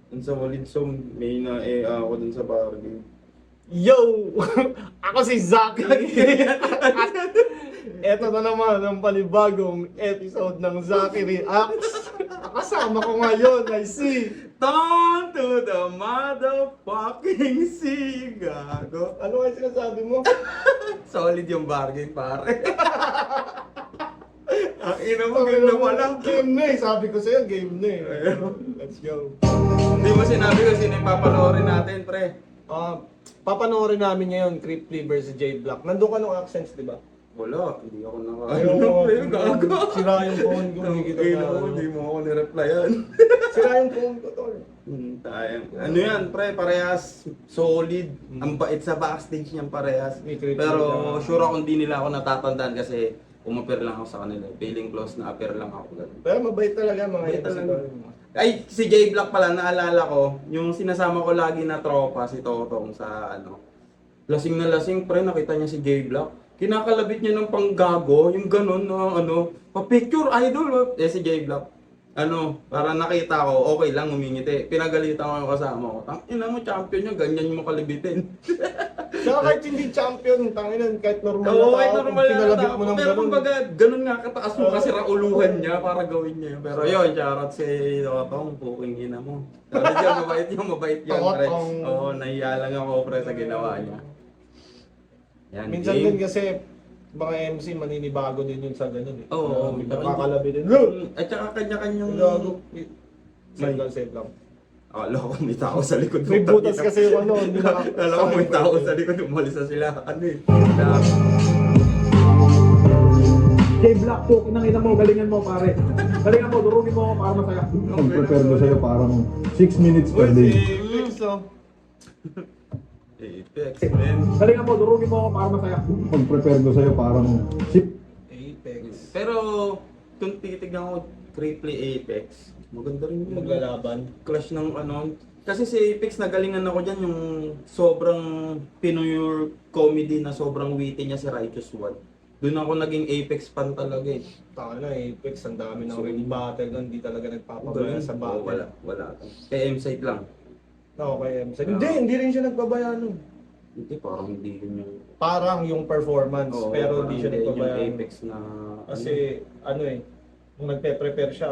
Dun sa Walidsom, may ako dun sa bargain. Yo! Ako si Zach! At eto na naman ang panibagong episode ng Zaki Reacts. Kasama ko ngayon ay si... Down to the motherfucking sea, gago. Ano nga sinasabi mo? Solid yung bargain, pare. Ang ina mo, ganda mo lang. Game na eh. Sabi ko sa'yo, game na eh. Let's go. Hindi mo sinabi ko sino yung papanoorin natin, pre. Papanoorin namin ngayon, Cripply vs. J Block. Nandun ka nung accents, di ba? Wala, hindi ako Ayaw naka... mo, pre, gago. sira yung phone ko. Hindi kita Okay, na... no, hindi mo ako nireplyan. Sira yung phone ko, tol. Tayang. Ano yan, pre, parehas solid. Ang bait sa backstage niyan parehas. May Cripply Pero na- sure ako hindi nila ako natatandaan kasi umapir lang ako sa kanila. Feeling close na appear lang ako. Ganun. Pero mabait talaga mga Mabait yun kasi, talaga. tol. Ay, si J Block pala, naalala ko, yung sinasama ko lagi na tropa, si Totong sa ano. Lasing na lasing, pre, nakita niya si J Block. Kinakalabit niya ng panggago, yung ganun na ano, pa-picture idol, si J Block. Ano, para nakita ko, okay lang, umingiti. Pinagalitan ko yung kasama ko. Tangina mo, champion nyo, ganyan mo kalibitin. Saka kahit hindi champion, tanginan, kahit normal Oo, na kahit tao, normal na pinalabit tao. mo ng Pero ganun. kumbaga, ganun nga kataas mo kasi rauluhan niya para gawin niya yun. Pero yun, shoutout si Totong, puking ina mo. Pero yun, mabait yun, pre. Totong. Oo, nahiya lang ako, pre, sa ginawa niya. Yan, Minsan game. din kasi, mga MC, maninibago din yun sa ganun eh. Oo. Nakakalabi din. Look! At saka kanya-kanyang... Gago. Save lang. Akala ko may tao sa likod. May butas kasi yung ano, hindi naka... Akala ko may tao sa likod, umalis na sila. Ano eh. J-Block po, kinangina mo, galingan mo pare. Galingan mo, durugin mo ako para masaya. Pag-prepare ko sa'yo parang 6 minutes per day. Apex, man. Galingan mo, durugin mo ako para masaya. Pag-prepare ko sa'yo parang Apex. Pero, kung titignan ko, Cripply Apex, maganda rin yun. Maglalaban. Clash ng ano. Kasi si Apex, nagalingan ako dyan yung sobrang Pinoy comedy na sobrang witty niya si Righteous One. Doon ako naging Apex fan talaga eh. Taka na, Apex, ang dami ng real battle doon, hindi talaga nagpapabaya sa Oo, battle. wala. Kaya M-site lang. Okay, MC. Hindi rin siya nagpabaya nun. Hindi, parang hindi yun yung... Parang yung performance, Oo, pero parang hindi siya yung nagpabaya. Apex na... Kasi, ano eh, nung nagpe-prepare siya,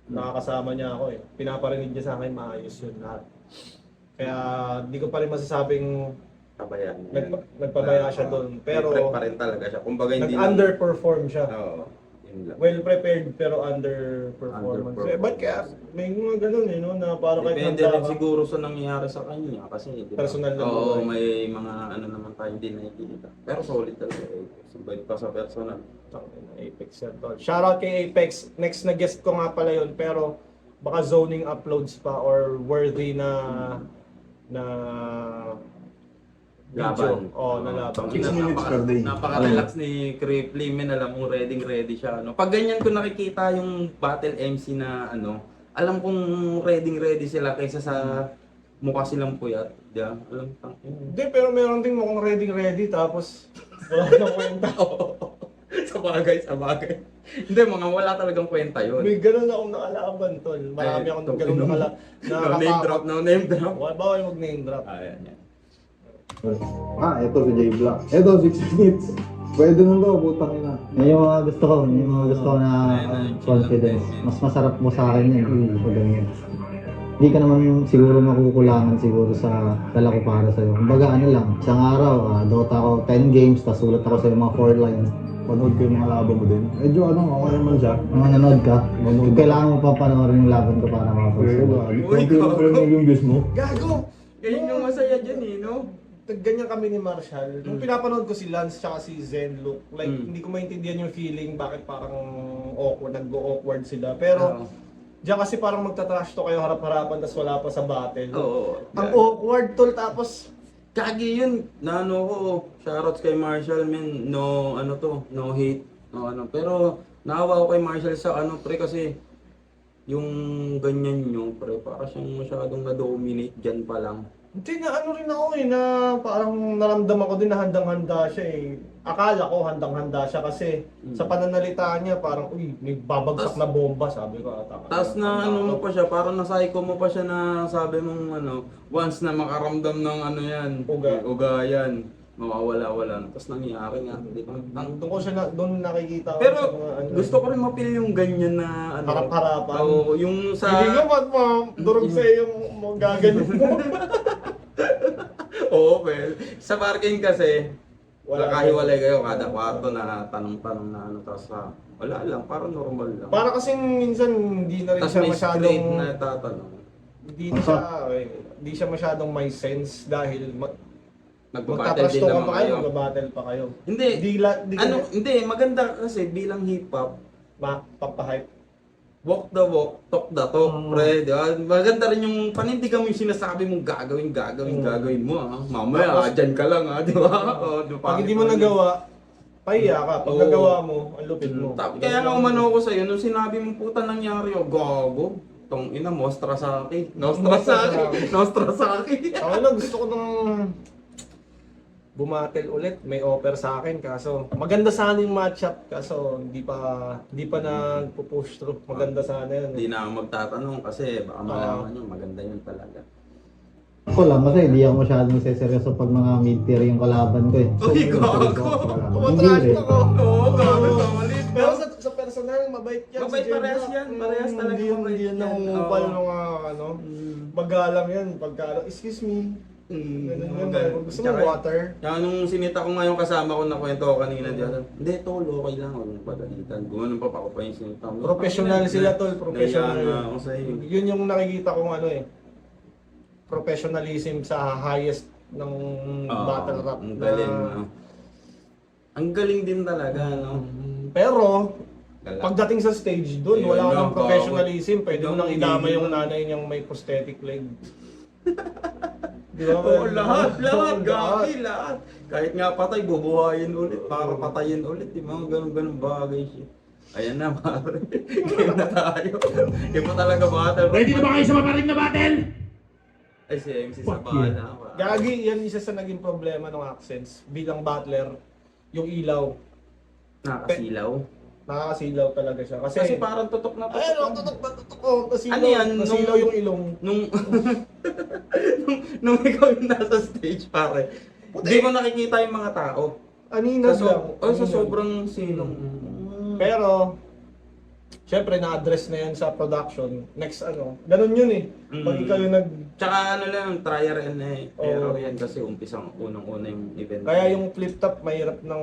nakakasama niya ako eh. Pinaparinig niya sa akin, maayos yun lahat. Kaya, di ko pa rin masasabing Kabayan. nagpabaya siya doon. Pero, Prep pa rin talaga siya. Kumbaga hindi nag-underperform siya. Oo, yun lang. Well prepared pero underperformance. Underperformance. Ba't kaya may mga ganun eh, no? Na para kahit Depende handa rin ka. siguro sa nangyayari sa kanya kasi di ba? Personal na Oo, buhay. may mga ano naman tayo hindi nakikita. Pero solid talaga eh. Sabay pa sa personal. Apex yan, tol. Shoutout kay Apex. Next na guest ko nga pala yun, pero baka zoning uploads pa or worthy na Laban. Na laban. 6 minutes per day. Napaka-relax ni Cripply, men. Alam mo, ready siya. Ano. Pag ganyan ko nakikita yung battle MC na ano, alam kong ready sila kaysa sa mukha silang puyat. Di ba? Alam tang. Hindi, pero meron din mukhang ready tapos wala nang kwenta. sa bagay. Hindi, mga wala talagang kwenta yun. May ganun akong nakalaban, tol. Marami Ay, akong ganun No name drop, no name drop. Bawal mag-name drop. Ayan, yan. ito si J-Block. Ito, 6 minutes. Pwede nung daw, putang ina. Yan yung mga gusto ko, yung mga gusto ko na confidence. Mas masarap mo sa akin yun. Pag ganyan. Hindi ka naman siguro makukulangan siguro sa dala ko para sa'yo. Kumbaga ano lang, isang araw, Dota ako 10 games, tapos sulat ako sa'yo mga 4 lines. Panood ko yung mga laban mo din. Medyo okay naman siya. Mga nanood ka, kailangan mo pa panoorin yung laban ko para makapunta. Pero konti lang pero yung views mo. Gago! Ganyan yung masaya dyan eh, no? Ganyan kami ni Marshall. Nung pinapanood ko si Lance tsaka si Zen Luke, like Mm. hindi ko maintindihan yung feeling bakit parang awkward, nag-awkward sila. Pero diyan kasi parang magta-trash to kayo harap-harapan tapos wala pa sa battle. Oo. Ang awkward tol tapos Kagi yun, na ano ko, shoutouts kay Marshall, men, no, ano to, no hate, no ano. Pero, naawa ko kay Marshall sa ano, pre, kasi, yung ganyan nyo, pre, para siyang masyadong na-dominate dyan pa lang. Hindi na ano rin ako na parang naramdaman ko din na handang-handa siya eh. Akala ko handang-handa siya kasi sa pananalita niya parang, uy, may babagsak na bomba, sabi ko. Tapos na ano mo pa siya, parang na-psycho mo pa siya na sabi mong ano, once na makaramdam ng ano yan, uga yan, mawawala-wala. Tapos nangyari nga, di ba? Doon ko siya doon nakikita ko Pero sa mga ano. gusto ko rin mapili yung ganyan na ano. Harap-harapan. Oo, yung sa... Hindi naman durog sa yung gaganyan mo. Oo, well, sa parking kasi, Wala nakahiwalay kayo kada kwarto na tanong-tanong na ano, tapos wala lang, parang normal lang. Para kasing minsan hindi na rin Tapos siya may straight masyadong na tatanong. hindi siya masyadong may sense dahil Nagbabattle din magtatrasto ka naman pa kayo, kayo. magbabattle pa kayo. Hindi, Di ano, hindi, maganda kasi bilang hip-hop, papahype. walk the walk, talk the talk, pre, di ba? Maganda rin yung panindigan mo yung sinasabi mong gagawin mo, ah. Mamaya, dyan ka lang, ah, di ba? Oh, di ba? Pag hindi mo nagawa, pahiya ka. Pag Oo. nagawa mo, ang lupit mo. Kaya nga umano ko sa'yo, nung sinabi mo puta nangyari, oh, gago. Tong ina, mostra sa akin. Nostra sa akin. Ako na, gusto ko nung bumatel ulit, may offer sa akin kaso maganda sana yung matchup kaso hindi pa nagpo-push through. Maganda sana yun. Hindi na ako magtatanong kasi baka malaman nyo, maganda yun talaga. Ako lang kasi hindi ako masyadong seseryoso pag mga mid-tier yung kalaban ko eh. Uy, yung gago! seryoso ako sa kalaban. Hindi Tumatrash rin. ako. Oo, gago, solid. Pero sa personal, mabait yan. Mabait si Jay parehas Black. yan, parehas talaga Hindi mabait yan yan. nangungupal Oo. mga ano. Magalang yan. Pagka, excuse me. Ganun yan. Gusto mo water? Kaya nung sinita ko nga yung kasama ko na kwento ko kanina diyan, hindi tol, okay lang, huwag mong padalitan. Gumanon pa ako pa yung sinita mo. Professional sila tol, professional. Naiya nga ako sa iyo. Yun yung nakikita kong ano eh. Professionalism sa highest ng battle rap. Ang galing, na- no? Ang galing din talaga, no? Pero, Galak. pagdating sa stage doon, Ayun wala lang, nang professionalism. Pwede mo Yung nang idama hindi- yung nanay niyang may prosthetic leg. Di ba? Oo, lahat, Lahat. gagi, lahat. Kahit nga patay, bubuhayin ulit, para patayin ulit, yung mga ganun-ganun bagay shit. Ayan na, pare. Game na tayo. Game pa talaga battle. Ready na ba kayo sa maparing na battle? Ay, si MC sa Fuck bahala. Gagi, yan isa sa naging problema ng Accents. Bilang battler, yung ilaw. Nakasilaw. Nakakasilaw talaga siya. Kasi, Kasi parang tutok na tutok. ayun, tutok ba? Tutok ko. Nasilaw, Ano yan? nasilaw yung ilong. Nung, nung ikaw yung nasa stage, pare, hindi mo nakikita yung mga tao. Aninas Sa, lang. sa Aninas. sobrang sinong. Pero, syempre na-address na yan sa production. Next ano, ganun yun eh. Pag ikaw yung Tsaka ano lang, trial and error Oo. yan kasi umpisang unang-una yung event. kaya yung flip top mahirap ng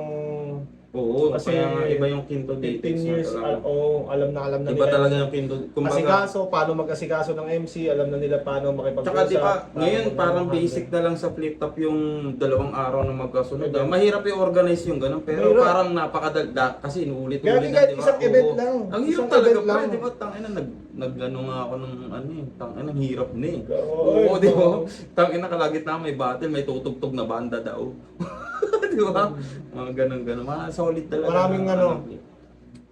Oo, kasi kaya nga iba yung Kinto 15 Dating. years, alam na Iba nila. talaga yung Kinto. Kumbaga, Asikaso, paano mag-asikaso ng MC, alam na nila paano makipag-usap. tsaka di ba, paano ngayon parang mag-handle. basic na lang sa flip top yung 2 araw na magkasunod. Mahirap i-organize yung ganun, pero Mahirap. parang napakadagda kasi inuulit-ulit Gagi, na, kahit di ba? isang event lang. Ang hirap Isang talaga, event pre, lang. di ba? Tangina, nag-ano nga ako ng ano eh, tangina, ang hirap na eh. Oo, Oo, di ba? oo. Tangina, kalagit na may battle, may tutugtog na banda daw. Di ba? Mga ganun-ganun, mga solid talaga. Maraming na- ano,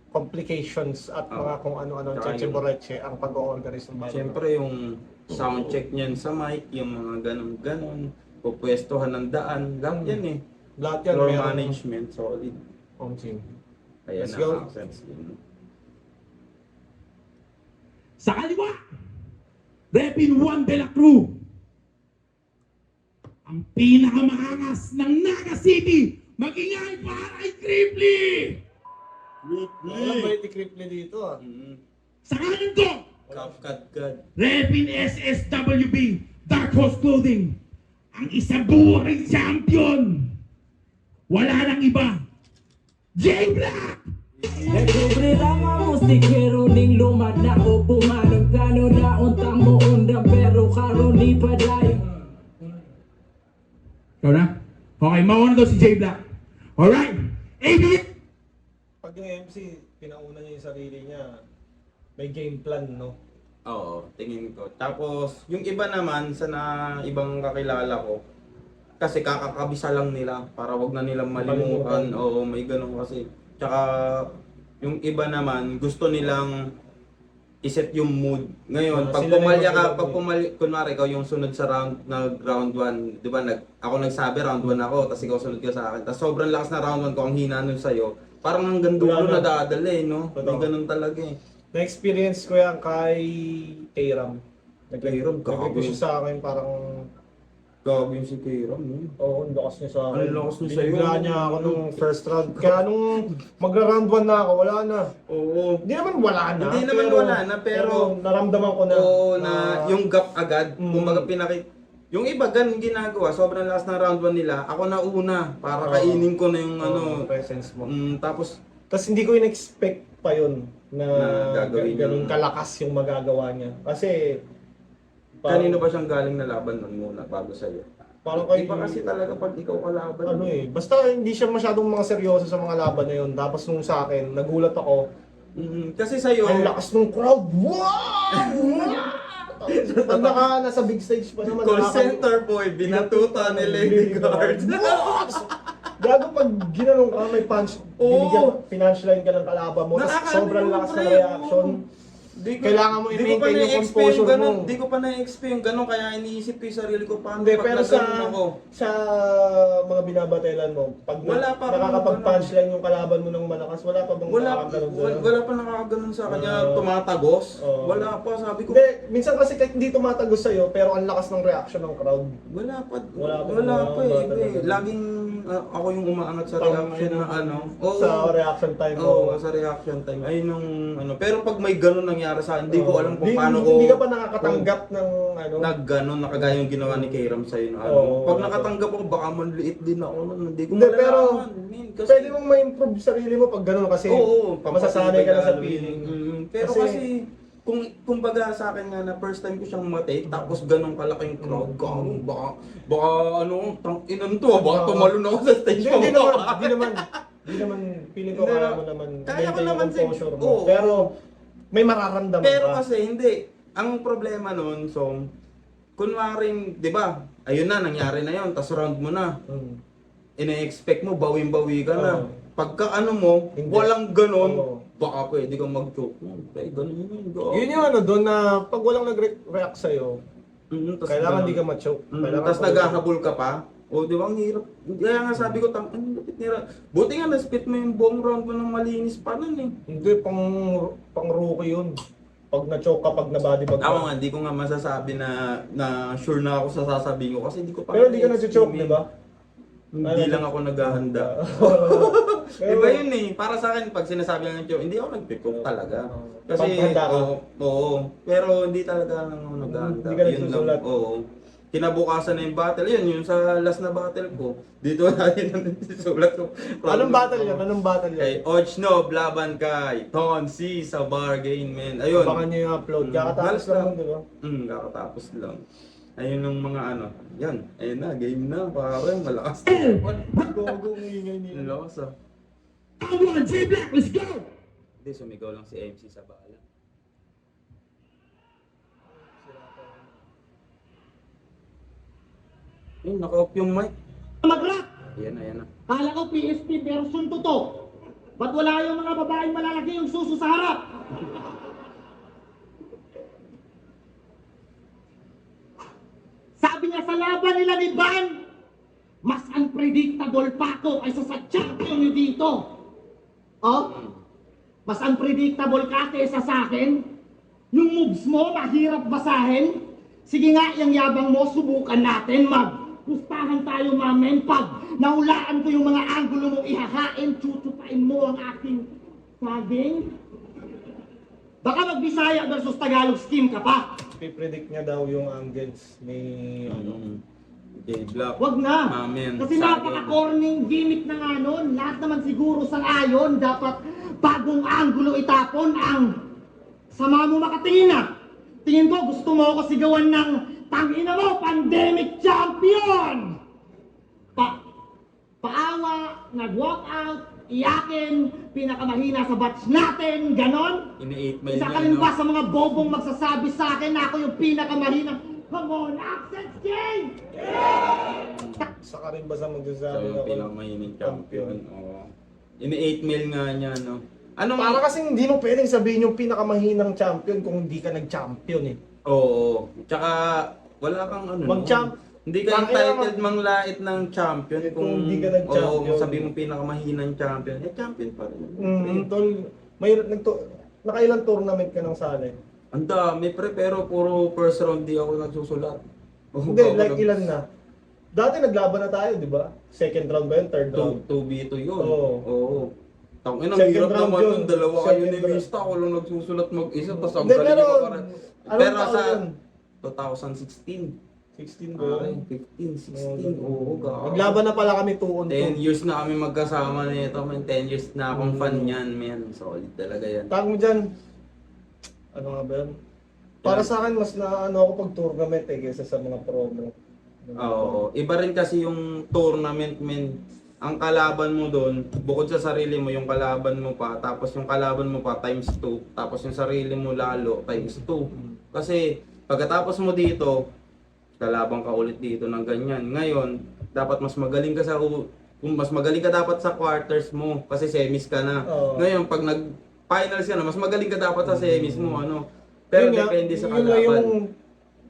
complications at Oo. mga kung ano-ano Tsaka cheche yung- boreche ang pag-organize ng battle. Siyempre yung sound check niyan sa mic, yung mga ganun-ganun, pupwestuhan ng daan, lahat yan eh. Lahat yan, Floor meron management, solid. Omsing. Kaya Let's go. na-accents din. Sa kaliwa, Repin Juan de la Cruz. Ang pinakamaangas ng Naga City. Mag-ingay para kay Cripply. Alam ba yung Cripply dito ah? Sa kanan ko, Kapkad-kad. Repin SSWB, Dark Horse Clothing. Ang isang buhay champion. Wala nang iba. J Black. Nagkubre lang ang mustikero ning lumad na o pumanong plano na untang mo undang pero karon ni paday. Ikaw na? Okay, mauna daw si J Black. Alright. AB. Pag yung MC, pinauna niya yung sarili niya, may game plan, no? Oo, tingin ko. Tapos, yung iba naman, sa ibang kakilala ko, kasi kakakabisa lang nila para wag na nilang malimutan. Malimutan. Oo, may ganun kasi. Tsaka, yung iba naman, gusto nilang iset yung mood. Ngayon, pag Sila na pumalya yung ka, mag-mood. pag pumalya, kunwari ikaw yung sunod sa round 1, di ba, ako nagsabi round 1 ako, tapos ikaw sunod ka sa akin, tapos sobrang lakas na round 1 ko, ang hina nun sa'yo, parang hanggang dulo Wala na. nadadala eh, no? May Totoo. ganun talaga eh. Na-experience ko yan kay K-Ram. K-Ram, gago. Nag-review siya sa akin parang, Gago yung si Kira, no? oo, ang lakas niya sa akin. Ang lakas niya sa'yo. Binigla niya ako nung first round. Kaya nung magra-round 1 na ako, wala na. Oo. Hindi naman wala na. Hindi naman wala na, pero naramdaman ko na. Oo, na yung gap agad, Mm. kumbaga yung iba ganun ginagawa, sobrang last na round 1 nila, ako na una, para Oo. kainin ko na yung ano, presence mo. tapos, Tapos hindi ko in-expect pa yun na, Na gagawin ganun yung- kalakas yung magagawa niya. Kasi, kanino ba siyang galing na laban nun muna bago sa'yo? Parang kay, Iba kasi talaga pag ikaw kalaban. ano eh, basta hindi siya masyadong mga seryoso sa mga laban na yun. Tapos nung sa akin, nagulat ako, Kasi sa'yo, ang lakas ng crowd. Wow! Pag nasa big stage pa naman. call center boy, binatuta ni Lady Guard. Gago pag ginanong ka, may punch, Oo. pinunchline ka ng kalaban mo, tapos Nakakaano sobrang yun, lakas ng pre, reaction. Kailangan mo i-maintain yung composure mo. Di ko pa na-experience yung ganun, kaya iniisip ko yung sarili ko paano Hindi, pag pero sa, nagganun ako. sa mga binabatelan mo, pag Wala pa akong nakakapag-punchline yung kalaban mo ng malakas, wala pa bang nakakaganon sa'yo? Wala pa nakakaganon sa kanya, Oo. tumatagos. Oo. Wala pa, sabi ko. Hindi, minsan kasi kahit hindi tumatagos sa'yo, pero ang lakas ng reaction ng crowd. Wala pa, Wala wala pa, pa, wala eh. talaga. Laging ako yung umaangat sa Pang- reaction na ano. Oo. Sa reaction time mo. Oo, sa reaction time. Ayun yung ano. Pero pag may ganun nangyari sa akin, hindi ko alam kung Hindi- paano ko. Hindi ka pa nakakatanggap ng ano. Nag-ganon, nakagaya yung ginawa ni Kairam sa'yo na ano. Oo. Pag nakatanggap ako, baka manliit din ako nun. Hindi ko Hindi, pero malalaman. Man, kasi, Pwede mong ma-improve sarili mo pag gano'n kasi oo, masasanay ka na sa papatibay feeling. Pero Kasi- kasi, kumbaga sa akin nga na first time ko siyang matake, tapos ganun kalaking crowd, gago, baka ano, inan to, baka tumalon ako sa stage. Hindi naman, feeling ko Hindi kaya na- mo naman kaya ko maintain yung naman composure mo. oo. Pero may mararamdaman Pero ka. kasi hindi. Ang problema nun, so, kunwaring, di ba, ayun na, nangyari na yun, tas round mo na. Hmm. Ina-expect mo, bawing-bawi ka na. Oo. Pagka ano mo, Hindi. walang ganon, Oo. baka pwede kang mag-choke. Ganun yun. Yun yung ano doon na pag walang nag-react sa'yo, kailangan di ka ma-choke. Kailangan Tapos naghahabol ka pa. O, di ba, ang hirap. Kaya nga sabi ko, ang lapit nila. Buti nga, na-spit mo yung buong round mo ng malinis pa nun eh. Hindi, pang rookie yun. Pag na-choke ka, pag na-body bag Ako nga, hindi ko nga masasabi na sure na ako sa sasabihin ko kasi hindi ko pa Pero hindi ka na-choke, di ba? Hindi lang ako naghahanda. Pero, Iba yun eh. Para sa akin, pag sinasabi lang ng choke, hindi ako nag-pick-up talaga. Kasi, Paghanda ka. oo. Pero hindi talaga lang ako naghahanda. Hindi ka Yun lang, nagsusulat. oo. Kinabukasan na yung battle. Yun, yung sa last na battle ko. Dito na yun ang sulat ko. Anong battle yan? Anong battle yan? Kay Ochno, laban kay Ton C sa bargain, man. Ayun. Baka nyo yung upload. Kakatapos Halos lang lang. nun, di ba? Kakatapos lang. Ayun ang mga ano. Yan. Ayun na, game na. Parang malakas. Gogong ingay nila. Ang lakas ah. Come on, J-Black, let's go! Hindi, sumigaw lang si MC sa bala. Ayun, naka-off yung mic. Mag-rap! Ayan na. Kala ko PSP version to to. Ba't wala yung mga babaeng malalaki yung suso sa harap? Sabi niya sa laban nila ni Van, mas unpredictable pa ako kaysa sa champion niyo dito. Oh? Mas unpredictable ka kaysa sa akin? Yung moves mo, mahirap basahin? Sige nga, yung yabang mo, subukan natin, Pustahan tayo, mamen. Pag nahulaan ko yung mga anggulo mo, ihahain, chuchupain mo ang aking saging. Baka mag-Bisaya versus Tagalog scheme ka pa. Pipredict niya daw yung angles ni ano. J-Block. Wag na. Mamen. Kasi napaka-corning gimmick na nga nun. Lahat naman siguro sang ayon, dapat bagong anggulo itapon ang sama mo makatingin na. Tingin ko, gusto mo ako sigawan ng tangina mo, pandemic champion! Paawa, nag-walk out, iyakin, pinakamahina sa batch natin, ganon. Ini-8 mail Isa ka rin ba sa mga bobong magsasabi sa akin na ako yung pinakamahina? Come on, Access King! Isa ka rin ba sa So, magsasabi yung ako? pinakamahining champion. Oo. Ini-8 mail nga niya, no? Ano Para kasi hindi mo pwedeng sabihin yung pinakamahinang champion kung hindi ka nag-champion eh. Oo. Tsaka, wala kang ano. Mag-champ- Hindi ka Bakit entitled manglait ng champion Kung hindi ka nag-champion. Oo, sabi mo pinakamahinang champion. Eh, champion pa rin. Tol, may nakailang tournament ka nang sali? Ang dami, pre, pero puro first round di ako nagsusulat. Oo, Hindi, bago like ilan na? Dati naglaban na tayo, di ba? Second round ba yun? Third round? 2v2 yun. Oo. Oo. Tangina, Second hirap round naman yun. yun. Dalawa kayo Second ni round. Mista. Ako lang nagsusulat mag-isa. Tapos ang Hindi, galing pero, ko pa rin. anong Pero taon sa yun? 2016. 16 ba yun? 15, 16. Oo, gago. Naglaban na pala kami 2-on-2. 10 years na kami magkasama nito, man. 10 years na akong fan yan, man. Solid talaga yan. Tawag mo dyan, ano nga ba yun? Para sa akin, mas na ano ako pag tournament eh, kaysa sa mga promo. Oo. Iba rin kasi yung tournament, men. Ang kalaban mo doon, bukod sa sarili mo, yung kalaban mo pa, tapos yung kalaban mo pa times 2, tapos yung sarili mo lalo times 2. Kasi pagkatapos mo dito, kalaban ka ulit dito ng ganyan. Ngayon, dapat mas magaling ka kung mas magaling ka dapat sa quarters mo kasi semis ka na. Oo. Ngayon, pag nag-finals ka na, mas magaling ka dapat sa semis mo, ano. Pero Yun nga, depende sa yun nga kalaban. yung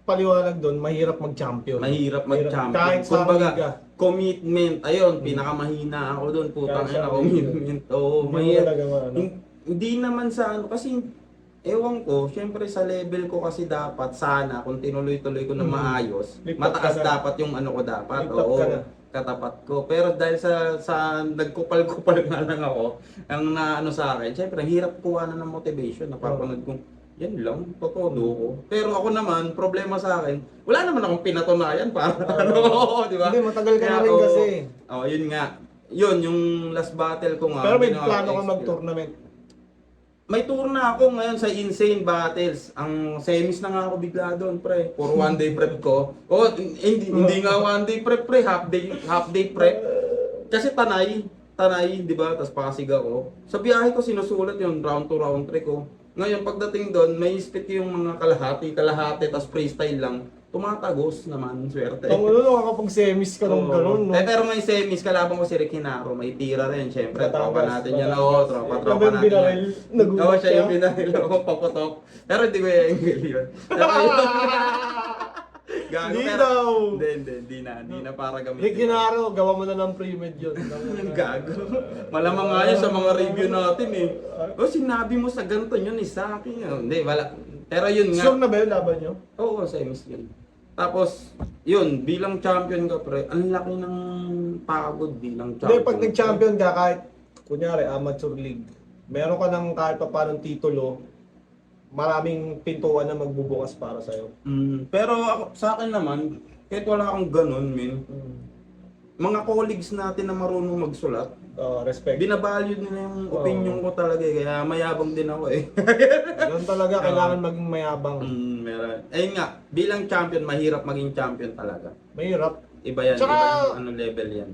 paliwanag doon, mahirap mag-champion. Mahirap mag-champion. Kahit sa Kumbaga, liga. commitment. Ayun, pinakamahina ako doon. Putang Kahit sa ina, liga. commitment. Oo, Hindi mo mahirap. talaga maano. Hindi naman sa ano, kasi ewan ko, syempre sa level ko kasi dapat sana kung tinuloy-tuloy ko na maayos, Lipat mataas ka na. dapat yung ano ko dapat. Lipat Oo, ka na. katapat ko. Pero dahil sa nagkupal-kupal nga lang ako, ang naano sa akin, syempre hirap kuha na ng motivation. Napapanood kong yan lang, totoo ko. Pero ako naman, problema sa akin, wala naman akong pinatunayan para ano, di ba? Hindi, matagal ka na Kaya, rin oo. kasi. Oh, yun nga. Yun, yung last battle ko nga. Pero may ginawa ko plano ka experience. mag-tournament. May tour na ako ngayon sa Insane Battles. Ang semis na nga ako bigla doon, pre. Puro one day prep ko. Oh, hindi nga one day prep, pre. Half day prep. Kasi tanay, di ba? Tapos Pasig ako. Sa biyahe ko sinusulat yung round 2, round 3 ko. Ngayon, pagdating doon, may spit yung mga kalahati, tapos freestyle lang. Tumatagos naman, swerte. Ang ano, nakakapag-semis ka ng Oo. ganun, no? Pero may semis, kalaban ko si Rick Hinaro, may tira rin, syempre. Batangas, Tropa natin yan. Batangas. Oo, tropa Siya ba yung natin binaril? yan. Nagulat Oo, siya siya? yung binaril ako, paputok. Pero hindi ko yung yun. Pero gago, Hindi pero- daw. Hindi na para gamitin. Rick Gennaro, gawa mo na ng pre-med yun. Gago. Malamang nga yun sa mga review natin eh. O, sinabi mo sa ganito yun eh, sa akin yun. Hindi, wala. Pero yun nga. Sure na ba yun laban nyo? Oo, semis yun. Tapos, yun, bilang champion ka pre, ang laki ng pagod bilang champion. Hindi, pag nag-champion ka, kahit, kunyari, amateur league, meron ka ng kahit pa paano titulo, maraming pintuan na magbubukas para sa'yo. Pero ako, sa akin naman, kahit wala akong ganun, min, mga colleagues natin na marunong magsulat, Respect. binavalue nila yung opinion ko talaga eh, kaya mayabang din ako eh. Ganun talaga, kailangan maging mayabang. Meron. Ayun nga, bilang champion, mahirap maging champion talaga. Mahirap. Iba yan, Tsaka- iba yung ano level yan.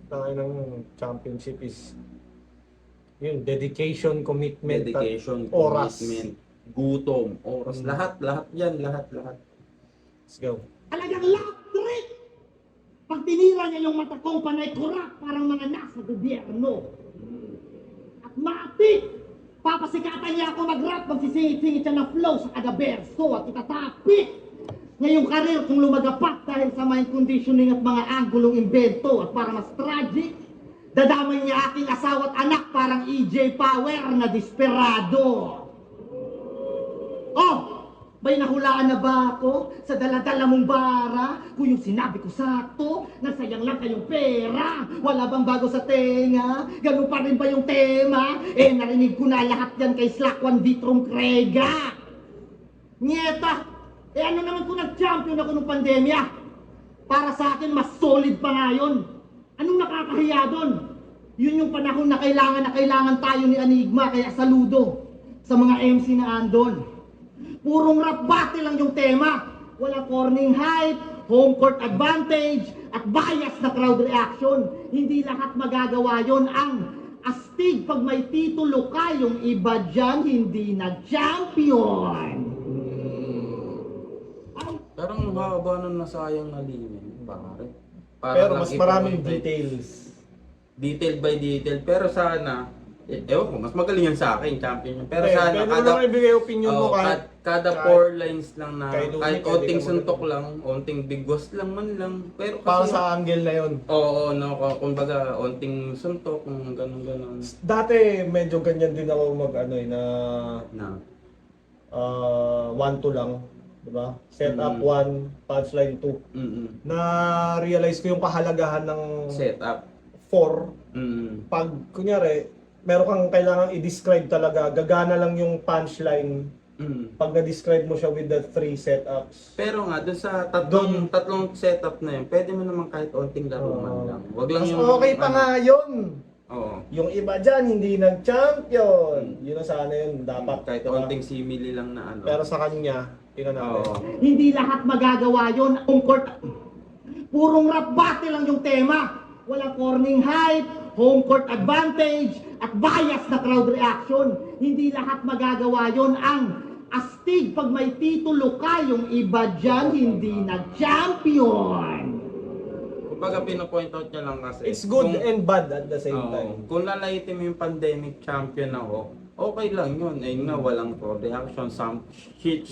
Tayo ng championship is yun, dedication, commitment, Dedication, oras. commitment, gutom, oras, lahat yan, lahat. Let's go. Talagang love trick! Pag tinira niya yung mata kong panay kurak, parang mga nasa gobyerno. At matik! Papasikatan niya ako mag-rap, magsisingit-singit siya ng flow sa kada verso at itatapik. Ngayong karir kong lumagapat dahil sa mind conditioning at mga anggulong invento at para mas tragic, dadamay niya aking asawa at anak parang EJ Power na desperado. Oh! May nahulaan na ba ako sa daladala mong bara? Kung yung sinabi ko sakto, nasayang lang kayong pera. Wala bang bago sa tenga? Ganun pa rin ba yung tema? Eh, narinig ko na lahat yan kay Slakwan Vitrom Krega. Nyeta, eh ano naman kung nag-champion ako nung pandemya? Para sa akin, mas solid pa nga yun. Anong nakakahiya doon? Yun yung panahon na kailangan tayo ni Enigma, kaya saludo sa mga MC na andon. Purong rap battle lang yung tema. Wala corning hype, home court advantage, at bias na crowd reaction. Hindi lahat magagawa yon. Ang astig pag may titulo ka, yung iba dyan hindi nag-champion. Pero ang haba nun nasayang nalimin, pare. Para Pero lang mas maraming ipakita- details. Detail by detail. Pero sana, Ewan ko, mas magaling yan sa akin, champion yun. Pero Eh, sana, pwede mo naman ibigay opinion mo Oo, kahit kada kahit 4 lines lang na, kay Lumi, kahit pwede onting ka suntok magaling. lang, onting bigwas lang man lang. Pero para kasi, sa angle na yon. oo, no, kumbaga, onting suntok, kung ganun-ganun. Dati medyo ganyan din ako mag ano eh, na Na, 1-2 lang, di ba? Set up Mm. 1, punchline 2. Na realize ko yung kahalagahan ng setup. 4. Mm. Pag kunyari, meron kang kailangan i-describe talaga, gagana lang yung punchline Mm. pag na-describe mo siya with the 3 setups. Pero nga, dun sa Dun- tatlong setup na yun, pwede mo naman kahit onting laro man lang. Wag lang Mas yung... okay pa ano, nga yun. Oo. Yung iba dyan, hindi nag-champion. Yun ang sana yun, dapat. Kahit diba? onting simili lang na ano. Pero sa kanya, tingnan natin. Oo. Hindi lahat magagawa yon. Purong rap battle lang yung tema. Walang corning hype, home court advantage, at bias na crowd reaction. Hindi lahat magagawa yon. Ang astig pag may titulo ka, yung iba dyan hindi nag-champion. Kumbaga pinapoint out niya lang kasi. It's good kung- and bad at the same Oo. time. Kung lalaitin mo yung pandemic champion ako, okay lang yun. Ayun nga, walang crowd reaction, some shit,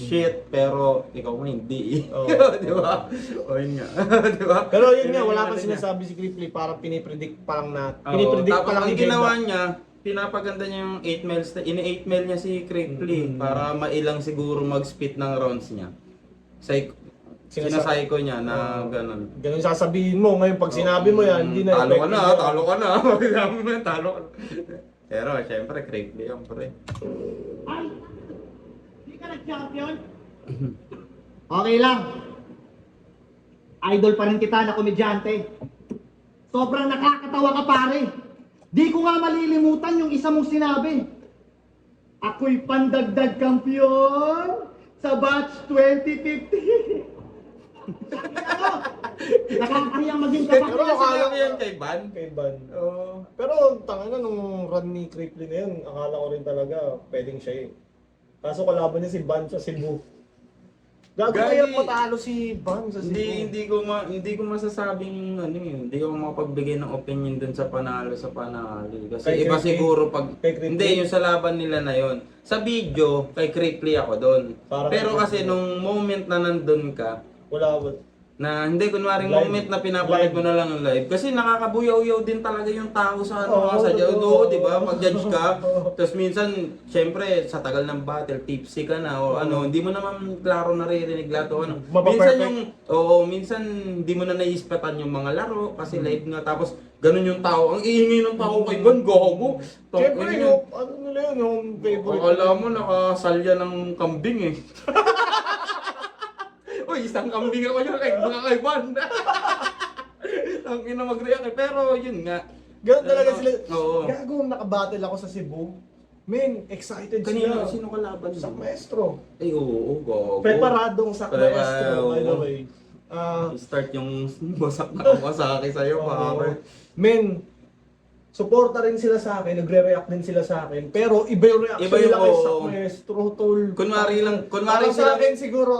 pero ikaw nga hindi. Oo. Di ba? O yun nga. Di ba? Pero yun nga, yung wala ano pa niya. sinasabi si Cripply, parang pinipredict pa lang na, Oo. pinipredict Tapos pa lang ang ni ginawa Jake niya, pinapaganda niya yung 8 miles, ini-8 mile niya si Cripply para mailang siguro mag-spit ng rounds niya. Sinasayko niya na ganun. Ganun sasabihin mo, ngayon pag sinabi mo yan, hindi na Talo ka effective na, yun. talo ka na. Pag sinabi mo yan, talo ka na. Pero syempre, Cripply yan, pre. Ay, hindi ka nag-champion? Okay lang. Idol pa rin kita na komedyante. Sobrang nakakatawa ka pare. Di ko nga malilimutan yung isa mong sinabi. Ako'y pandagdag kampiyon sa batch 2050. Ano? Nakakahiyang maging Pero kapatid Akala ko yan kay Van. Kay Van. Oo. Pero tanga na nung run ni Cripply na yun, akala ko rin talaga pwedeng siya eh. Kaso kalaban niya si Van sa Cebu. Gago Gagi. kaya matalo si Van sa Cebu. Hindi ko masasabing ano yun, hindi ko makapagbigay ng opinion dun sa panalo. Kasi Kay iba Cripply? siguro pag Kay Cripply? hindi yung sa laban nila na yon. Sa video kay Cripply ako doon. Para Pero kay kasi Cripply. nung moment na nandun ka, Wala ba? na hindi kunwaring Live. moment na pinapanood Live. mo na lang ng live kasi nakakabuyaw-yaw din talaga yung tao sa ano Oo, sa totoo. do, di ba? Pag-judge ka, Oo. tapos minsan syempre sa tagal ng battle tipsy ka na o ano, hindi mo naman klaro naririnig lahat o ano. Minsan Mapaperfect. minsan hindi mo na naiispatan yung mga laro kasi live nga tapos ganun yung tao. Ang iingay ng tao kay Van, gogo. Siyempre, yung, ano nila yun, yung favorite. Akala mo nakasalya ng kambing eh. Uy, isang kambing ako yun kay Van. Ang ina mag-react eh. Pero yun nga. Ganun talaga sila. Oo. Gago, nakabattle ako sa Cebu. Men, excited Kanina, sila. sino kalaban Sa mo? maestro. Ay, oo, gogo. Preparadong sa maestro, by the oo. way. Start yung basak na Kawasaki sa'yo, pare. Men, suporta rin sila sa akin, nagre-react din sila sa akin. Pero iba yung reaction Iba yung, nila kay oo. sa maestro, tol. Kunwari Parang sila- sa akin siguro,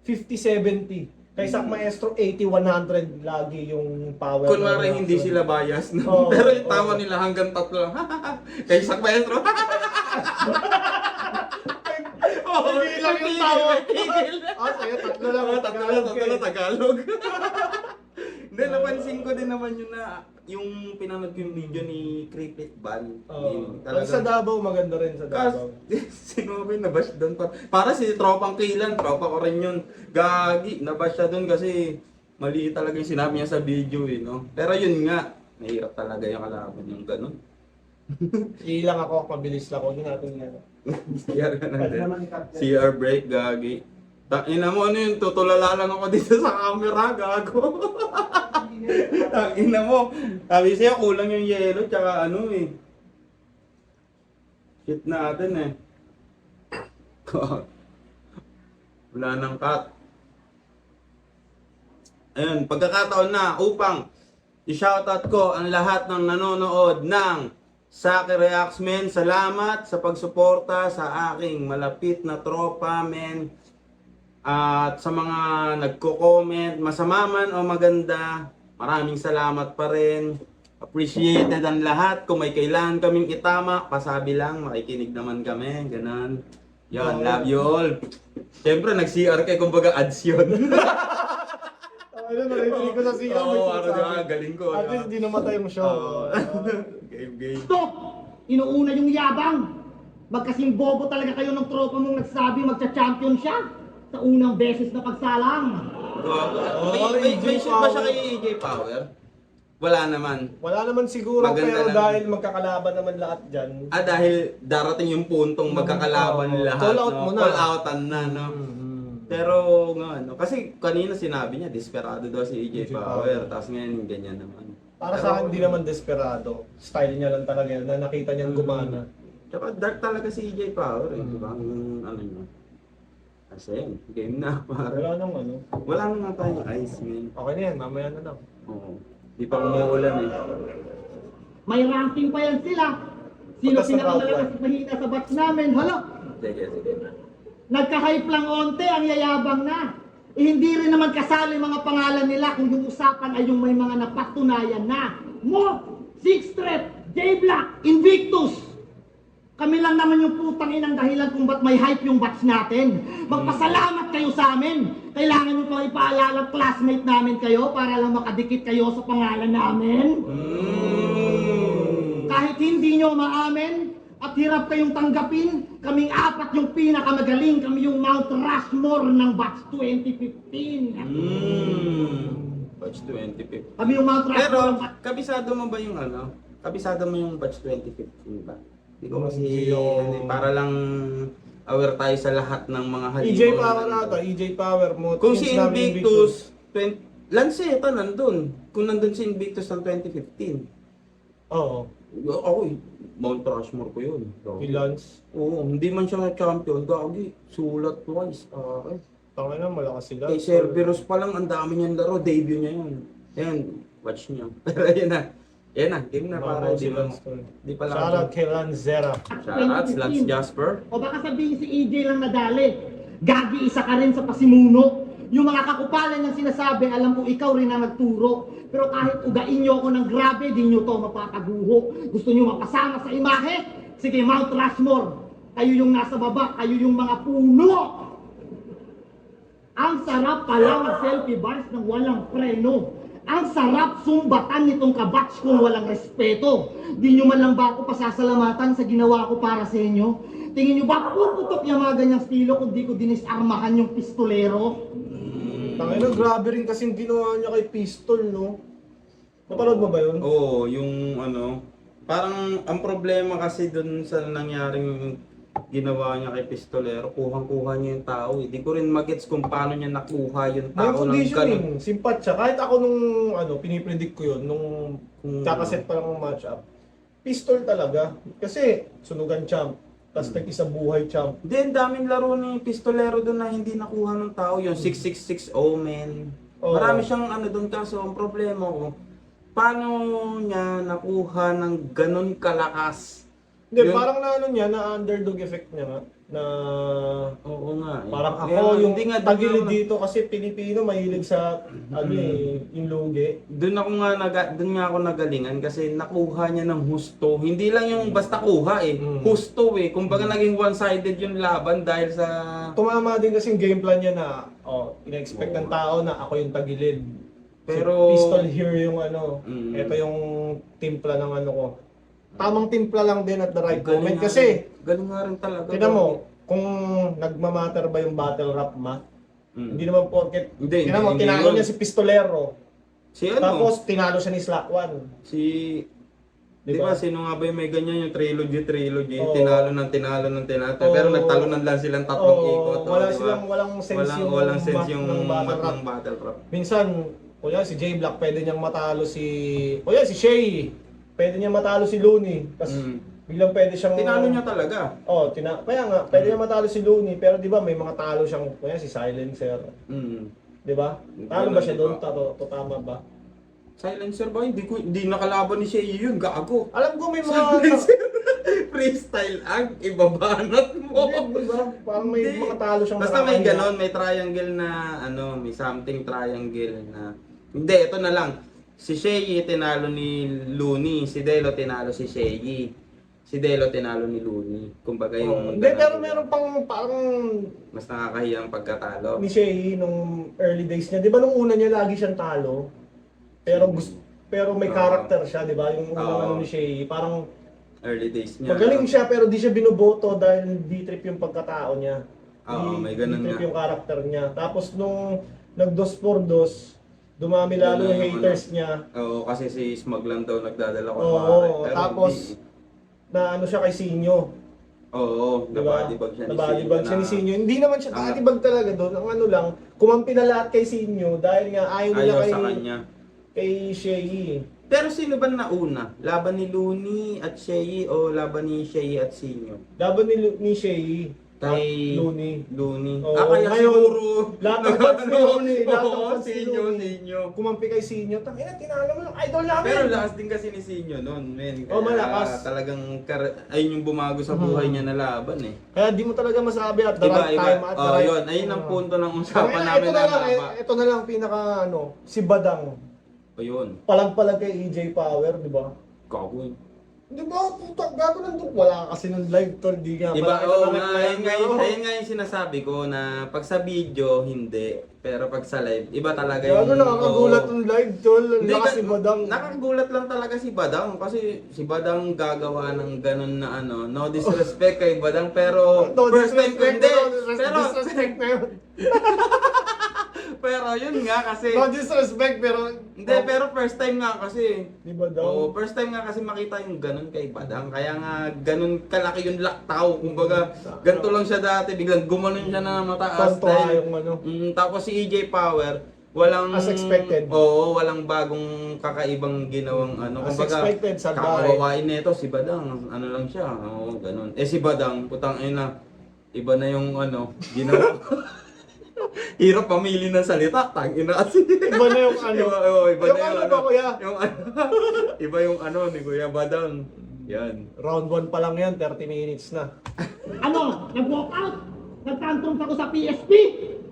50-70. Kay Sak Maestro, 80-100 lagi yung power. Kunwari ng hindi reaction. sila bias. No? Oo, Pero yung tawa oo. nila hanggang 3 lang. Kay Sak Maestro. Hindi lang yung tawa. Tigil. Sa'yo, tatlo lang. Tatlo na Tagalog. Hindi, napansin ko din naman yun na yung pinanood ko yung video ni Cripply Van. Sa Davao, maganda rin sa Davao. Sino ba yung nabash doon? Para si Tropang Kilan, tropa ko rin yun. Gagi, nabash siya doon kasi mali talaga yung sinabi niya sa video eh, no? Pero yun nga, mahirap talaga yung kalaban yung ganun. Ilang ako, mabilis lang ako. Hindi natin yan. CR ka na din. CR break, gagi. Tangina mo, ano yun, tutulala lang ako dito sa camera, gago. Tangina mo, sabi siya, kulang yung yellow, tsaka ano eh. Shit natin eh. Wala nang cut. Ayun, pagkakataon na upang i-shoutout ko ang lahat ng nanonood ng Saki Reacts, men. Salamat sa pagsuporta sa aking malapit na tropa, men. At sa mga nagko-comment, masama man o maganda, maraming salamat pa rin. Appreciated ang lahat. Kung may kailangan kaming itama, pasabi lang, makikinig naman kami. Ganon. Yun, love you all. Siyempre, nag-CR kayo, kumbaga ads yun. Ano, narinig ko sa siya. Oo, galing ko. At least di namatay yung show. Game. Stop! Inuuna yung yabang. Magkasing bobo talaga kayo ng tropa mong nagsabi magcha-champion siya sa unang beses na pagsalang. May shit ba siya kay AJ Power? Wala naman. Wala naman siguro, Maganda pero lang. dahil magkakalaban naman lahat dyan. Dahil darating yung puntong magkakalaban lahat. Call out no? mo na. Call outan na, no? Pero nga, no? Kasi kanina sinabi niya, desperado daw si AJ Power. Tapos ngayon, ganyan naman. Para sa akin, hindi naman desperado. Style niya lang talaga yun, na nakita niyang gumana. Tsaka dark talaga si AJ Power, eh. Diba? Yung ano niya. Kasi yun, game na, pare. Wala nang ano. Wala na nga tayong ice, man. Okay na yan, mamaya na lang. Oo. Di pa umuulan, eh. May ranking pa yan sila. Sino Punta sa pinakamalakas round at mahina sa batch namin? Hala! Sige. Nagka-hype lang onte, ang yayabang na. Hindi rin naman kasali mga pangalan nila kung yung usapan ay yung may mga napatunayan na. Mo, Six Threat, J-Black, Invictus. Kami lang naman yung putang inang dahilan kung ba't may hype yung batch natin. Magpasalamat kayo sa amin. Kailangan nyo pa ipaalala classmate namin kayo para lang makadikit kayo sa pangalan namin. Kahit hindi nyo maamin at hirap kayong tanggapin, kaming apat yung pinakamagaling. Kami yung Mount Rushmore ng batch 2015. Batch 2015. Kami yung Mount Rushmore Pero, ng batch... kabisado mo ba yung ano? Kabisado mo yung batch 2015 ba? Hindi ko kasi, Hindi ako- ano, para lang aware tayo sa lahat ng mga halimaw. EJ Power na ata, EJ Power mo. Kung si Invictus, Lanceta nandun. Kung nandun si Invictus ng 2015. Oo, Ako, Mount Rushmore ko yun. si Lance. Oo, hindi man siya champion. Gagi, sulat twice. Tangin na, malakas sila. Kay Cerberus pa lang, ang dami niyang laro. Debut niya yun. Ayan, watch niyo. Pero yun na. Yan na, game na para. si Lance. Di pa lang. Shoutout kay Lanzera. Shoutouts, Lance Jasper. O baka sabihin si EJ lang nadali. Gagi, isa ka rin sa pasimuno. Yung mga kakupalan niyang sinasabi, alam ko ikaw rin ang nagturo. Pero kahit ugain niyo ako ng grabe, di niyo to mapapagaguho. Gusto niyo mapasama sa imahe? Sige, Mount Rushmore. Kayo yung nasa baba, kayo yung mga puno. Ang sarap pala mag-selfie bars ng walang preno. Ang sarap sumbatan nitong kabatch kung walang respeto. Di nyo man lang ba ako pasasalamatan sa ginawa ko para sa inyo? Tingin nyo ba puputok yung mga ganyang estilo kung di ko dinisarmahan yung pistolero? Tangin na, grabe rin kasing ginawa niya kay Pistol, no? Napanood mo ba yun? Oo, yung ano, parang ang problema kasi dun sa nangyaring ginawa niya kay Pistolero, kuhang-kuha niya yung tao. Hindi ko rin magets kung paano niya nakuha yung May tao ng conditioning, ganun. simpat siya. Kahit ako nung pinipredict ko yun, nung kakaset pa lang ng match-up, Pistol talaga. Kasi sunugan champ, tapos nag-isa buhay champ. Hindi, ang daming laro ni Pistolero doon na hindi nakuha ng tao. Yung 666 Omen. Oo. Marami siyang ano doon, kaso ang problema ko, paano niya nakuha ng ganun kalakas? Hindi, Yun- parang na ano niya, na underdog effect niya nga. Na Oo nga. eh. parang ako Kaya yung hindi nga, tagilid doon dito kasi Pilipino mahilig sa ano yung lugi. Doon ako nga doon nga ako nagalingan kasi nakuha niya ng husto. Hindi lang yung basta kuha eh. Husto eh. Kumbaga naging one-sided yung laban dahil sa Tumama din kasi yung game plan niya na ina-expect ng tao na ako yung tagilid. Pero- Si Pistol here yung ano, ito yung timpla ng ano ko. Tamang timpla lang din at the right moment kasi galing nga rin talaga. tignan mo kung nagmamatter ba yung battle rap math. Mm. Hindi naman porket Hindi, tignan mo hindi tinalo yun. niya si Pistolero. Si ano? Tapos tinalo siya ni Slack One. Si Di Diba? ba, sino nga ba yung may ganyan yung trilogy? Oo. Tinalo ng tinalo. Oo. Pero nagtalunan lang silang tatlong ikot. Wala di ba? silang walang sense Walang sense math yung ng battle mat rap. ng battle rap. Minsan, kuya si J Black pwede niyang matalo si si Shay. Pwede niyang matalo si Looney. Tapos biglang pwede siyang Tinalo niya talaga. kaya nga pwede niyang matalo si Looney pero 'di ba may mga talo siyang kuya si Silencer, Mm. 'di ba? Talo ba siya doon? Tama ba? Silencer ba? Hindi nakalaban ni Shay yun. Gago. Alam ko may mga Freestyle ag, ibabanat mo. Hindi, diba? Parang may Hindi. mga talo siyang Basta may nakakaya. ganon, may triangle na, may something triangle na, hindi, ito na lang. Si Shei tinalo ni Looney, si Delo tinalo si Shei. Si Delo tinalo ni Looney. Kumbaga yung Hindi, pero meron pang parang mas nakakahiyang pagkatalo. ni Shea nung early days niya. Di ba nung una niya lagi siyang talo? Pero may Oo. character siya, di ba? Yung unang Oo. ano ni Shea, parang Early days niya. magaling siya pero di siya binoboto dahil di-trip yung pagkatao niya. Oo, may ganun Di-trip nga. yung character niya. Tapos nung nag-dos por dos, dumami lalo yung Ganun yung haters niya. Oo, kasi si Smug lang daw nagdadala ko. Oo, tapos na ano siya kay Sinyo. Oo, Di ba? nabadibag siya ni Nabadibag siya ni na- Sinyo. Hindi naman siya Ang- nakatibag talaga doon. Ang ano lang, kumampi na lahat kay Sinyo dahil nga ayaw nila Ayaw kay, sa kanya. kay Shea. Pero sino ba nauna? Laban ni Looney at Shei o laban ni Shei at Sinyo? Laban ni Shea. Kay Looney. Looney. Oo, Kaya ngayon, siguro lahat ng fans ni Looney, lahat ng Oo, fans ni Sinyo, Looney. Sinyo. Kumampi kay Sinyo. Tangina, tinalo mo yung idol namin. Pero lakas din kasi ni Sinyo noon, men. Oh, malakas. Talagang ayun yung bumago sa buhay niya na laban eh. Kaya di mo talaga masabi at the Iba, right iba. time at the Oh, right... yun. Ayun ang punto ng usapan Tangina, namin ito na na lang, haba. ito na lang pinaka ano, si Badang. O yun. Palag-palag kay EJ Power, di ba? Gago eh. Di ba, puta, gago nandun. Wala kasi ng live tol, di nga. Diba? pala Oo kita nga, nag-live, ayun nga yung sinasabi ko na pag sa video, hindi. Pero pag sa live, iba talaga Gago, nakakagulat oo. ng live tol. Hindi, Lakas si Badang. Nakakagulat lang talaga si Badang kasi si Badang gagawa ng ganun na ano, no disrespect kay Badang pero No, first time ko disrespect, hindi. no, Pero disrespect na yun. pero yun nga kasi No disrespect, pero... hindi pero first time nga kasi. Di ba daw? Oo, first time nga kasi makita yung ganun kay Badang. Kaya nga ganun kalaki yung laktaw. Kumbaga ganito lang siya dati, biglang gumanon siya na mataas Tonto yung ano. tapos si EJ Power walang As expected. Oo, walang bagong kakaibang ginawang ano. As Kumbaga, expected, salbahe. kakawawain nito si Badang. Ano lang siya. Oo, ganun. Eh si Badang, putang ina. Iba na yung ano, ginawa. Hirap pamili ng salita. Tang ina kasi. Iba na yung ano. Iba Yung na ano ba, kuya? Yung ano. Iba yung ano ni Kuya Badang. Yan. Round 1 pa lang yan, 30 minutes na. Ano? Nag-walk out? Nagtantrums ako sa PSP?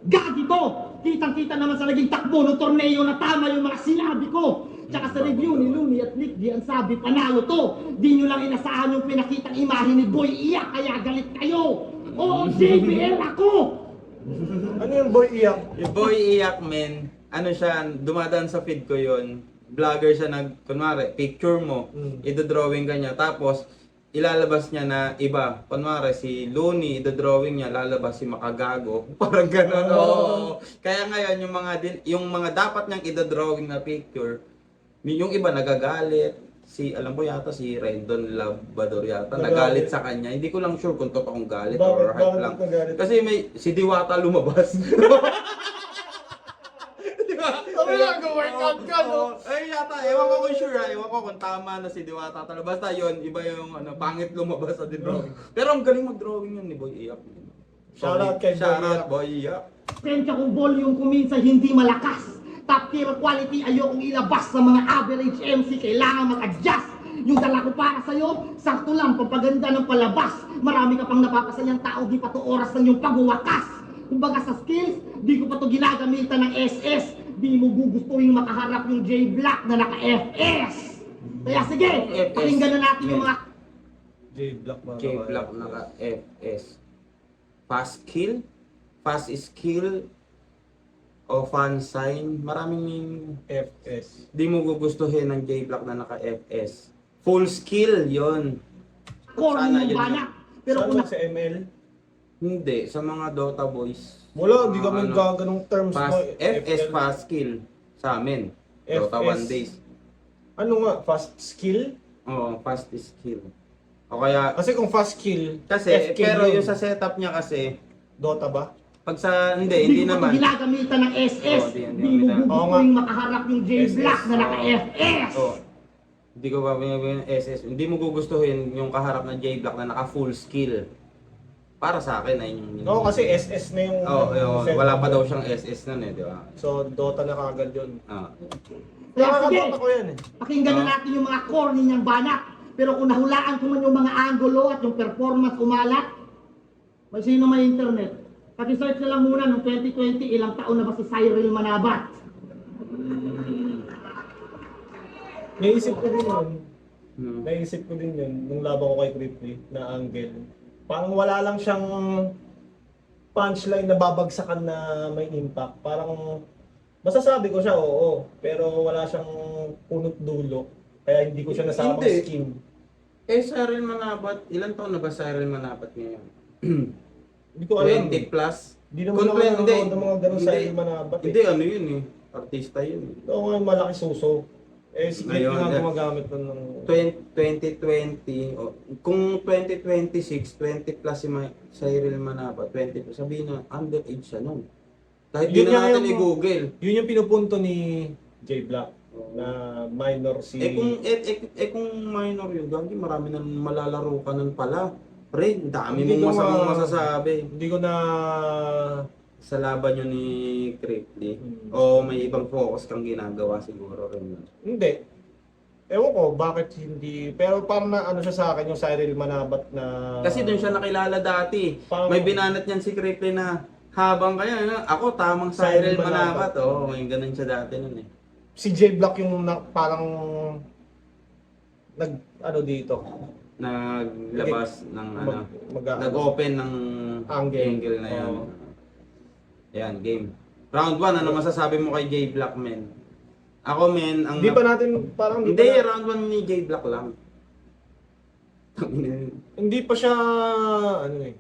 Gagi to! Kitang-kita naman sa naging takbo ng torneo na tama yung mga sinabi ko. Tsaka sa review ni Looney at Nick D, ang sabi panalo to. Di nyo lang inasahan yung pinakitang imahe ni Boy Iyak, kaya galit kayo. Oo, JBL ako! Ano yung boy iyak? Yung boy iyak men, ano siya, dumadaan sa feed ko yon. Vlogger siya kunwari, picture mo, idodrawing ka niya, tapos ilalabas niya na iba. Kunwari, si Looney, idodrawing niya, lalabas si Makagago. Parang gano'n, oo. Kaya ngayon, yung mga dapat niyang idodrawing na picture, yung iba nagagalit. Alam ko yata, si Rendon Labrador yata, nagalit sa kanya. Hindi ko lang sure kung totoong galit or hype lang. nagalit? Kasi si Diwata lumabas. Di ba? Sabi lang, go-workout ka, no? Ay, yata, ewan ko kung sure, ewan ko kung tama na si Diwata talaga. Basta yun, iba yung pangit lumabas sa drawing. Pero ang galing mag-drawing yun ni Boy Iyak. Shoutout kay Boy Shoutout Iyak. Boy Iyak. Sensya kong volume ko minsan hindi malakas. Top tier quality ayokong ilabas sa mga average MC. Kailangan mag-adjust. Yung dala ko para sa'yo, sakto lang, pampaganda ng palabas. Marami ka pang napapasayang tao, di pa to oras ng iyong pagwawakas. Kumbaga sa skills, di ko pa to ginagamitan ng SS. Di mo gugustuhin makaharap yung J-Black na naka-FS. Kaya sige, FS. pakinggan na natin yung mga J-Block mga K-Block naka FS. Fast kill? Fast skill? O fan sign? Maraming FS. di mo gugustuhin ng J-Block na naka FS. Full skill, yon. corny Sana ng yun banak. Pero Saan kung mo sa ML? Hindi, sa mga Dota boys. Wala, di kami Ano, gaganong terms mo. Fast, FS fast skill sa amin. Dota FS. 1 days. Ano nga, fast skill? Oo, fast skill. O kaya, Kasi kung fast skill, kasi, FK pero yun. yung sa setup niya kasi, Dota ba? pag sa, hindi ko pa to naman. ginagamitan ng SS. Oo, di Di mo gamitan. Oo nga. gugustuhin makaharap yung J-Black SS. na naka-FS. Oh, hindi ko pa binibigyan ng SS. Hindi mo gugustuhin yung kaharap ng J-Block na naka full skill. Para sa akin ay yung... Oo, kasi SS na yung... Oo, setup. wala pa daw siyang SS nun eh, di ba? So, Dota na kagad yun. Ah. Kaya sige, Nakakadota ko yan eh. pakinggan na natin yung mga corny niyang banak. Pero kung nahulaan ko man yung mga angulo at yung performance umalat, may sino may internet? Pati-search na lang muna noong 2020, ilang taon na ba si Cyril Manabat? Naisip ko din yun. Hmm. Naisip ko din yun nung laban ko kay Crippy na angle. Parang wala lang siyang punchline na babagsakan na may impact. Parang masasabi ko siya, oo. Pero wala siyang punot dulo. Kaya hindi ko siya nasamang Hindi. scheme. Cyril Manabat, ilan taon na ba Cyril Manabat ngayon? Hindi ko alam. 20 plus? Hindi naman Kung ako 20, nanonood ng mga ganun sa hindi. Manabat eh. Hindi, ano yun eh. Artista yun eh. Oo nga, malaki suso. Eh, si Crippy Ngayon, nga eh. gumagamit nun ng... 2020, kung 2026, 20 plus si Cyril Manabat, 20 plus, sabihin na, underage siya nun. Kahit di Yun nga na natin yung- i-google. Yun yung pinupunto ni J Black na minor si... Kung minor yun, gagi marami na malalaro ka nun pala. Pre, dami Hindi mong ko masamang ma- masasabi. Hindi ko na... Sa laban yun ni Crippy. Hmm. O may ibang focus kang ginagawa siguro rin. Hindi. Ewan ko, bakit hindi... Pero parang na ano siya sa akin yung Cyril Manabat na... Kasi doon siya nakilala dati. Parang- May binanat niyan si Crippy na habang kaya, ano, ako tamang Cyril Cyril Manabat. Manabat. Oo, may ganun siya dati nun eh. Si J Black yung parang... ano dito. Naglabas ng ano, Mag- nag-open ng Angle. na yan. Oo. Yan, game. Round 1, ano masasabi mo kay J Black, men? Ako, men, ang... Hindi pa natin parang... Hindi, pa na- round 1 ni J Black lang. Hindi pa siya... Ano eh.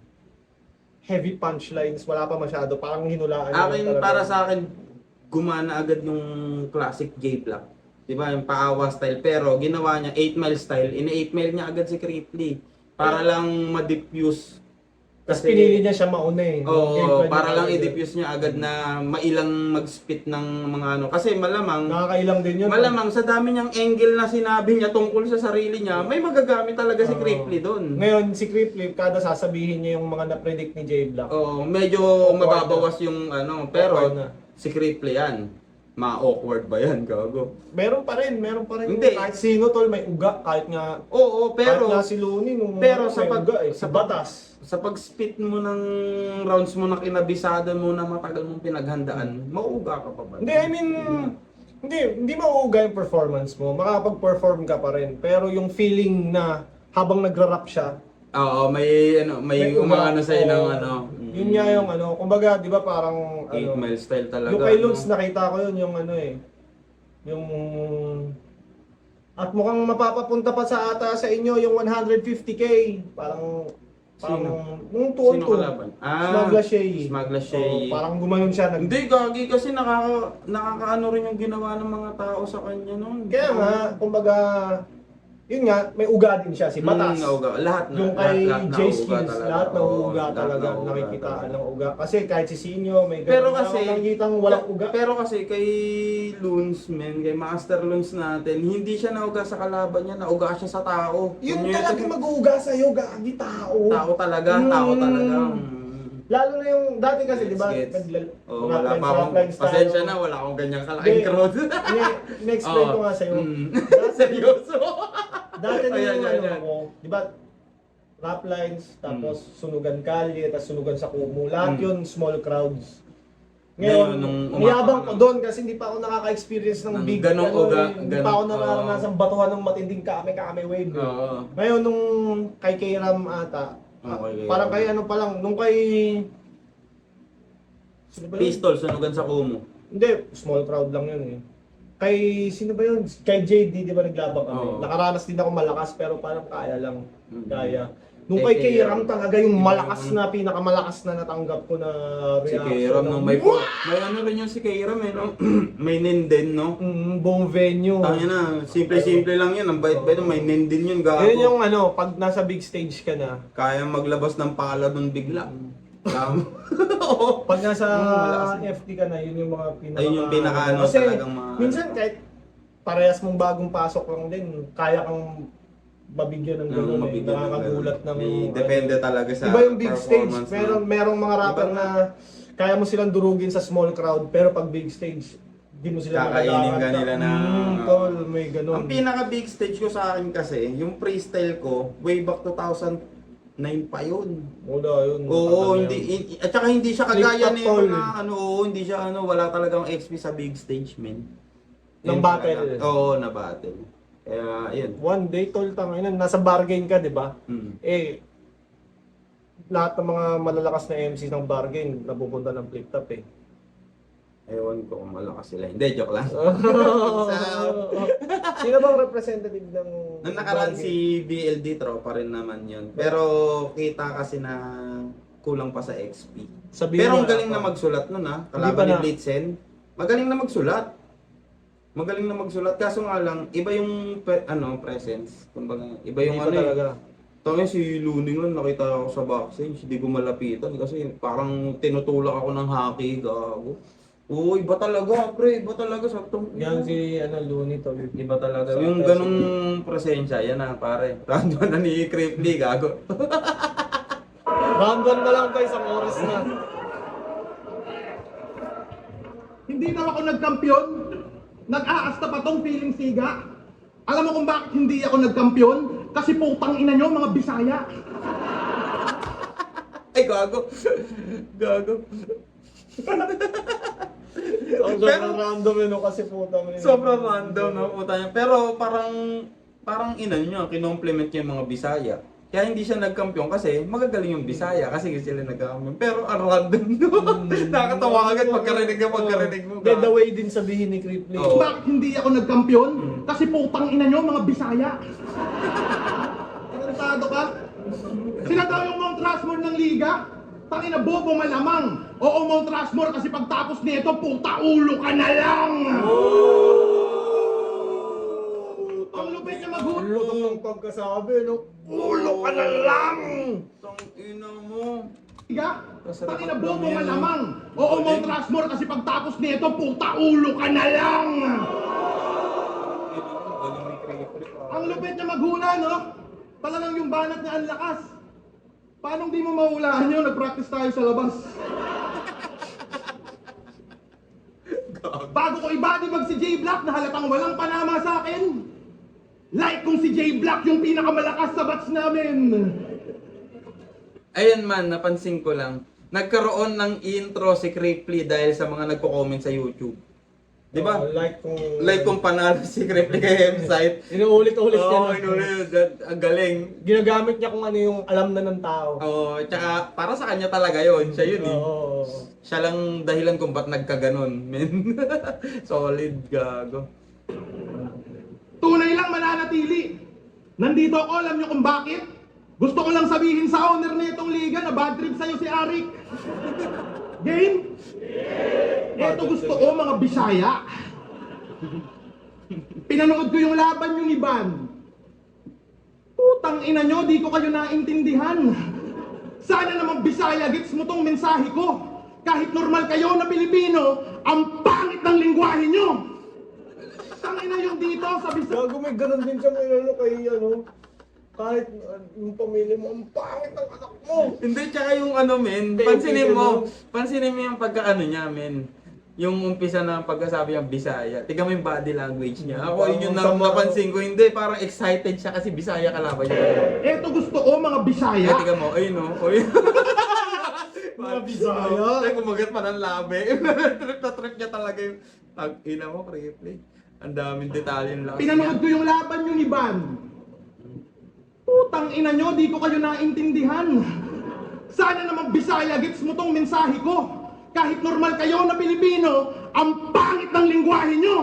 Heavy punchlines. Wala pa masyado. Parang hinulaan niya lang Akin, talaga. para sa akin, gumana agad yung classic J Black. Diba, yung paawa style. Pero, ginawa niya 8 mile style. Ina-8 mile niya agad si Crippy. Para lang ma-diffuse. Tapos pinili niya siya mauna eh. Oo, Game plan para niya lang agad. i-diffuse niya agad na mailang mag-spit ng mga ano. Kasi malamang, Nakakailang din yun. malamang sa dami niyang angle na sinabi niya tungkol sa sarili niya, may magagamit talaga si Oo. Crippy doon. Ngayon, si Crippy, kada sasabihin niya yung mga na-predict ni J Black. Oo, medyo Awkward mababawas yung ano, pero Awkward na. si Crippy yan. Ma-awkward ba yan, gago? Meron pa rin. Hindi. Kahit sino tol, may uga. Kahit nga, Oo, pero kahit nga si Looney, nung pero may sa pag- uga eh. sa Si pag- Batas. sa pag-spit mo ng rounds mo na kinabisado mo na matagal mong pinaghandaan, mauuga ka pa ba? Hindi, I mean, hindi mauuga yung performance mo. Makakapag-perform ka pa rin. Pero yung feeling na habang nagra-rap siya, Oo, may may uga. umaano sa ng Oo. ano. Yun nga yung ano, kumbaga, di ba parang, 8 ano, mile style talaga. yung kay no? Lutz, nakita ko yun, yung ano eh, yung, at mukhang mapapapunta pa sa ata sa inyo yung 150k, parang, nung tuon Sino ko, kalaban? Smagla Shea. Smagla Shea. Parang gumayon siya. Hindi, gagi kasi nakakaano rin yung ginawa ng mga tao sa kanya noon. Kaya nga, kumbaga, yun nga, may uga din siya, si Batas. Lahat na. Yung kay lahat J Skills, lahat na uga talaga, nakikitaan ng uga. Kasi kahit si Sinyo, may Pero ganun kasi, na nakikitang walang uga. Pero kasi kay Loons, men, kay Master Loons natin, hindi siya nauga sa kalaban niya, nauga siya sa tao. Yung Yun talagang mag-uuga sa'yo, gagi tao. tao talaga, tao talaga. Mm. Lalo na yung, dati kasi, di ba, Gets. mga Oh, wala friends, pa akong, mga friends tayo. pasensya na, wala akong ganyang kalaking Hindi. crowd. In-explain ko Oo. nga sa'yo. Mm. Dati, Seryoso? dati nung Ayan, ano ayan. ako, di ba, rap lines, tapos sunugan kalye, tapos sunugan sa Kumu. Lahat Mm. yun, small crowds. Ngayon, Ngayon, nung niyabang ko umapa ka doon kasi hindi pa ako nakaka-experience ng Ng big, ganong uga, hindi ganong- pa ako nararanasan batuhan ng matinding kame-kame wave. Oo. Ngayon, nung kay K-Ram ata, Okay, parang kay ano pa lang, nung kay... Sino ba yun? Pistol, sunugan sa Kumu. Hindi, small crowd lang yun eh. Kay, sino ba yun? Kay JD, di ba naglabang kami? Oo. Nakaranas din ako malakas, pero parang kaya lang. Mhm. Kaya. Nung Eh, kay kay K-Ram talaga yung yung- malakas na, pinakamalakas na natanggap ko na Si reaction. Kairam, no? ng- May ano rin yung si Kairam, eh, no? May ninden, no? Buong venue. Tangin na, simple-simple lang yun. Ang bait-bait, may ninden yun, gago. Yun yung ano, pag nasa big stage ka na, Kaya maglabas ng pala nun bigla. Tama. Oo. pag nasa malakas. FT ka na, yun yung mga pinaka... Ayun yung pinaka-ano Kasi talagang mga... minsan kahit parehas mong bagong pasok lang din, kaya kang mabigyan ng gano'n eh. mabigyan ng Nakakagulat ng... May depende talaga sa Iba yung big stage, performance, pero no? merong mga rapper Iba na kaya mo silang durugin sa small crowd, pero pag big stage, di mo sila Kakainin ka nila na... tol, may gano'n. Ang pinaka-big stage ko sa akin kasi, yung freestyle ko, way back 2009 pa yun. Wala yun. Oo, matagal hindi, yan. at saka hindi siya kagaya Flip-top ni tol. mga ano, oo, hindi siya ano, wala talagang XP sa big stage, men. Ng Yun battle. talaga. Oo, na battle. Kaya, yun. One day, tol, tangin nasa bargain ka, di ba? Mm. Eh, lahat ng mga malalakas na MC ng bargain, napupunta ng flip top eh. Ewan ko kung malakas sila. Hindi, joke lang. Sino bang representative ng Nung nakaraan bargain? si BLD, tropa rin naman yun. Pero kita kasi na kulang pa sa XP. Sabihin Pero ang mo galing ako. na magsulat nun ha. Hindi Kalaban pa ni na- Blitzen. Magaling na magsulat. Magaling na magsulat. Kaso nga lang, iba yung presence. Kumbaga, iba yung Hindi pa talaga. Tangin si Luningon, nakita ako sa backstage, hindi ko malapitan kasi parang tinutulak ako ng hockey, gago. Oo, iba talaga, pre, iba talaga sa Yan si Looney, tol. Iba talaga. Sa Yung person. ganung presensya, yan na pare. Round 1 na ni Cripply, gago. Round 1 na lang tayo, isang oras na. Hindi daw ako nagkampiyon. Nag-aasta pa tong feeling siga. Alam mo kung bakit hindi ako nagkampiyon? Kasi putang ina nyo, mga Bisaya. Ay, gago. Gago. Sobrang random yun, no, kasi putang ina. Sobrang random, no, puta niya. Pero parang ina niya, kinompliment niya yung mga Bisaya. Kaya hindi siya nagkampiyon kasi magagaling yung Bisaya kasi sila nagkampiyon. Pero ang random, no? Nakakatawa agad pagkarinig mo. The way din sabihin ni Cripply. Oo. Bakit hindi ako nagkampiyon? Kasi putang ina nyo, mga Bisaya. Tarantado ka? Sila daw yung Mount Rushmore ng Liga? Tangina bobo malamang. Oo, Mount Rushmore kasi pagtapos nito, puta ulo ka na lang. Ang lupit niya Ang lutong ng pagkasabi, no? Ulo ka na lang. Tang ina mo. Liga? Tangina bobo malamang. Oo, Mount Rushmore kasi pagtapos nito, puta ulo ka na lang. Ang lupit niya maghula, no? Talagang yung banat niya ang lakas. Paano di mo mahulaan yun? Nag-practice tayo sa labas. Bago ko ibadibag si J Black na halatang walang panama sa akin. Like kung si J Black yung pinakamalakas sa batch namin. Ayun man, napansin ko lang. Nagkaroon ng intro si Cripply dahil sa mga nagko-comment sa YouTube. Di ba? Like kung panalo si Cripply kay M-Site. Inuulit-ulit niya. Oo, inulit. Ang galing. Ginagamit niya kung ano yung alam na ng tao. Oo, tsaka para sa kanya talaga yon. Siya yun eh. Oo. Siya lang dahilan kung ba't nagkaganon, men. Solid, gago. Tunay lang mananatili. Nandito ako, alam nyo kung bakit? Gusto ko lang sabihin sa owner na itong liga na bad trip sa'yo si Arik. Game? Eto gusto ko mga Bisaya. Pinanood ko yung laban nyo ni Van. Putang ina nyo, di ko kayo naintindihan. Sana naman Bisaya gets mo tong mensahe ko. Kahit normal kayo na Pilipino, ang pangit ng lingwahe nyo. Tangina yung dito sa Bisaya. Gago, may ganun din siyang kay kahit yung pamilya mo, ang pangit ng anak mo. Hindi, tsaka yung men, pansinin mo yung pagkaano niya, men. Yung umpisa na pagkasabi ng Bisaya. Tignan mo yung body language niya. Ako yun yung napansin ko, hindi, parang excited siya kasi Bisaya kalaban niya. Eto gusto ko mga Bisaya. Tignan mo, ayun o. Mga Bisaya. Ay, kumagat pa ng labi. Trip na trip niya talaga yung tag-ina mo, Cripply. Ang daming detalye ng lakas Pinanood ko yung laban nyo ni Van. Putang ina nyo, di ko kayo naintindihan. Sana naman Bisaya gets mo tong mensahe ko. Kahit normal kayo na Pilipino, ang pangit ng lingwahe nyo.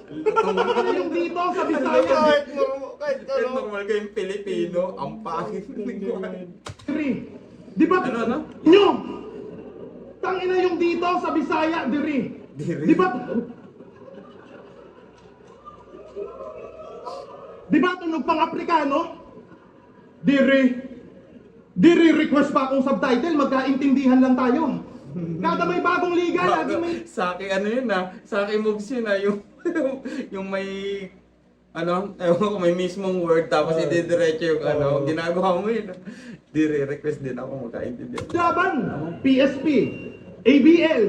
Ano yung dito sa Bisaya? Kahit Kahit normal kayong Pilipino, ang pangit ng lingwahe. Di ba? Ano? Nyo! Tangina yung dito sa Bisaya, diri. Di ba? Di ba tunog pang Aprikano? Diri request pa akong subtitle, magkaintindihan lang tayo. Kada may bagong liga, lagi may... Saki ano yun Saki moves yun yung may ewan ko, may mismong word tapos ididiretso yung ginagawa mo yun. Request din ako magkaintindihan. Laban, PSP, ABL,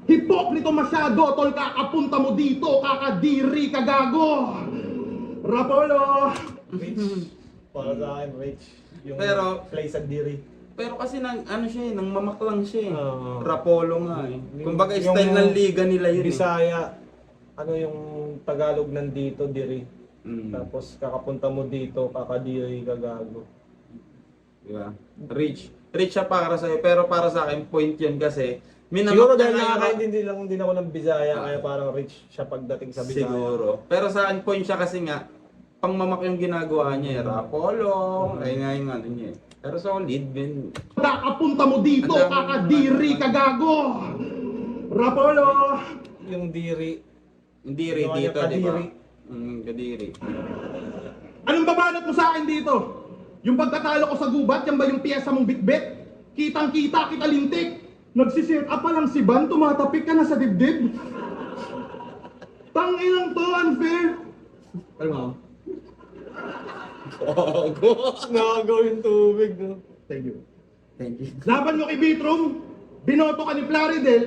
hipokrito masyado, tol, kakapunta mo dito, kakadiri, kagago. Rapolo! para sa akin, Rich. Yung Pero- play sa diri. Pero kasi nang nang mamaklang siya eh. Oo. Rapolo nga eh. Yung- Kumbaga yung style ng liga nila yun eh. Bisaya, ano yung Tagalog nandito, diri. Tapos kakapunta mo dito, kakadiri ka gago. Diba? Rich siya para sa'yo, pero para sa akin, point yun kasi, Siguro dahil niya nakakaintindi lang din ako ng Bisaya, kaya parang rich siya pagdating sa Bisaya. siguro. Pero sa akin, point siya kasi nga, pangmamak yung ginagawa niya, rapolo, ay nga yung ano niya. Pero solid, din. Kakapunta mo dito, Ang dami- kakadiri ka gago! Rapolo! Yung diri, Hindi rin Ginawa niya dito, di ba? kadiri. Kadiri. Anong babanat mo sa akin dito? Yung pagkatalo ko sa gubat, yan ba yung piyesa mong bitbit? Kitang-kita, kita lintik. Nagsiset up pa lang si Van, tumatapik ka na sa dibdib. Tanginang to, unfair. Alam mo? nagaw yung tubig. No? Thank you. Thank you. Laban mo kay Bitrom, binoto ka ni Plaridel,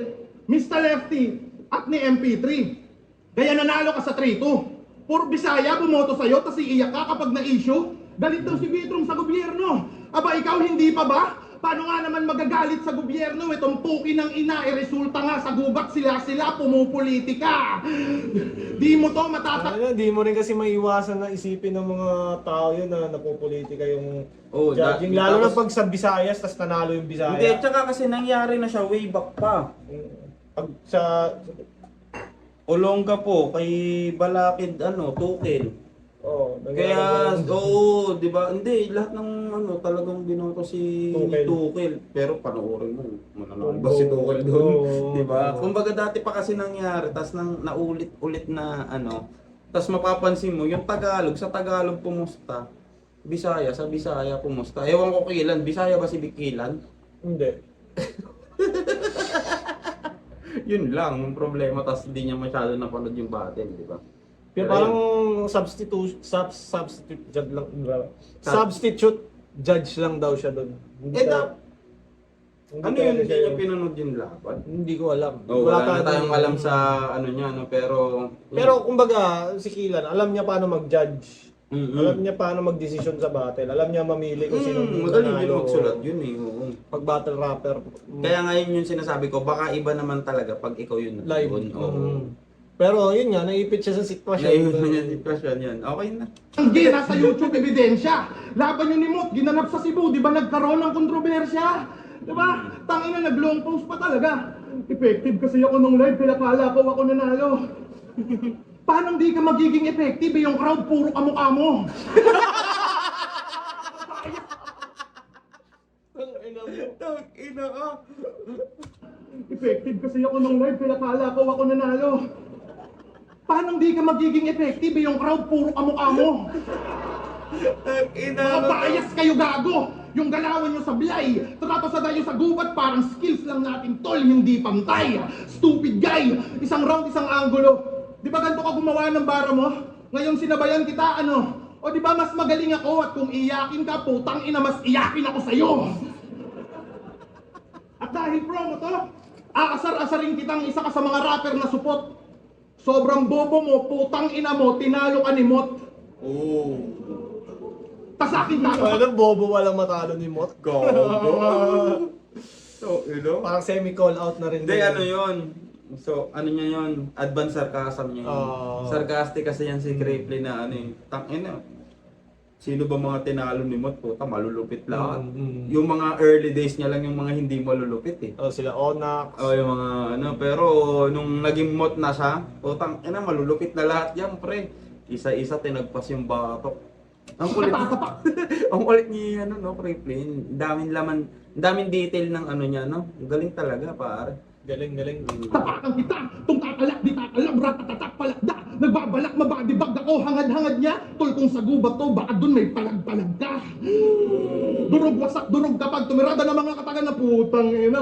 Mr. Lefty, at ni MP3. Kaya nanalo ka sa 3-2. Puro Bisaya bumoto sa'yo, tas iiyak ka kapag na-issue. Galit daw si Bitrom sa gobyerno. Aba, ikaw hindi pa ba? Paano nga naman magagalit sa gobyerno? Itong puki ng ina, resulta nga sa gubat sila pumupolitika. Di mo to Di mo rin kasi maiwasan na isipin ng mga tao yun na napupolitika yung Oh, judging. Lalo na pag sa Visayas, tas nanalo yung Bisaya. Hindi, tsaka kasi nangyari na siya way back pa. Pag sa... Olongga po, kay Balakid, Tukel. Oh, Kaya, oo, di ba? Hindi, lahat ng talagang binoto si Tukel. Tukel. Pero panoorin mo, mananalo ba si Tukel doon? Oo. Di ba? Kumbaga dati pa kasi nangyari, tas naulit-ulit na tas mapapansin mo, yung Tagalog, sa Tagalog pumusta. Bisaya, sa Bisaya pumusta. Ewan ko kailan, Bisaya ba si Bikilan? Hindi. Yun lang, yung problema, tas hindi niya masyado napanood yung battle, di ba? Pero parang substitute judge lang. Substitute judge lang daw siya doon. Ano yun, hindi niya pinanood yung laban? Hindi ko alam. Oh, wala na tayong alam sa niya, pero... Pero kumbaga, si Kilan, alam niya paano mag-judge. Mm-mm. Alam niya paano mag-desisyon sa battle. Alam niya mamili kung sino magaling din magsulat yun eh. Oo. Pag battle rapper. Kaya ngayon yung sinasabi ko, baka iba naman talaga pag ikaw yun. Live. Yun, oo. Pero yun nga, naipit siya sa sitwasyon. Ngayon yung sitwasyon yan. Okay na. Hindi, nasa YouTube ebidensya. Laban yun ni Mot, ginanap sa Cebu, di ba nagkaroon ng kontrobersya? Di ba? Tangina, nag-long post pa talaga. Effective kasi ako nung live, kaya kala ko ako nanalo. Paano di ka magiging effective? Yung crowd, puro kamukha mo. Ina ka. Effective kasi ako nung live, kaya kala ko ako nanalo. Paano di ka magiging effective? Yung crowd, puro kamukha mo. Mga bias kayo gago! Yung galawan nyo sa bilay, trato sa dayo sa gubat, parang skills lang natin tol, hindi pantay. Stupid guy! Isang round, isang angulo. Di ba ganito ka gumawa ng bara mo? Ngayon sinabayan kita, O di ba mas magaling ako at kung iyakin ka, putang ina, mas iyakin ako sa'yo. At dahil promo to, aasar-asarin kitang isa ka sa mga rapper na supot. Sobrang bobo mo, putang ina mo, tinalo ka ni Mot. Oo. Tas akin na Alam, bobo walang matalo ni Mot. Gago. So, Parang semi-call out na rin. Hindi, din. ano yun. So, ano niya yun? Advanced sarcasm niya yun. Sarcastic kasi yan si Crapely na tangina. Sino ba mga tinalo ni Mot? Puta, malulupit lahat. Yung mga early days niya lang yung mga hindi malulupit eh. Sila Onax. Yung mga pero nung naging Mot na siya, putang ina, malulupit na lahat yan, pre. Isa-isa tinagpas yung batok. Ang kulit. Ang kulit niya Crapely. Daming laman, daming detail ng niya, Ang galing talaga, pare. Galing. Tapakan kita, tung kakalak, di takalak, ratatatak, palakda. Nagbabalak, mabadibag ako, hangad-hangad niya. Tol, kung sa gubat to, baka dun may palag-palag ka. Durog, wasak, durog kapag tumirada ng mga katagan na putang ina.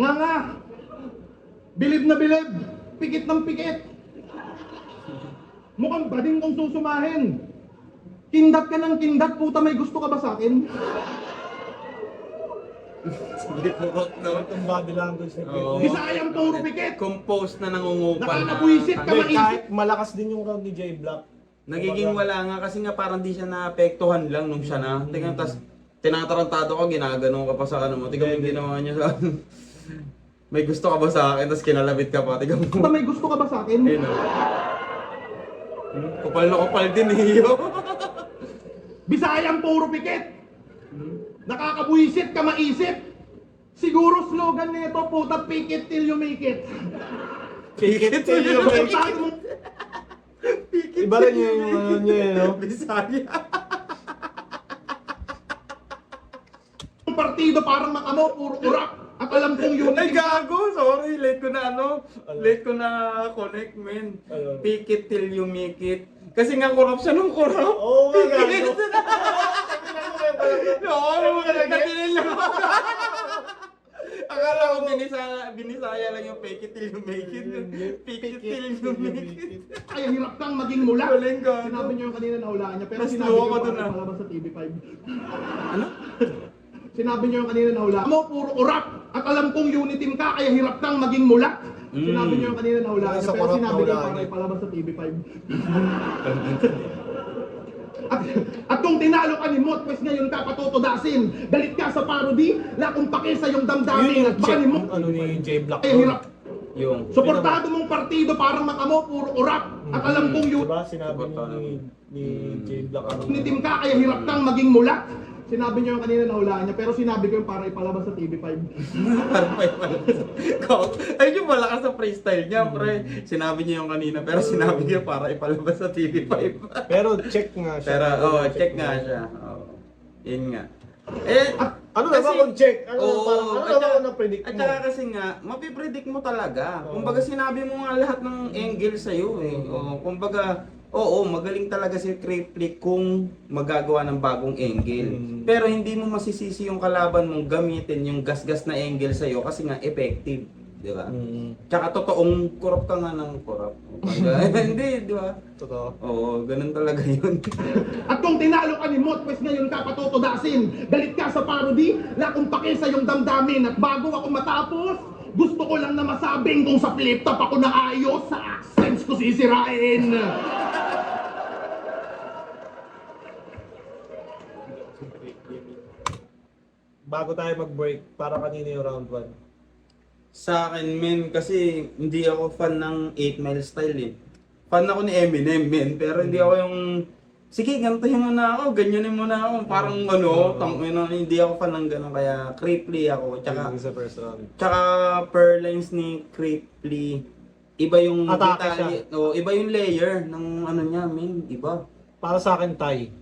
Nga. Bilib na bilib, pikit ng pikit. Mukhang bading kong susumahin. Kindat ka ng kindat, puta, may gusto ka ba sa akin? Itong body language ni Oo. Crapely. Bisayang puro pikit. Composed na nangungupal na. Nakakapuisit ka, Hindi, maisip. kahit malakas din yung round ni J Black. Nagiging wala nga kasi nga parang di siya naapektuhan lang nung siya na. Tingnan, tas tinatarantado ka, ginaganon ka pa sa mo. Tingnan mo yung ginawa niya sa May gusto ka ba sa akin, tas kinalabit ka pa. Tingnan mo. Puta, may gusto ka ba sa akin? Ayun, Kupal na kupal din iyo. Bisayang puro pikit. Nakakabuisit ka maisip. Siguro slogan nito, puta, pikit till you make it. Pikit till you make it. Sabi mo, Iba rin yung ano niya, no? Bisaya. ang partido parang makamo, puro urak. At alam kong yun. Ay gago, sorry, late ko na late ko na connect, men. Ano? Pick it till you make it. Kasi nga corruption ng corrupt. Oo nga, gago. Oo, natinil lang ako. Akala ko binisaya lang yung fake it till you make it. Pick it till you make it. Kaya hirap kang maging mula. Galing gago. Sinabi niyo yung kanina na hulaan niya, pero Mas sinabi luwa niyo ko dun, para ah. palabas sa TV5. Ano? Sinabi niyo yung kanina na hulaan mo, puro urak. At alam kong unity team ka, kaya hirap kang maging mula. Sinabi niyo yung kanina na hulaan niya, Sa pero corrupt sinabi na niyo hulaan para niya. ipalabas sa TV5. At kung tinalo ka ni Mot, pues ngayon ka patutudasin. Galit ka sa parody, lakong pake sa iyong Yun damdamin. yung At baka check ni Mot, ano ni J Block. kaya hirap. Yung. Suportado mong partido parang makamo, puro urak. At alam kong unity Diba sinabi ni J Block ano? team ka, kaya hirap kang maging mula. Sinabi niyo yung kanina na hulaan niya, pero sinabi ko yung para ipalabas sa TV5. Ayun yung malakas sa freestyle niya, pre. Sinabi niya yung kanina, pero sinabi niya para ipalabas sa TV5. Pero check nga siya. Pero, check nga siya. Oo. Yun nga. Eh, Ano na ba kung check? Ano Oo, parang ano at na ba saka- kung na-predict At mo? saka kasi nga, mapipredict mo talaga. Oo. Kumbaga sinabi mo nga lahat ng angle sa'yo eh. Oo, kumbaga, oo, magaling talaga si Cripply kung magagawa ng bagong angle. Pero hindi mo masisisi yung kalaban mong gamitin yung gas-gas na angle sa'yo kasi nga effective. Di ba? Tsaka totoong kurap ka nga ng kurap. Hindi, di ba? Totoo. Oo, ganun talaga yun. At kung tinalo ka ni Mot, pues ngayon ka patutudasin. Galit ka sa parody, lakong pake sa iyong damdamin. At bago ako matapos, gusto ko lang na masabing kung sa flip top ako naayos, sa accents ko sisirain. Bago tayo mag-break, para kanina yung round 1. Sa akin, men, kasi hindi ako fan ng 8 Mile Style eh. Fan ako ni Eminem, men, pero hindi ako yung sige, gantahin mo na ako, ganyanin mo na ako. Parang hindi ako fan ng gano'n, kaya Cripply ako. Tsaka Sa first round. per lines ni Cripply, iba yung Atake detalye, iba yung layer ng ano niya, men, iba. Para sa akin, tie.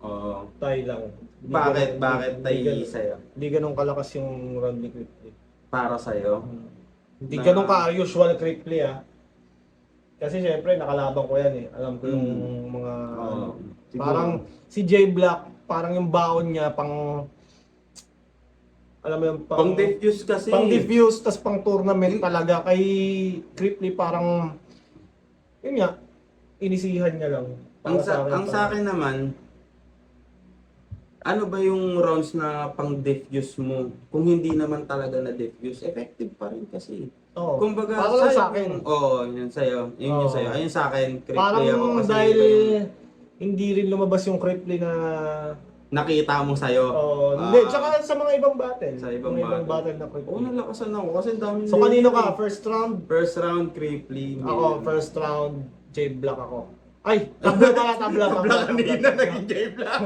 Oo. Tie lang. Hindi Bakit? ganun- Bakit hindi tayo ganun- sa'yo? Hindi ganun kalakas yung round ni Cripply. Para sa'yo? Hindi Na- ganun ka-usual Cripply ah. Kasi syempre, nakalaban ko yan eh. Alam ko yung mga... Oo. Siguro. Parang si J Block, parang yung baon niya, pang... Alam mo yung Pang diffuse kasi. Pang diffuse, tas pang tournament talaga. Kay Cripply parang... Yun nga, inisihan niya lang. Ang Para sa akin naman, ano ba yung rounds na pang diffuse mo? Kung hindi naman talaga na diffuse, effective pa rin kasi. Oo. Kumbaga, Para lang sa sa'yo akin. Oo, yun sa'yo. Yun yung Oo. sa'yo. Ayun sa akin, Parang Cripply ako kasi dahil iba yung hindi rin lumabas yung Cripply na... nakita mo sa'yo. Oo. Hindi, tsaka sa mga ibang battle. Sa ibang mga battle. na Cripply. Oo, nalakasan ako kasi ang dami. So kanino ka? First round? First round, Cripply. Ako, first round, J Block ako. Ay, tabla pala, tabla. Kanina naging J-Black.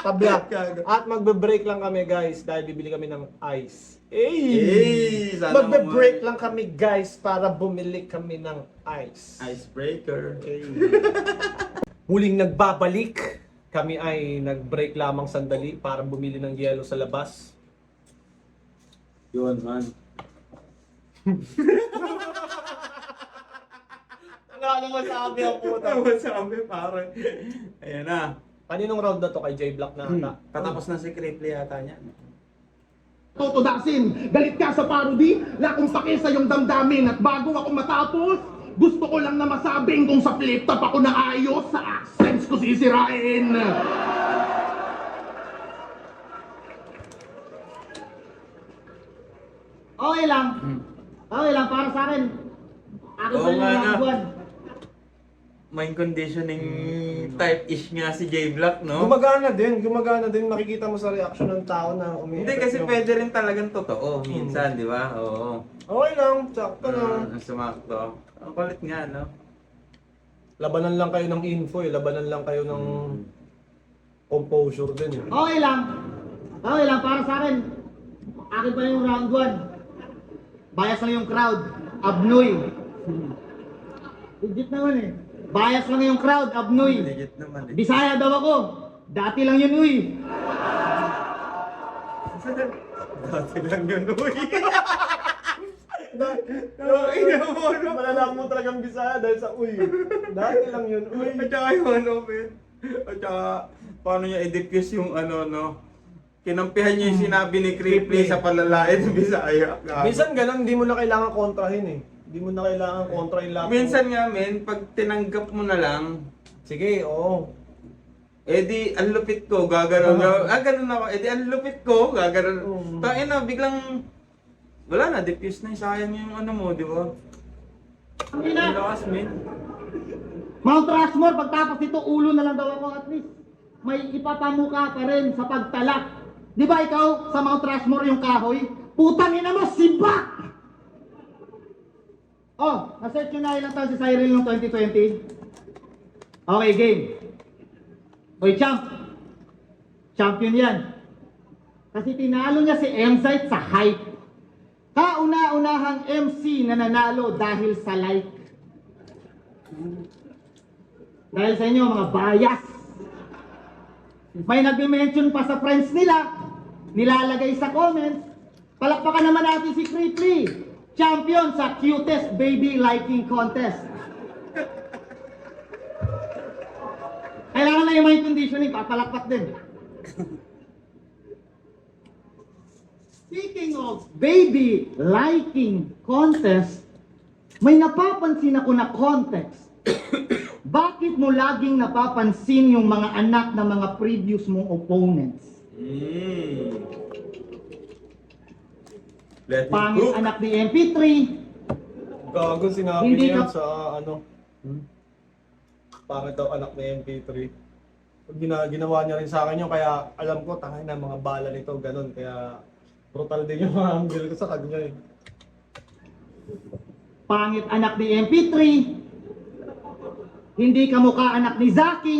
Tabla. Gago. At magbe-break lang kami guys dahil bibili kami ng ice. Sana Magbe-break lang kami guys para bumili kami ng ice. Icebreaker. Muling nagbabalik. Kami ay nag-break lamang sandali para bumili ng yelo sa labas. Yun, man. Ano masabi ang puta? Ano sabi, pare? Ayan na. Kaninong round na to kay J Block na ata? Katapos na si Cripply yata niya. Tutudasin. Galit ka sa parody, lakong pake sa iyong damdamin. At bago ako matapos, gusto ko lang na masabing kung sa flip top ako naayos, sa accents ko sisirain. Okay lang. Okay lang, para sa akin. Ako Oo pa nga lang na. ang buwan. Mind conditioning type-ish nga si J-Block, no? Gumagana din. Makikita mo sa reaction ng tao na Hindi kasi pwede rin talagang totoo minsan, di ba? Oo. Okay lang, sakto lang. Ang sumakto. Ang kulit nga, no? Labanan lang kayo ng info eh. Labanan lang kayo ng composure din eh. Okay lang. Okay lang, para sa akin. Akin pa yung round 1. Bias lang yung crowd. Abnoy. Legit naman eh. Bias lang yung crowd. Abnoy. Legit naman eh. Bisaya daw ako. Dati lang yun, uy. Dati lang yun, uy. Malalaman mo talagang Bisaya dahil sa uy. Dati lang yun, uy. At saka yung ano, men. At saka, paano niya i-diffuse yung ano, no? Kinampihan niya yung sinabi ni Crippy sa palalait ng Bisaya. Minsan ganun, hindi mo na kailangan kontrahin eh. Hindi mo na kailangan kontrahin lahat. Minsan nga, men, pag tinanggap mo na lang, Sige, oo. eh di, ang lupit ko, gaganon. Ganun ako. Eh di, ang lupit ko, gaganon. Tain na, biglang, wala na, diffuse na yung sayang yung ano mo, di ba? Ang Ina. lakas, men. Mount Rushmore, pagtapos nito, ulo na lang daw ako at least. May ipapamuka pa rin sa pagtalak. Di ba ikaw, sa Mount Rushmore yung kahoy? Putang ina mo, sibak! Oh, na-search nyo na ilang taon si Cyril noong 2020? Okay, game. Oy, champ. Champion yan. Kasi tinalo niya si Emzite sa hype. Kauna-unahang MC na nanalo dahil sa like. Dahil sa inyo, mga bias. May nag-mention pa sa friends nila, nilalagay sa comments, palakpakan naman natin si Crippy, champion sa cutest baby liking contest. Kailangan na yung mind conditioning, papalakpak din. Speaking of baby liking contest, may napapansin ako na context. Bakit mo laging napapansin yung mga anak ng mga previous mong opponents? Let me Pangit cook. anak ni MP3, Gago sinabi Hindi niya ka- sa ano. Pangit daw anak ni MP3. Ginawa niya rin sa akin yun, kaya alam ko, tangay na mga bala nito, ganun. Kaya brutal din yung mga angle ko sa kanya eh. pangit anak ni MP3, hindi kamukha anak ni Zaki,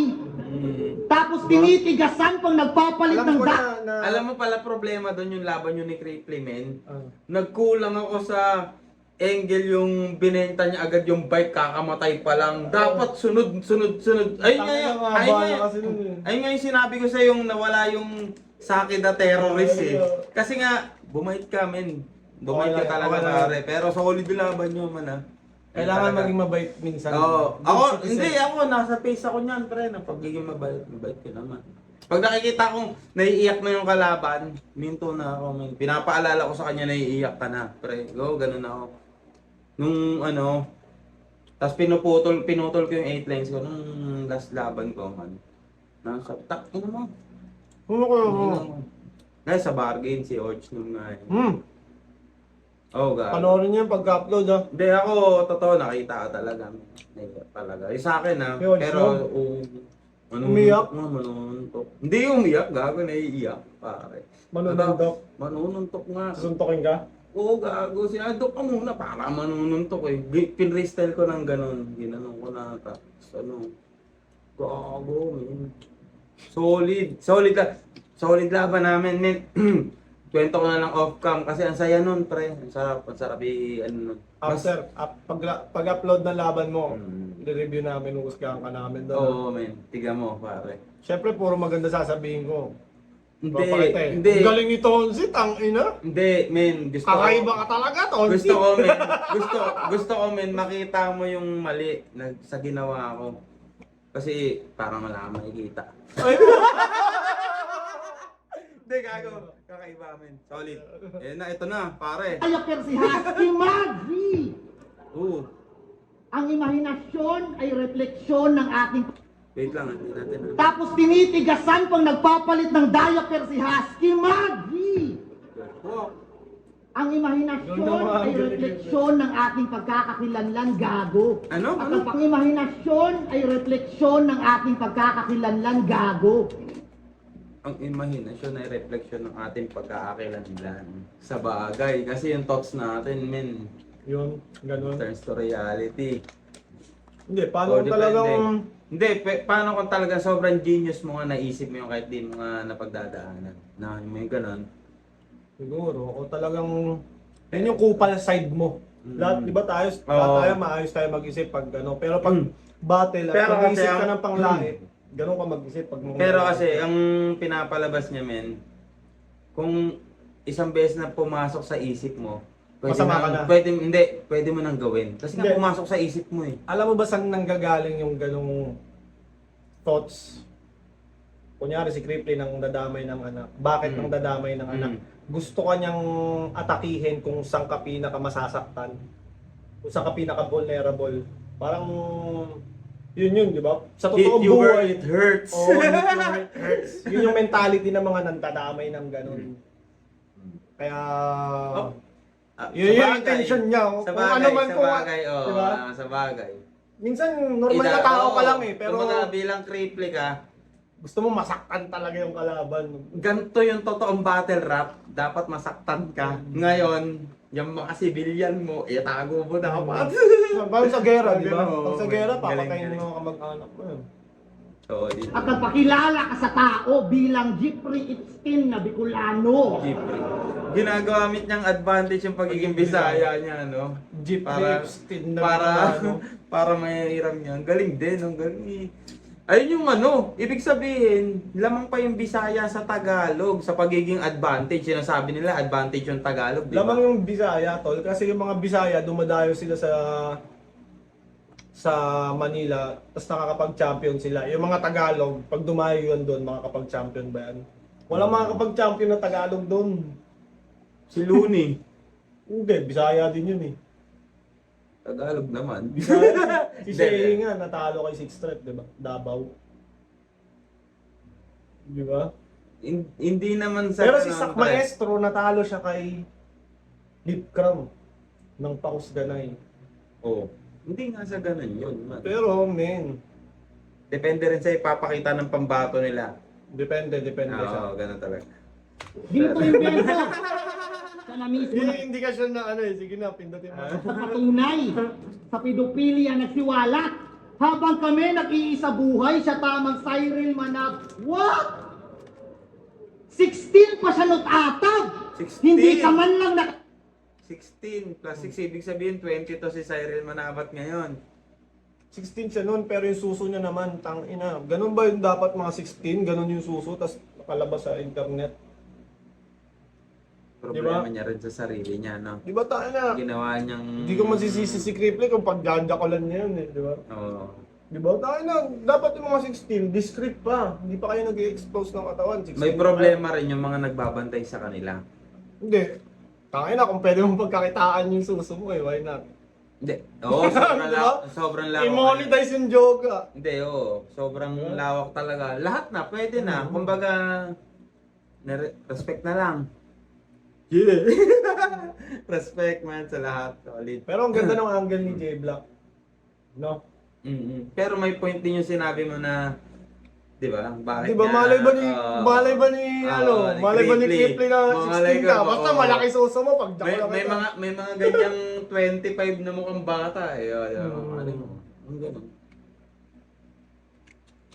tapos tinitigasan pang nagpapalit Alam ng ko na Alam mo pala problema doon yung laban yun ni Crippy, men. Ah. Nagkulang ako sa angle yung binenta niya agad yung bike, kakamatay pa lang. Dapat sunod. Ayun nga Tangina, yung, mga ayun nga bala yung, kasi nun eh. ayun nga yung sinabi ko sa yung nawala yung Saki the terrorist eh. Kasi nga, bumait ka, men. Bumait Okay ka lang, talaga, okay lang. pare. Pero solid yung laban nyo, man ah. Kailangan Talaga. maging mabait minsan. Oo. Good Ako, citizen. hindi, ako, nasa pace ako niyan, pre, ng pagiging mabait ko naman. Pag nakikita kong naiiyak na yung kalaban, minto na ako, man. Pinapaalala ko sa kanya, naiiyak ka na, pre. Go, ganun ako. Nung ano, tapos pinutol ko yung 8 lines ko nung last laban ko, man. Nasa, ino mo. Guys, sa bargain, si Orch nung nga. Oh, God. Panoorin niyo yung pagka-upload ah. Hindi, ako, totoo, nakita ka talaga. Naiyak talaga. Eh, sa akin, ha. Yun, Pero, Umiyak? manununtok. Hindi umiyak, gago, naiiyak, pare. Manununtok. Manununtok nga. Susuntokin ka? Oo, gago. Sinadok ka muna para manununtok eh. Pinrestyle ko ng ganun. Ginanong ko na. Tapos ano. Gago, man. Solid laban namin, men. Kwento ko na lang off-cam kasi ang saya nun, pre. Ang sarap ano nun. After, pag-upload ng laban mo, Mm. i-review namin, uusgahan ka namin doon. Oo, men. Tiga mo, pare. Siyempre, puro maganda sasabihin ko. Hindi, Papakita eh. hindi. Ang galing ni Tonzi, tangina. Hindi, men. Gusto ko. Kakaiba ka talaga, Tonzi. Gusto ko, men. Gusto ko, men. Makita mo yung mali sa ginawa ko. Kasi parang wala kang makikita. Ay, Hindi, gago. Kakaiba, men. Solid. Eh na, ito na, pare. Ayaker si Husky Magzi. Oo. Ang imahinasyon ay refleksyon ng ating... Wait lang, hindi natin. Tapos tinitigasan pang nagpapalit ng diaper si Husky Magzi. Oh, Ang imahinasyon ay refleksyon ng ating pagkakakilanlan, gago. Ano? At Ano? ang pangimahinasyon ay refleksyon ng ating pagkakakilanlan, gago. Ang imahinasyon ay refleksyon ng ating pagkakakilanlan sa bagay. Kasi yung thoughts natin, men, yun, ganun. turns to reality. Hindi, paano Oh, kung depende. talagang... Hindi, paano kung talagang sobrang genius mo nga naisip mo yung kahit di mo nga napagdadaanan. Na may ganun. Siguro, o talagang... Yan yung kupal side mo. Lahat, di ba tayo, lahat Oo. tayo maayos tayo mag-isip pag ano. Pero pag battle at Pero mag-isip kasi ka ang- ng panglait, ganun ka mag-isip pag mga... Pero kasi, ang pinapalabas niya, men, kung isang beses na pumasok sa isip mo, Masama ka na. Pwede mo nang gawin. Kasi nga Hindi. pumasok sa isip mo eh. Alam mo ba saan nanggagaling yung ganung thoughts? Kunyari si Cripply nang dadamay ng anak. Bakit nang dadamay ng anak? Gusto ka niyang atakihin kung saan ka pinaka masasaktan. Kung saan ka pinaka vulnerable. Parang yun, di ba? Sa Hit totoong you where buhay, it hurts. oh, hit you where it hurts. Yun yung mentality ng mga nandadamay ng ganun. Kaya yun yung intention niya. Sa Kung ano man kung oh, diba? sa bagay. Minsan normal na tao ka lang eh, pero Kumbaga, bilang Cripply ka, gusto mo masaktan talaga yung kalaban. ganito yung totoong battle rap, dapat masaktan ka. Ngayon, yung mga civilian mo, itago mo dapat. Parang sa gera, di ba? Oo, Pag sa gera, galing, papatayin galing. mo mga kamag-anak mo. Oo, di. At nagpakilala ka sa tao bilang Jeffrey Epstein na Bicolano. Jeffrey. Ginagamit niyang advantage yung pagiging Bisaya niya, no? Jeep Para- Epstein na Para, ano. para mahihiram niya. Ang galing din, ang galing eh. Ayun yung ano, ibig sabihin, lamang pa yung Bisaya sa Tagalog, sa pagiging advantage. Sinasabi nila, advantage yung Tagalog, di ba? Lamang yung Bisaya, tol. Kasi yung mga Bisaya, dumadayo sila sa Manila, tapos nakakapag-champion sila. Yung mga Tagalog, pag dumayo yun doon, makakapag-champion ba yan? Walang makakapag-champion na Tagalog doon. Si Looney. Hindi, Bisaya din yun eh. Tagalog naman. Bisaya, si Hindi. Shay nga, natalo kay Sixth Threat, di ba? Davao. Di ba? Hindi naman sa... Pero si Sak Maestro, natalo siya kay Lipcram ng Pakusganay. Oh. Hindi nga sa ganun yun, man. Pero, men, Depende rin sa ipapakita ng pambato nila. depende siya. Oo, ganun talaga. Dito yung bento. Sana mismo Yun yung indikasyon na ano eh, sige na, pindutin mo. nakapatunay sa pedophilia nagsiwalat. Habang kami nag-iisa buhay sa tamang Cyril Manab. What? 16 pa siya not-atag. 16. Hindi ka man lang 16 plus 6, ibig sabihin 20 to si Cyril Manabat ngayon. 16 siya nun, pero yung suso niya naman, tangina. Ganun ba yung dapat mga 16? Ganun yung suso, tas nakalabas sa internet. Problema Diba? niya rin sa sarili niya, no? Di ba tayo na? Ginawa niyang... Hindi ko masisisi si Cripply kung pagdadakulan niya yun eh, di ba? Oo. Di ba? Tayo na, dapat yung mga 16, discreet pa. Hindi pa kayo nag-expose ng katawan. 16 May pa. problema rin yung mga nagbabantay sa kanila. Hindi. Tayo na, kung pwede mong pagkakitaan yung suso mo eh, why not? Hindi. Oo, sobrang, Diba? sobrang lawak. I-monetize yung yoga. Hindi, oo. Sobrang Diba? lawak talaga. Lahat na, pwede na. Kumbaga, respect na lang. Yeah. Respect man sa lahat. Solid. Pero ang ganda ng angle ni J Black. No? Pero may point din yung sinabi mo na, di ba? Bakit Di ba niya, malay ba ni ni malay ba ni Cripply. Cripply na Malay 16 ko, ka? Basta oo. malaki suso mo pag may mga ganyang 25 na mukhang bata eh. Ano mo? Ang ganun.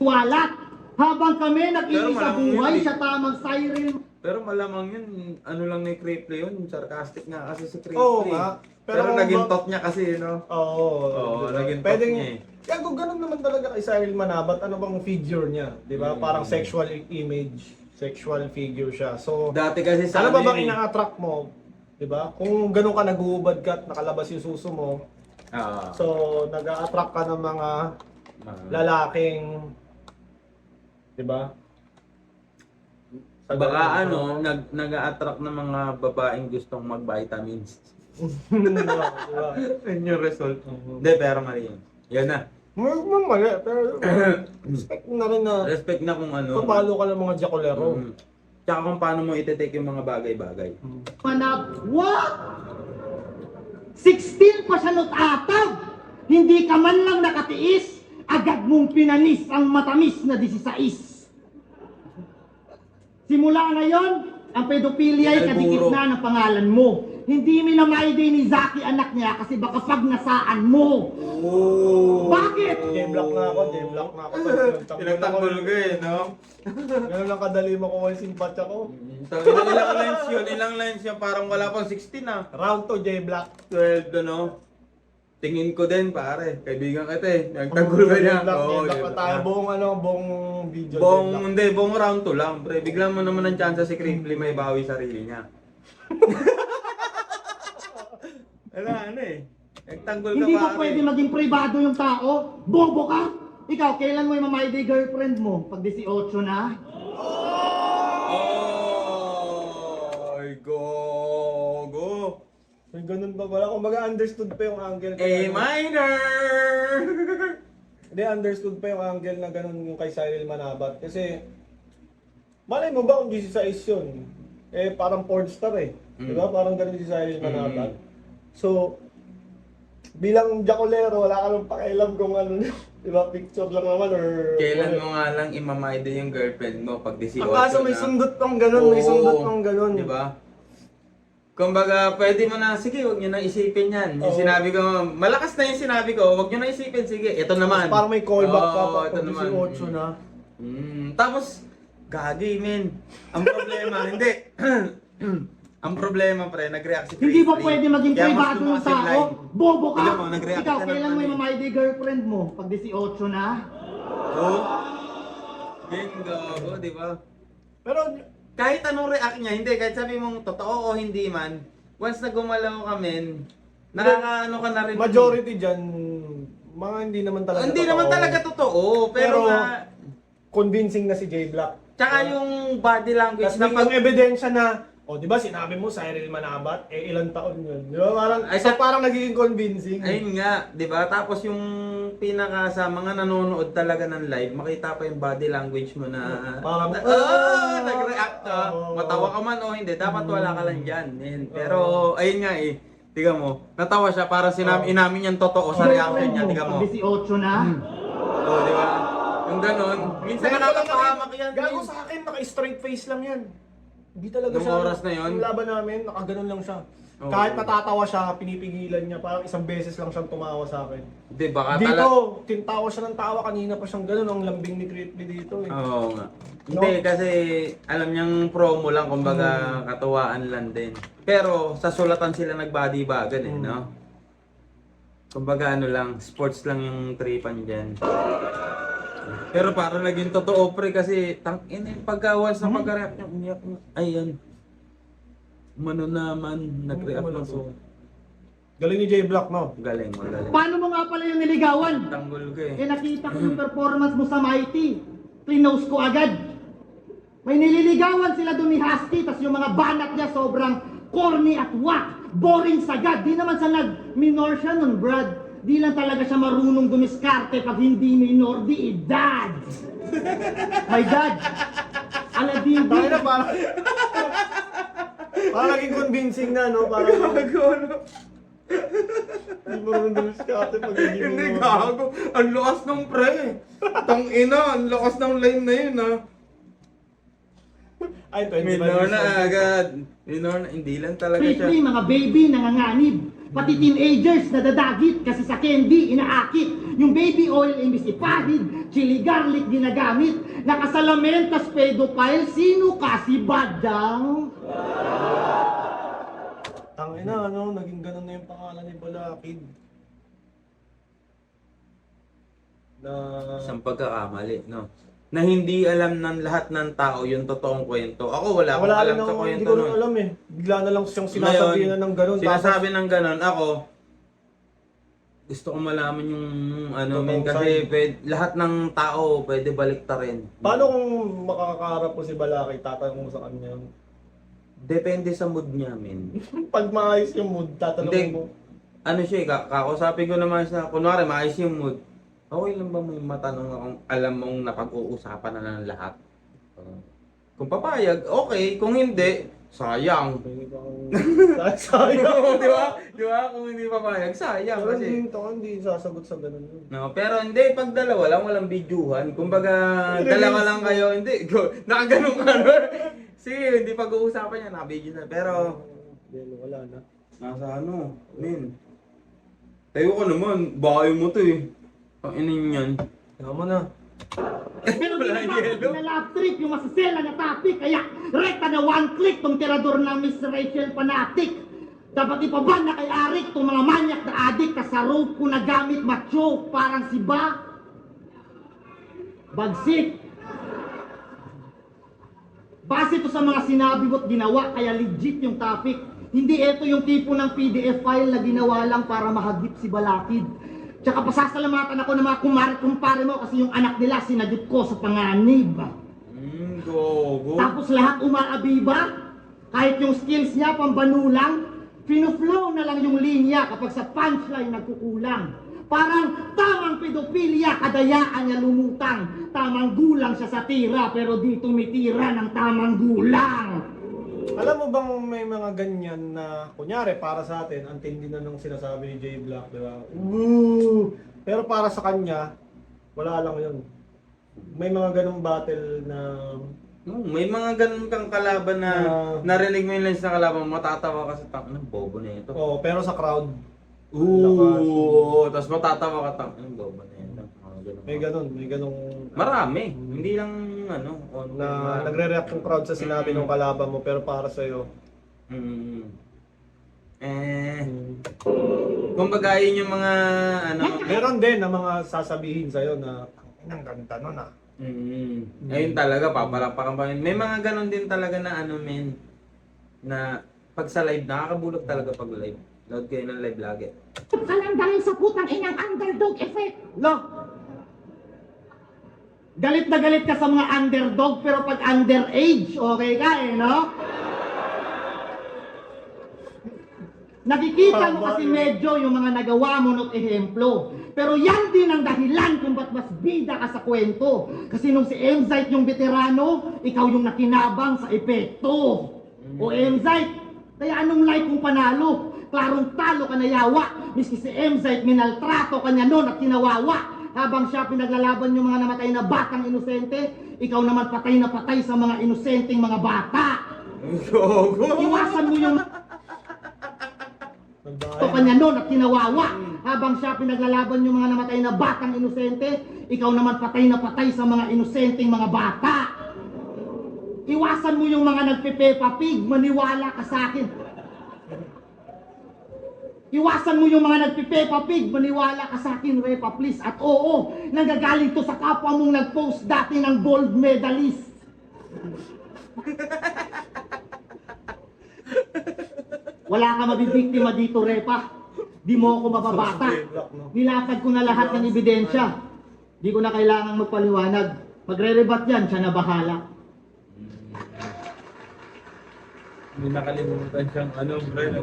walat. Habang kami Pero nag-iisa malamang buhay yun eh. sa tamang Cyril Pero malamang yun, ano lang ni Cripply yun, sarcastic nga kasi si Cripply. Oo nga. Pero kung naging ba- top niya kasi, no? Oo. Oo, diba? naging top Pwedeng, niya eh. Kaya kung ganun naman talaga kay Cyril Manabat, ano bang figure niya? Di ba? Parang sexual image, sexual figure siya. So, Dati kasi sa ano ba bang yun eh. ina-attract mo? Di ba? Kung ganun ka nag-uubad ka at nakalabas yung suso mo, Oo. so nag-a-attract ka ng mga Ah. lalaking, di ba? Baka ano, nag-a-attract ng mga babaeng gustong mag-vitamins. Diba? Yun yung result. Hindi, pero mali yun. Yan na. Mali, pero respect na rin na Respect na kung ano. papalo ka ng mga jacolero. Tsaka kung paano mo iti-take yung mga bagay-bagay. Manab. What? 16 pa siya not-atag. Hindi ka man lang nakatiis. Agad mong pinanis ang matamis na 16. Simula ngayon, ang pedophilia ay kadikit Pinalburo. na ng pangalan mo. Hindi minamayday ni Zaki anak niya kasi baka pag nasaan mo. Bakit? J-block na ako, J-block na ako. Pinagtanggol ko eh, no? Ganun lang kadali makuha yung simpatya ko. So, ilang lines yun? Ilang lines yun? Parang wala pang 16 ah. Round 2, J-block. 12, ano? Tingin ko din, pare. Kaibigan kita eh. Nagtanggol ka niya. Oo, J-block na tayo. Buong video, Buong, J-block. hindi, buong round 2 lang. Pre, bigla mo naman ng chance si Cripply may bawi sarili niya. Wala, ano eh. Nagtanggol ka, Hindi ba pare. pwede maging privado yung tao? Bobo ka? Ikaw, kailan mo yung mamayday girlfriend mo? Pag 18 na? Ay, gogo. May ganun pa pala. Kung baga understood pa yung angle. A minor! Hindi, understood pa yung angle na ganun yung kay Cyril Manabat. Kasi, malay mo ba kung 16 yun? Eh, parang porn star eh. Di ba? Parang ganun si Cyril Manabat. So, bilang Jacolero, wala ka nang pakialam kung ano, di ba? Picture lang naman or... Kailan mo nga lang imamayde yung girlfriend mo pag 18 Ang kaso may na? sundot pang ganun, may sundot pang ganun. Di ba? Kumbaga, pwede mo na, sige, huwag nyo na isipin yan. Yung Oo. sinabi ko, malakas na yung sinabi ko, huwag nyo na isipin, sige, ito naman. Parang may callback ka Oo, pa ito pag naman. 18 na. Tapos, gagi, men. Ang problema, hindi. Ang problema, pre, nag-react si Hindi ba Crispy. pwede maging Kaya mas privado yung tumaas yung tao? line. Bobo ka? Tignan mo, nag-react Ikaw, ka kailan naman mo yung eh. mamayday girlfriend mo? Pag 18 na? Oh. Bingo, di ba? Pero, Kahit anong react niya, hindi, kahit sabi mong totoo o hindi man, once na gumalaw ka, men, nakakaano ka na rin. majority dyan, mga hindi naman talaga Hindi totoo. naman talaga totoo, pero Pero, nga, convincing na si J-Block. tsaka yung body language Tapos na may pang ebidensya na, di ba sinabi mo Cyril Manabat, ilang taon yun. Di ba parang, Ay, so sa- parang nagiging convincing. ayun nga, 'di ba? Tapos yung pinaka sa mga nanonood talaga ng live, makita pa yung body language mo na Parang, nag-react ka. oh. Matawa ka man o hindi, dapat wala ka lang diyan. Pero ayun nga eh. Tiga mo, natawa siya para inamin niyang totoo sa reaction niya, tiga mo. Pag 18 na? Oh, di ba? Yung ganon. Minsan nakakapahamak yan. Gago men. sa akin, naka-straight face lang yan. Hindi talaga Nung siya. oras na yun? Yung laban namin, nakaganon lang siya. Oo. Kahit natatawa siya, pinipigilan niya. Parang isang beses lang siyang tumawa sa akin. Di baka Dito, talaga. tintawa siya ng tawa. Kanina pa siyang ganun. Ang lambing ni Crispy dito eh. Oo nga. Hindi, kasi alam niyang promo lang, kumbaga katuwaan lang din. Pero sa sulatan sila nag-body-bagan eh, no? Kumbaga ano lang, sports lang yung tripan dyan. Pero parang naging totoo pre kasi pagka once na pagka-react niya, umiyak na. Ayan. Mano naman, nag-react na so. Galing ni J-Block, no? Galing, magaling. Paano mo nga pala yung niligawan? Tanggol ko eh. Eh nakita ko yung performance mo sa Mighty. Pinost ko agad. May nililigawan sila doon ni Husky, tas yung mga banat niya sobrang corny at whack. Boring sagad. Di naman sa nag-minor siya nun, Brad. Di lang talaga siya marunong dumiskarte pag hindi minor, di dad. My dad. Aladin. Tayo na parang... parang naging convincing na, no? Parang... Hindi mo rin dumiskarte pag hindi mo... Hindi gago. Ang lakas ng pre. Tang ina, ang lakas ng line na yun ha. Ay, 25 Minor years na old. agad. Minor na, hindi lang talaga Free siya. free, mga baby nanganganib. Pati teenagers nadadagit kasi sa candy inaakit. Yung baby oil imbis ipahid, chili garlic ginagamit. Nakasalamin tas pedophile, sino kasi badang? Tangina, ano, naging ganun na yung pangalan ni Balakid. Na... Isang pagkakamali, no? Na hindi alam ng lahat ng tao yung totoong kwento. Ako wala akong Wala alam rin sa ako, hindi kwento ko rin nun. alam eh. Bigla na lang siyang sinasabi na ng ganun. Sinasabi ng ganun. Ako, gusto ko malaman yung ano, Totoong men, kasi side. lahat ng tao pwede baliktarin. Paano kung makakaharap mo si Balakid, tatanong mo sa kanya yun? Depende sa mood niya, men. Pag maayos yung mood, tatanong Hindi. mo. Ano siya, kakausapin ko naman siya. Kunwari, maayos yung mood. Okay lang ba may matanong akong alam mong napag-uusapan na ng lahat? Kung papayag, okay. Kung hindi, sayang. Sayang. Di ba? Di ba? Kung hindi papayag, sayang. Pero Kasi, hindi sasagot sa ganun yun. no, pero hindi, pag dalawa lang, walang videohan. Kumbaga, dalawa lang kayo, hindi. Nakaganon ka, no? Sige, hindi pag-uusapan niya, naka-video na. Pero, Wala na. Nasa ano, men. Tayo ka naman, bahay mo to eh. Ang inin yan. Tama mo na. Pero di Wala na yelo. na love trip yung masasela na topic. Kaya rekta na one click tong tirador ng Miss Rachel Fanatic. Dapat ipaban na kay Arik tong mga manyak na adik sa rope ko na gamit macho parang si Ba. Bagsik. Base to sa mga sinabi mo't ginawa kaya legit yung topic. Hindi ito yung tipo ng PDF file na ginawa lang para mahagip si Balakid. Tsaka pasasalamatan ako ng mga kumpare mo kasi yung anak nila sinagip ko sa panganib. Gogo. Tapos lahat umaabiba, kahit yung skills niya pambanulang, fino-flow na lang yung linya kapag sa punchline nagkukulang. Parang tamang pedophilia, kadayaan niya lumutang. Tamang gulang siya sa tira, pero di tumitira ng tamang gulang. Alam mo bang may mga ganyan na, kunyari, para sa atin, ang tindi na nung sinasabi ni J Black, di ba? Woo! Pero para sa kanya, wala lang yun. May mga ganong battle na... May mga ganun kang kalaban na narinig mo yung lines na kalaban, matatawa ka sa ng bobo na ito. Oh, pero sa crowd, Tapos matatawa ka ng bobo na ito. may ganong... Marami, hindi lang ano. na nagre-react yung crowd sa sinabi ng kalaban mo, pero para sa'yo. Kumbaga yun yung mga ano. Meron din na mga sasabihin sa'yo na, ang ganda nun ah. Ayun talaga, papalapakan pa rin. May mga ganon din talaga na ano men, na pag sa live, nakakabulok talaga pag live. Load kayo ng live lagi. Ka lang dahil sa putang inang underdog effect. No. Galit na galit ka sa mga underdog pero pag underage, okay ka eh, no? Nakikita mo kasi medyo yung mga nagawa mo ng ehemplo. Pero yan din ang dahilan kung ba't mas bida ka sa kwento. Kasi nung si Emzite yung veterano, ikaw yung nakinabang sa epekto. O Emzite, kaya anong like kung panalo? Klarong talo ka na yawa. Miski si Emzite, minaltrato ka niya noon at kinawawa. Habang siya pinaglalaban yung mga namatay na batang inosente, ikaw naman patay na patay sa mga inosenteng mga bata. Iwasan mo yung ito kanya noon at kinawawa. Habang siya pinaglalaban yung mga namatay na batang inosente, ikaw naman patay na patay sa mga inosenteng mga bata. Iwasan mo yung mga nagpe-Peppa Pig, maniwala ka sa akin. Iwasan mo yung mga nagpe-Peppa Pig, maniwala ka sa akin, Repa, please. At oo, nanggagaling to sa kapwa mong nag-post dati ng gold medalist. Wala ka mabibiktima dito, Repa. Di mo ako mababata. Nilatag ko na lahat ng ebidensya. Di ko na kailangang magpaliwanag. Magre-rebat yan, siya na bahala. Hindi nakalimutan siyang ano, bro.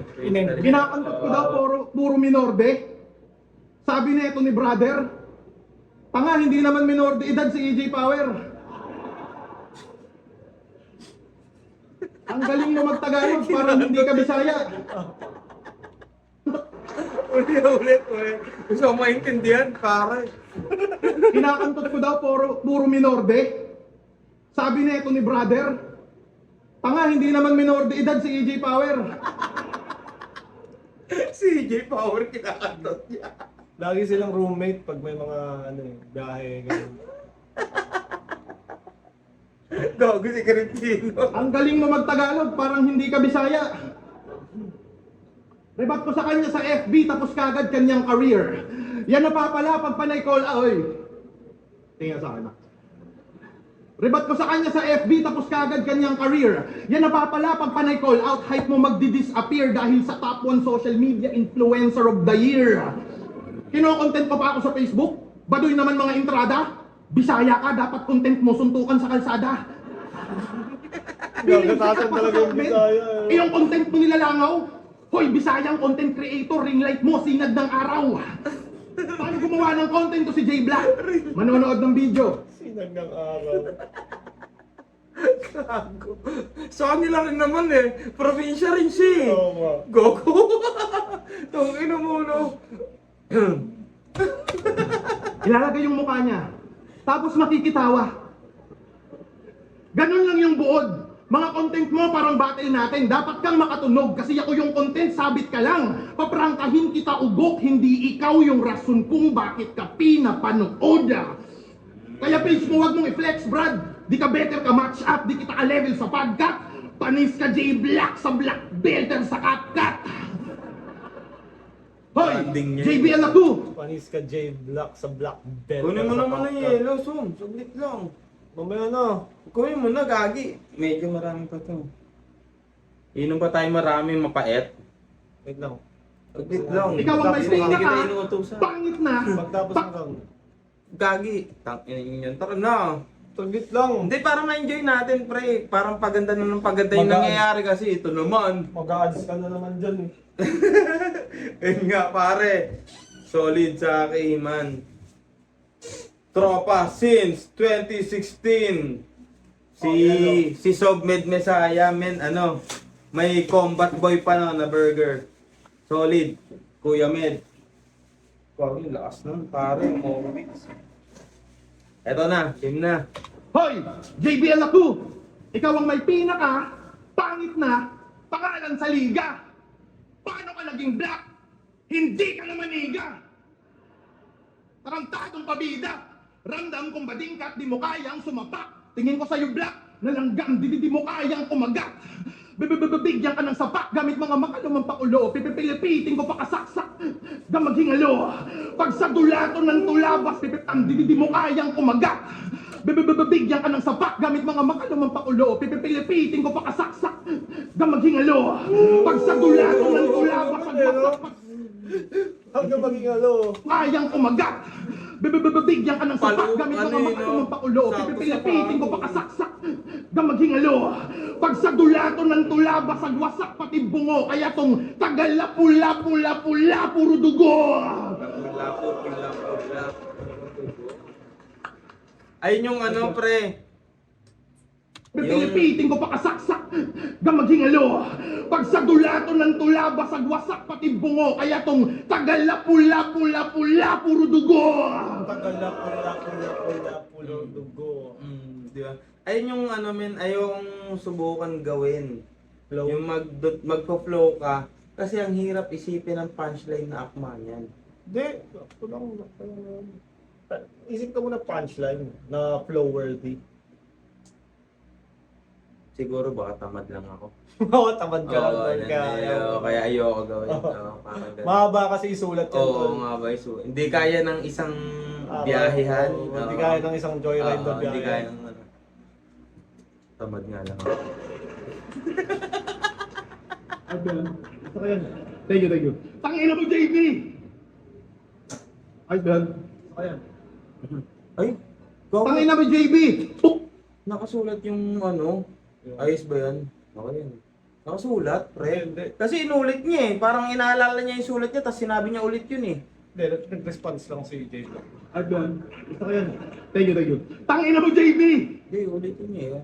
Kinakantot ko daw puro minorde. Sabi nito ni brother, tanga, hindi naman minorde edad si EJ Power. Ang galing mo magtagalog para hindi ka Bisaya. Ulit. Gusto ko maintindihan, pare. Kinakantot ko daw puro minorde. Sabi nito ni brother, tanga, hindi naman minorde edad si EJ Power. Si EJ Power, kinakantot niya. Lagi silang roommate pag may mga biyahe. Ganun. Gago si Carintino. Ang galing mo magtagalog, parang hindi ka Bisaya. Rebat ko sa kanya sa FB, tapos kagad kanyang career. Yan na pa pala pag panay call out. Oy, tingnan sa akin. Rebat ko sa kanya sa FB, tapos kagad kanyang career. Yan na pa pala pag panay call out, hype mo magdi-disappear dahil sa top 1 social media influencer of the year. Kino-content pa ako sa Facebook? Baduy naman mga entrada? Bisaya ka, dapat content mo suntukan sa kalsada. Gagatasan talaga yung Bisaya. Yung content mo nilalangaw? Hoy, Bisayang content creator, ring light mo, sinag ng araw. Paano gumawa ng content to si J Black? Manonood ng video. Sinag ng araw. Gago. Sa kanila rin naman eh. Probinsya rin siya eh. Oo nga. Gogo. Tangina mo, no? Ilalagay yung mukha niya. Tapos makikitawa. Ganun lang yung buod. Mga content mo parang battle natin. Dapat kang makatunog kasi ako yung content, sabit ka lang. Paprangkahin kita ugok, hindi ikaw yung rason kung bakit ka pinapanood. Kaya page mo, wag mong i-flex, Brad. Di ka better ka match up, di kita ka level sa pagkat. Panis ka J Black sa black belter sa CapCut. Hoy, Branding niya. JBL ako. Panis ka J Black sa black belt. Kunin mo sa naman ng CapCut. yellow, Sum. Saglit lang. Mamaya na. Kunin mo na, gagi. Medyo marami pa to. Inom pa tayo marami, mapait. Wait lang. Saglit lang. Ikaw ang may Hindi pina kita ka. inuutosan. Pangit na. Pagtapos ng round. Gagi. Tangin yun. Tara na. Saglit lang. Hindi, para ma-enjoy natin, pre. Parang paganda na ng paganda yung Magaan. nangyayari kasi. Ito naman. Mag-a-ads ka na naman dyan eh. Yun nga, pare. Solid sa akin, man. Tropa since 2016. Si Sogmed Messiah, men, ano, may combat boy pa no, na burger. Solid. Kuya Med. Wow, yung lakas nun, pare. Moments. Eto na, team na. Hoy, JBL ako. Ikaw ang may pinaka, pangit na, pangalan sa liga. Paano ka naging black? Hindi ka na maniga. Tarantadong pabida. Ramdam kong bading ka at di mo kayang sumapak. Tingin ko sa'yo black, nalanggam, di mo kayang kumagat. Bibigyan ka ng sapak gamit mga makalumang pakulo. Pipipilipitin ko pa kasaksak. Gamaghingalo. Pag sa dulato ng tulabas, pipitang di mo kayang kumagat. Bibigyan ka ng sapak gamit mga makalumang pakulo. Pipipilipitin ko pa kasaksak. Gamaghingalo. Pag sa dulato ng tulabas, Hanggang maging alo. kayang kumagat. Bibigyan ka ng sapak gamit mga makalumang pakulo. Pipipilipitin ko pa kasaksak. Gamaghingalo. Pag sa dulato ng tulabas, agwasak pati bungo. Kaya tong tagala pula puro dugo. Ayun yung ano, pre. Pipilipitin ko pa kasaksak. Gamaghingalo. Pag sa dulato ng tulabas, agwasak pati bungo. Kaya tong tagala pula puro dugo. Tagal na pulo dugo. Di ba? Ayun yung ano, men, ayong subukan gawin. Flow. Yung magpo-flow ka. Kasi ang hirap isipin ng punchline na akma yan. Hindi. Isip ka muna punchline na flow worthy. Siguro baka tamad lang ako. Oo, tamad ka lang. Oo, tol, kaya ayoko gawin. Parang ganun. Mahaba kasi isulat yan. Oo tol. nga ba, so, hindi kaya ng isang Araw. biyahehan. Oo, hindi kaya ng isang joyride na Hindi biyahe. kaya ng ano. Tamad nga lang ako. Gusto ko yan. Thank you. Tangina mo, JB! Ay, Ben. Gusto ko yan. Ay, go. Tangina mo, JB! Nakasulat yung ano. Ayos ba yan? Okay yan. Nakasulat, pre. Hindi. Kasi inulit niya eh. Parang inaalala niya yung sulat niya, tapos sinabi niya ulit yun eh. Hindi, nag-response lang si Jay. Ay, Ben. Gusto ko yan. Thank you. Tangina mo, JB! Hindi, ulitin niya eh.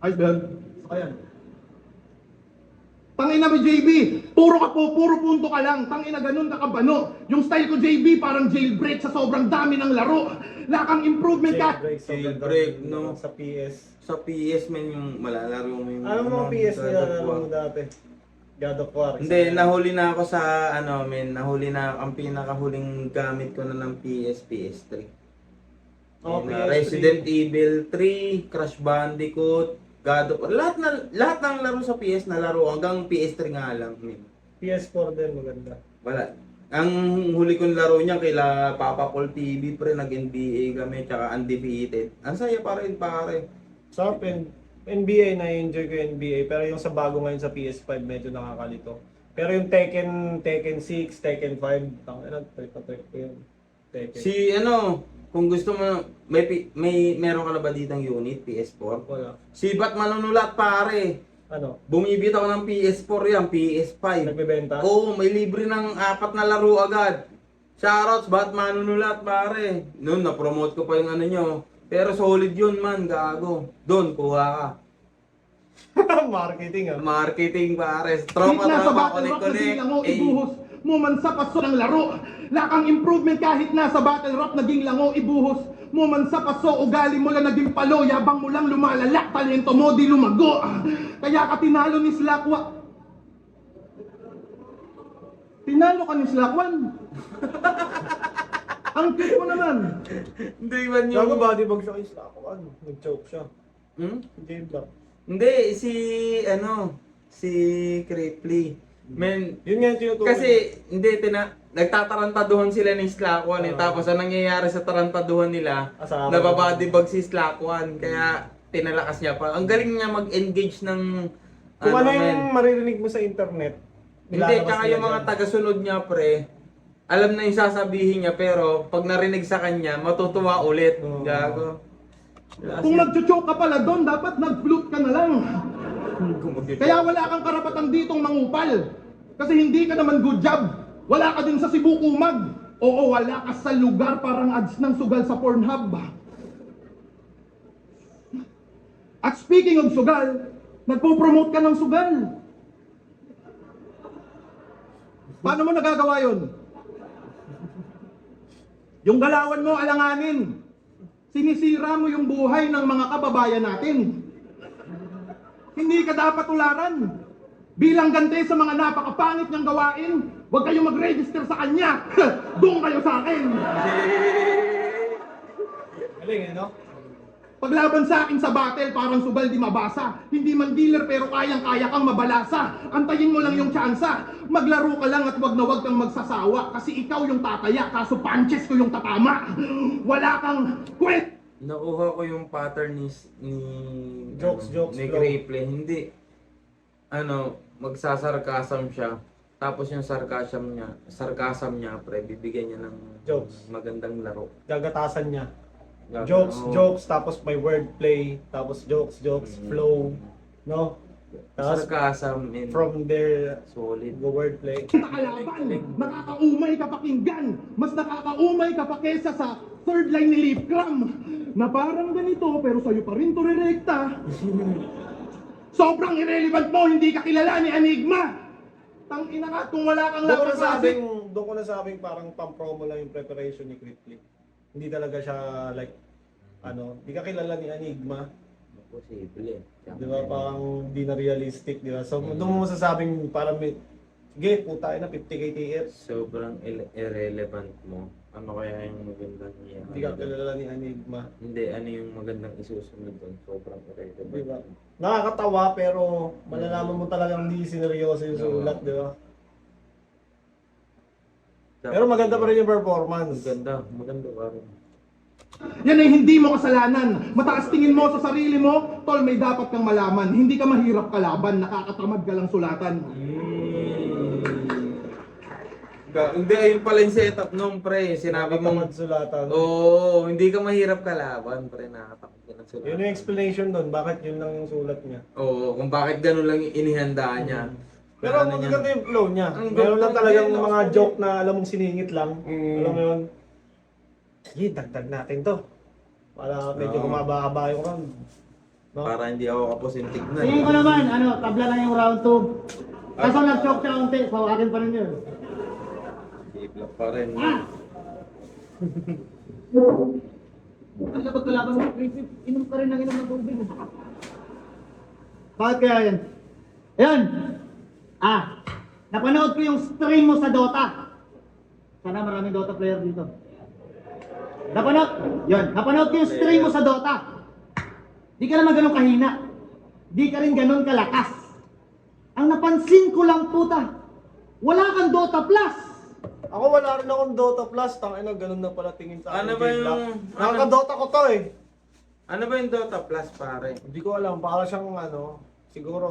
Ay, Ben. Gusto ko yan. Tangina mo, JB! Puro punto ka lang. Tangina ganun ka kabano. Yung style ko, JB, parang jailbreak sa sobrang dami ng laro. Lakang improvement ka. Jailbreak, no? Sa PS. Sa PS man yung malalaro mo yung... Ano mga PS sa na God of nalaro War. mo dati? God of War. Hindi, nahuli na ako sa ano, men, nahuli na ang pinakahuling gamit ko na ng PS3. Oh, Yun na, PS3. Resident Evil 3, Crash Bandicoot, God of War. Lahat ng laro sa PS na laro hanggang PS3 nga lang, men. PS4 din maganda. Wala. Ang huli kong laro niya kila Papa Paul TV, pre, nag-NBA kami, tsaka Undefeated. Ang saya pa rin, pare. Sa akin, NBA, na-enjoy ko yung NBA. Pero yung sa bago ngayon sa PS5, medyo nakakalito. Pero yung Tekken 6, Tekken 5, trip ko yun. Tekken. Si ano, kung gusto mo, meron ka na ba ditang unit, PS4? Wala. Si Bat Manunulat, pare. Ano? Bumibitaw ng PS4 yan, PS5. Nagbebenta? Oo, may libre ng 4 na laro agad. Shoutouts, Bat Manunulat, pare. Noon, na-promote ko pa yung ano nyo. Pero solid yun man, gago. Doon, kuha ka. Marketing ah. Marketing, pare. Kahit nasa Tropa, battle rock na connect. bilang mo, ibuhos. Mumansa paso ng laro. Lakang improvement kahit nasa battle rap naging lango ibuhos. Mumansa paso ugali mo lang naging palo. Yabang mo lang lumalala, talento mo di lumago. Kaya ka tinalo ni Slakwa. Tinalo ka ni Slakwan. Ang cute mo naman. Hindi man yung... Gago body bag siya kay Slakwan. Nag-choke siya. Hmm? J-Block. Hindi, si Cripply. Men, Yun nga yung tinutukoy. kasi, hindi, nagtatarantaduhan sila ni Slakwan eh. Tapos, ang nangyayari sa tarantaduhan nila, Asawa. nababadibag si Slakwan. Kaya, tinalakas niya pa. Ang galing niya mag-engage ng... Kung ano men. yung maririnig mo sa internet. Hindi, ilalabas tsaka nila yung mga dyan. tagasunod niya, pre, alam na yung sasabihin niya, pero pag narinig sa kanya, matutuwa ulit. Oo. Gago. Kung nag-choke ka pala doon, dapat nag-flute ka na lang. Kaya wala kang karapatan ditong mangupal. Kasi hindi ka naman good job. Wala ka din sa Cebu Kumag. Oo, wala ka sa lugar parang ads ng sugal sa Pornhub. At speaking of sugal, nagpo-promote ka ng sugal. Paano mo nagagawa yun? Yung galawan mo, alanganin. Sinisira mo yung buhay ng mga kababayan natin. Hindi ka dapat tularan. Bilang gante sa mga napakapangit niyang gawain, huwag kayong mag-register sa kanya. Doon kayo sa akin. Galing eh, no? Paglaban sa akin sa battle, parang subal di mabasa. Hindi man dealer pero kayang-kaya kang mabalasa. Antayin mo lang yung tsansa. Maglaro ka lang at wag na wag kang magsasawa. Kasi ikaw yung tataya, kaso punches ko yung tatama. Wala kang kwet. Nakuha ko yung pattern ni Jokes, ni flow. Cripply. Hindi. Magsasarkasam siya. Tapos yung sarcasm niya, pre, bibigyan niya ng Jokes. magandang laro. Gagatasan niya. Gago. Jokes, Oo. jokes, tapos may wordplay, tapos jokes, flow, no? Tapos Sarcasm and from there, solid. go wordplay. Nakalaban, nakakaumay ka pakinggan. Mas nakakaumay ka pa kesa sa third line ni Lipcram. Na parang ganito pero sa'yo pa rin to rerekta. Sobrang irrelevant mo, hindi ka kilala ni Enigma. Tangina ka, kung wala kang Doon ko laban klase. nasabing parang pang-promo lang yung preparation ni Cripply. Hindi talaga siya like, hindi ka kilala ni Enigma. Posible. Di ba? Parang di na realistic, di ba? So, doon mo masasabing parang sige, puta na 50k TF. Sobrang irrelevant mo. Ano kaya yung magandang niya? Hindi ka kilala ni Enigma. Hindi, ano yung magandang isusunod doon? Sobrang irrelevant. Di ba? Nakakatawa pero malalaman mo talagang hindi sineryoso yung sulat, di ba? Pero maganda pa rin yung performance. Maganda pa rin. Yan ay hindi mo kasalanan. Mataas tingin mo sa sarili mo, tol, may dapat kang malaman. Hindi ka mahirap kalaban, nakakatamad ka lang sulatan. Hindi, ayun pala yung setup nung pre. Sinabi mo, Nakatamad sulatan. oo, hindi ka mahirap kalaban, pre. Nakakatakot ka ng sulat. Yun yung explanation doon, bakit yun lang yung sulat niya. Oo, kung bakit ganun lang yung inihanda niya. Pero Ano niya? maganda yung flow niya. Ang Meron ganda lang talagang niya, mga no? joke na alam mong siningit lang. Mm. Alam mo yun? Sige, dagdag natin to. Para medyo Oo. kumaba-haba yung round. No? Para hindi ako kapos yung tignan. Tingin ko naman, tabla lang yung round 2. Kaso nag-choke siya unti, so akin pa rin yun. Iplak pa rin. Ang labag kalaban mo, inom ka rin ng tubig. Bakit kaya yan? Ayan! Napanood ko yung stream mo sa Dota. Sana maraming Dota player dito. Napanood ko yung stream mo sa Dota. Di ka naman ganun kahina. Di ka rin ganun kalakas. Ang napansin ko lang puta, wala kang Dota Plus. Ako wala rin akong Dota Plus. Tangina, ganun na pala tingin sa Ano akin. ba J-Block. yung- Nakaka-Dota ko to eh. Ano ba yung Dota Plus, pare? Hindi ko alam. Para siyang siguro...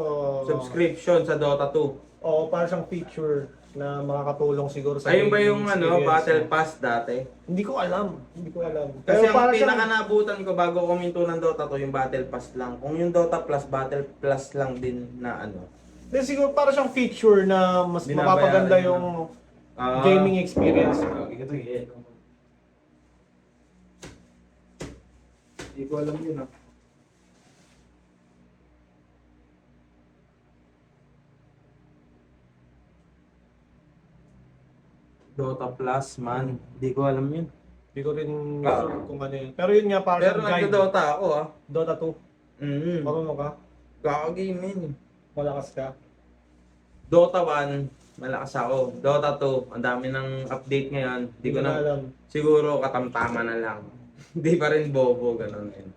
Subscription sa Dota 2. Oo, para siyang feature na makakatulong siguro sa Ayun ba gaming yung experience Battle mo. Pass dati? Hindi ko alam. Kasi para ang siyang- pinaka-nabutan ko bago kuminto ng Dota 2, yung Battle Pass lang. Kung yung Dota Plus, Battle Plus lang din na ano. Hindi, siguro para siyang feature na mas Binabayaran mapapaganda niya. yung gaming experience. Hindi ko alam yun ah. Dota Plus, man. Hindi ko alam yun. Hindi ko rin Ah. sure kung ano yun. Pero yun nga, para Pero sa guide. nagdo-Dota ako ah. Dota 2. Marunong ka? Kaka-gaming. Malakas ka? Dota 1, malakas ako. Dota 2, ang dami ng update ngayon. Hindi ko na, alam. siguro katamtama na lang. Hindi pa rin bobo, ganun yun.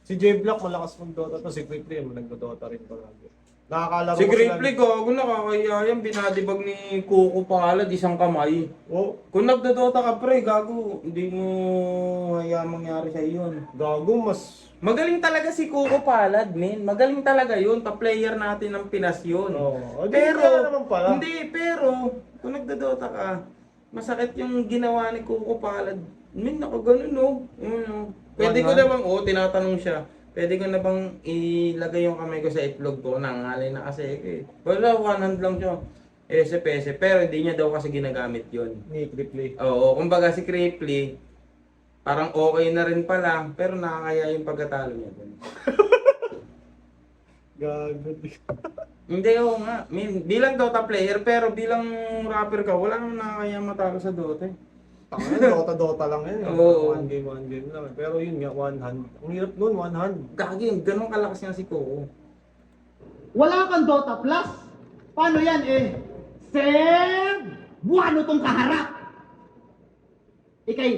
Si J-Block malakas mag-Dota to. Si Quickly, nag-Dota rin palagi. Nakakalaro Si ko Gripply, gago nakakaya yan. Binadibag ni Kuko Palad, isang kamay. Oh, Kung nagdodota ka pre, gago, hindi mo hayaan mangyari sa yun. gago, mas... Magaling talaga si Kuko Palad, men. Magaling talaga yun. Top player natin ng Pinas yun. Oh, Pero, naman pala. hindi, pero, kung nagdodota ka, masakit yung ginawa ni Kuko Palad. Men, nakaganon, no? Pwede ko na bang, tinatanong siya, pwede ko na bang ilagay yung kamay ko sa itlog ko? Nangalay na kasi ako eh. Wala, one hand lang siya. SP, pero hindi niya daw kasi ginagamit yun. Ni Quickly. Oo, kumbaga si Cripply, parang okay na rin pala, pero nakakaya yung pagkatalo niya dun. Gago. Hindi, oo nga. Bilang Dota player, pero bilang rapper ka, wala nang nakakaya matalo sa Dota eh. Dota lang yan. Oo. One game lang. Pero yun nga, one hand. Ang hirap nun, one hand. Gagi, ganun kalakas nga si Kuko. Wala kang Dota Plus. Paano yan eh? Sir, buwano tong kaharap. Ikay,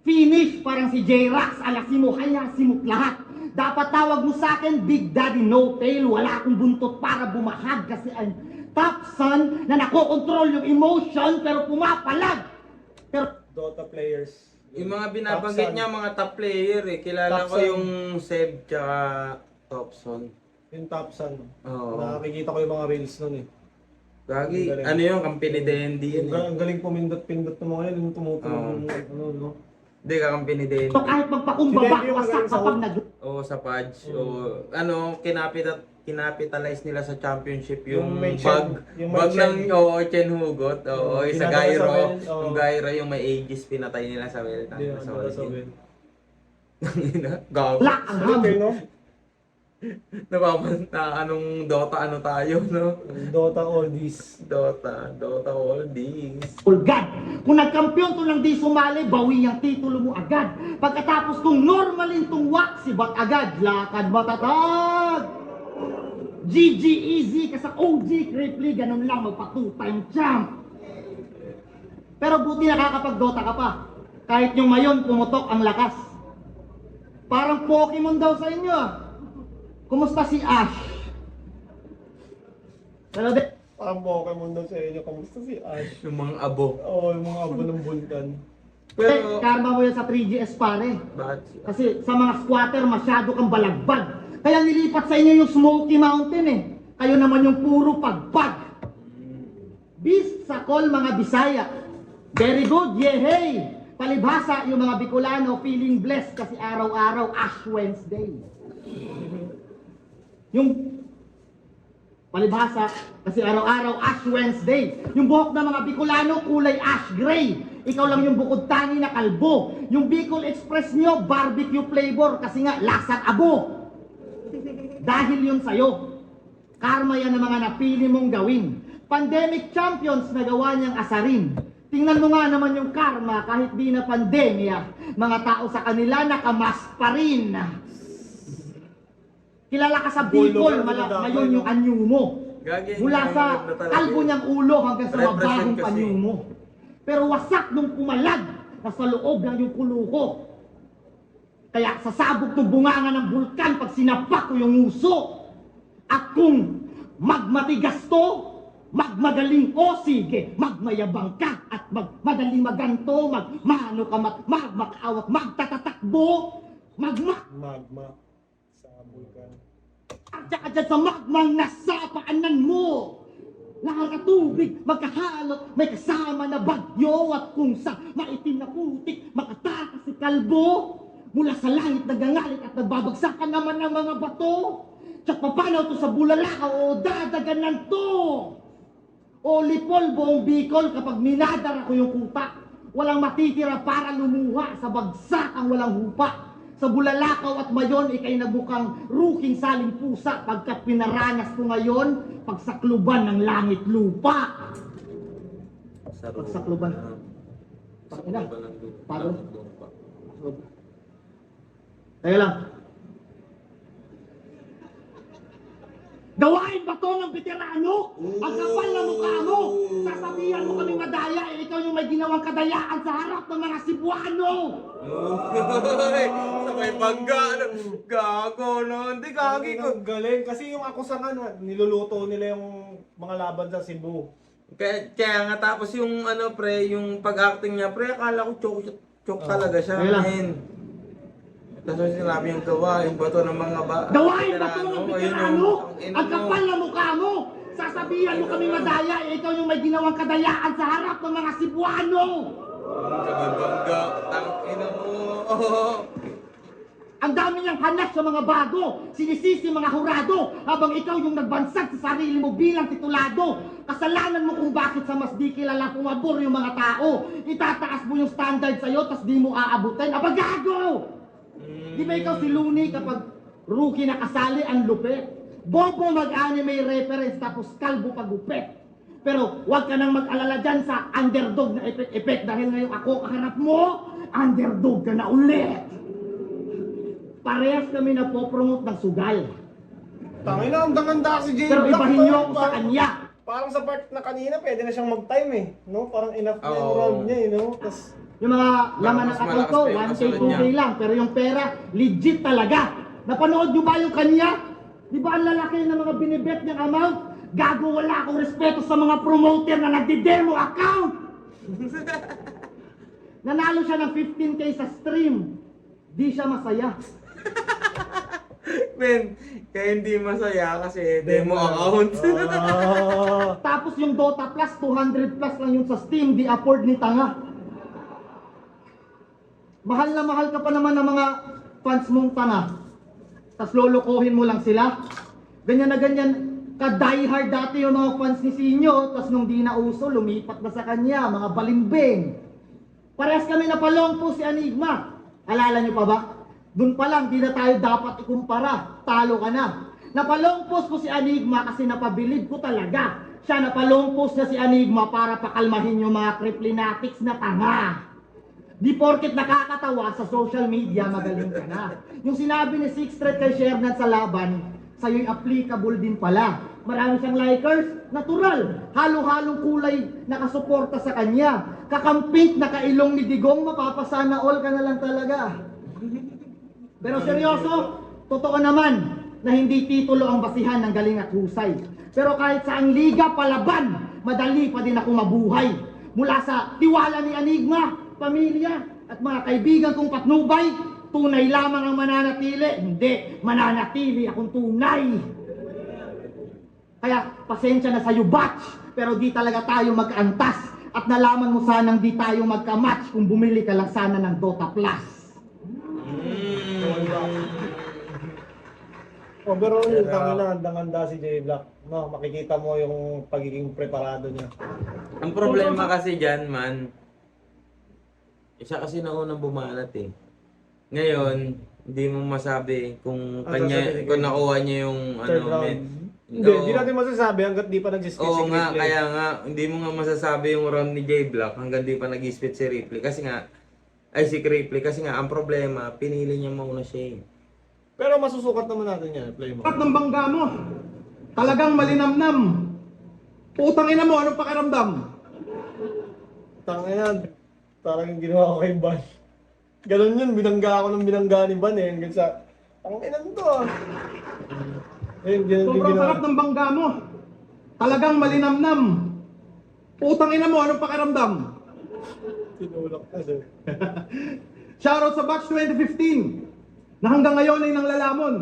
finish parang si J-Rax, alasin mo, hayasin mo lahat. Dapat tawag mo sa akin, Big Daddy No Tail, wala akong buntot para bumahag kasi ang top son na nakokontrol yung emotion pero pumapalag. Pero Dota players. Yung mga binabanggit Topson. niya, mga top player eh. Kilala ko Topson. yung Seb tsaka Topson. Yung top son. Oo. Nakikita ko yung mga reels nun eh. Gagi, Ang galing. ano yung kampi ni Dendy yun eh. Ang galing pumindot-pindot ng mga yun, yung Oo. tumutulong ano, no? Hindi ka kampi ni Dendy. kahit magpakumbaba, Si Debbie yung wasak magaling sa kapag hook. nag... Oo, sa Pudge. O, kinapitalize nila sa championship Yung yung, may bag. Chen- yung may Bag ng Chen. Chen Hugot. Oo, isa Pinadala sa Gyro. well, oo. Yung Gyro yung may Aegis, pinatay nila sa well. Hindi Sa naman sa origin. well. Gago. Black ang ham. Okay, no? Anong Dota ano tayo, no? Dota oldies. Dota all these. Ulgad. Kung nagkampiyon to ng di sumali, bawi ang titulo mo agad. Pagkatapos kung normalin tong sibat agad, lakad matatag. GG easy ka sa OG Cripply, ganun lang magpa 2-time champ. Pero buti nakakapag-Dota ka pa. Kahit yung mayon pumutok ang lakas. Parang Pokemon daw sa inyo ah. Kumusta si Ash? Pero Parang Pokemon daw sa inyo. Kamusta si Ash? Yung mga abo. Oo, yung mga abo ng bulkan. Pero, karma mo yan sa 3GS pare. bakit siya? Kasi sa mga squatter, masyado kang balagbag. Kaya nilipat sa inyo yung Smoky Mountain eh. Kayo naman yung puro pagpag. Beast sa call mga Bisaya. Very good, yehey! Palibhasa yung mga Bicolano feeling blessed kasi araw-araw Ash Wednesday. Yung palibhasa kasi araw-araw Ash Wednesday. Yung buhok ng mga Bicolano kulay ash gray. Ikaw lang yung bukod tangi na kalbo. Yung Bicol Express nyo, barbecue flavor kasi nga lasang abo. Dahil yun sa'yo. Karma yan ang mga napili mong gawin. Pandemic champions na gawa niyang asarin. Tingnan mo nga naman yung karma kahit di na pandemya. Mga tao sa kanila nakamask pa rin. Kilala ka sa Bicol, ngayon yung anyo mo. Gagi, Mula sa maganda talaga kalbo yun. niyang ulo hanggang sa Represent mabahong kasi. panyo mo. Pero wasak nung pumalag na sa loob lang yung kuluko. Kaya sasabog ng bunganga ng bulkan pag sinapak ko yung uso. At kung magmatigas to, magmagaling o sige, magmayabang ka at magmadaling maganto, magmano ka, magmakaawat, magtatatakbo, Magma. Sa bulkan. At dyan sa magmang nasa paanan mo. Lahat na tubig, magkahalot, may kasama na bagyo at kung sa maitim na putik, makatakas si kalbo. Mula sa langit nagangalit at nagbabagsakan naman ng mga bato. Tsak papanaw to sa bulala o dadaganan to. O lipol buong Bicol kapag minadara ko yung kuta. Walang matitira para lumuha sa bagsak ang walang hupa. Sa Bulalakaw at Mayon, ikay nabukang ruking saling pusa pagkat pinaranas ko ngayon pagsakluban ng langit lupa. Pagsakluban. Pakina. Paro. Teka lang. Gawain ba to ng veterano? Ang kapal na mukha mo! Sasabihan mo kaming madaya, ikaw yung may ginawang kadayaan sa harap ng mga Cebuano! Uy, sabay bangga, ano, gago, no? Hindi, gagi ko. Ang galing. Kasi yung akusangan, niluluto nila yung mga laban sa Cebu. Kaya nga, tapos yung, ano, pre, yung pag-acting niya, pre, akala ko choke talaga siya, Ayun lang. men. Tapos sinabi yung gawa, yung bato ng mga Gawain ba to ng ayun veterano? yung- Ang kapal na mukha mo! Sasabihan mo kaming madaya, ikaw yung may ginawang kadayaan sa harap ng mga Cebuano! Sabay bangga, tangina mo. Ang dami niyang hanas sa mga bago, sinisisi mga hurado, habang ikaw yung nagbansag sa sarili mo bilang titulado. Kasalanan mo kung bakit sa mas di kilala pumabor yung mga tao. Itataas mo yung standard sa'yo, tas di mo aabutin. Aba gago! Di ba ikaw si Looney kapag rookie na kasali ang lupit? Bobo mag-anime reference tapos kalbo pagupit. Pero huwag ka nang mag-alala dyan sa underdog na effect dahil ngayon ako kaharap mo, underdog ka na ulit. Parehas kami na po-promote ng sugal. Tangin na, ang danganda si Jay Pero Black. ibahin niyo ako sa Parang- kanya. Parang sa part na kanina, pwede na siyang mag-time eh. No? Parang enough na yung Oo. round niya eh. No? Tas, Yung mga laman ng Mas account malakas ko, pa yung 1K, kasunod 2K niya. lang. Pero yung pera, legit talaga. Napanood nyo ba yung kanya? Di ba ang lalaki ng mga binibet niyang amount? Gago, wala akong respeto sa mga promoter na nagdi-demo account! Nanalo siya ng 15K sa stream. Di siya masaya. Men, kaya hindi masaya kasi demo account. Tapos yung Dota Plus, 200 plus lang yun sa Steam. Di afford ni tanga. Mahal na mahal ka pa naman ng mga fans mong tanga. Tapos lolokohin mo lang sila. Ganyan na ganyan, ka-diehard dati yung mga fans ni Sinyo. Tapos nung di na uso, lumipat na sa kanya, mga balimbing. Parehas kami na palong po si Enigma. Alala niyo pa ba? Doon pa lang, di na tayo dapat ikumpara. Talo ka na. Napalong post ko si Enigma kasi napabilib ko talaga. Siya napalong post na si Enigma para pakalmahin yung mga criplinatics na tanga. Di porket nakakatawa sa social media, magaling ka na. Yung sinabi ni Six Thread kay Shernan sa laban, sa'yo'y applicable din pala. Marami siyang likers, natural. Halo-halong kulay nakasuporta sa kanya. Kakampink na kailong ni Digong, mapapasana all ka na lang talaga. Pero seryoso, totoo naman na hindi titulo ang basihan ng galing at husay. Pero kahit sa ang liga palaban, madali pa din ako mabuhay. Mula sa tiwala ni Enigma, pamilya at mga kaibigan kong patnubay, tunay lamang ang mananatili. Hindi, mananatili akong tunay. Kaya pasensya na sa'yo, batch, pero di talaga tayo magkaantas. At nalaman mo sanang di tayo magka-match kung bumili ka lang sana ng Dota Plus. oh, pero yung tangin na, ang danganda si Jay Black. No, makikita mo yung pagiging preparado niya. Ang problema kasi dyan, man, isa kasi naunang bumalat eh. Ngayon, hindi mo masabi kung sasabihin kung ko. nakuha niya yung Third ano, round. men. Hindi, Oo. hindi natin masasabi hanggat di pa nag-skip Oo si nga, Ripley. kaya nga, hindi mo nga masasabi yung round ni Jay Black hanggang di pa nag-spit si Ripley. Kasi nga, ay si Ripley, kasi nga, ang problema, pinili niya mauna siya eh. Pero masusukat naman natin yan, play mo. At ng bangga mo, talagang malinamnam. Putang ina mo, anong pakiramdam? Tangin yan, parang yung ginawa ko kay Ban. Ganun yun, binangga ako ng binangga ni Ban eh. Hanggang sa, tangin na to ah. Ayun, ganun yung Sobrang ginawa. sarap ng bangga mo. Talagang malinamnam. Putang ina mo, anong pakiramdam? Tinulak na doon. Shoutout sa batch 2015 na hanggang ngayon ay nanglalamon.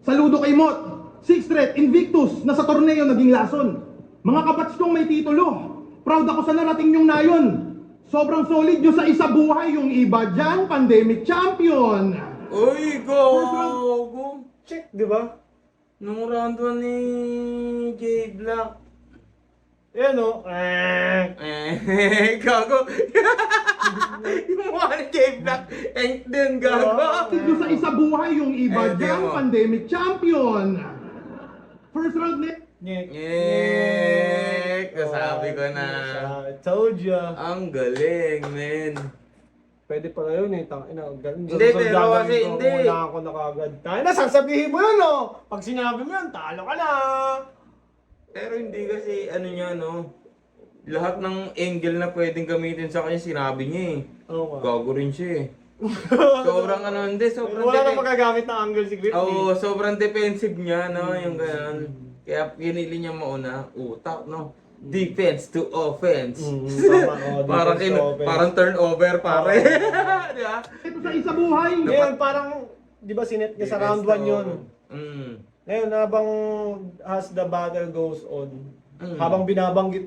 Saludo kay Mot, Six Thread, Invictus na sa torneo naging lason. Mga kapats kong may titulo, proud ako sa narating nyong nayon. Sobrang solid nyo sa isa buhay, yung iba dyan, pandemic champion. Uy, go! Check, di ba? Nung round 1 ni Jay Black. Yan o. Gago. Yung mukha ni Jay Black, din, gago. Solid nyo sa isa buhay, yung iba Eh, dyan, demo. pandemic champion. First round net. Nyek. Nyek! Kasabi ko na. I told ya. Ang galing, men. Pwede pala yun eh, tangina. Galing. Hindi, pero kasi hindi. Una ako na kagad. Tangina, sasabihin mo yun oh. Pag sinabi mo yun, talo ka na. Pero hindi kasi, ano niya, no? Lahat ng angle na pwedeng gamitin sa kanya, sinabi niya eh. Oo nga. Gago rin siya eh. Sobrang ano, hindi, sobrang Wala na magagamit na angle si Griffey. Oo, sobrang defensive niya, no? Yung ganun. Kaya pinili niya mauna, utak, no? Defense to offense. Tama, oh, parang, defense to offense. parang turnover, pare. Di ba? Ito sa isa buhay. Ngayon, parang, di ba sinet niya sa round 1 yun? Ngayon, habang as the battle goes on, habang binabanggit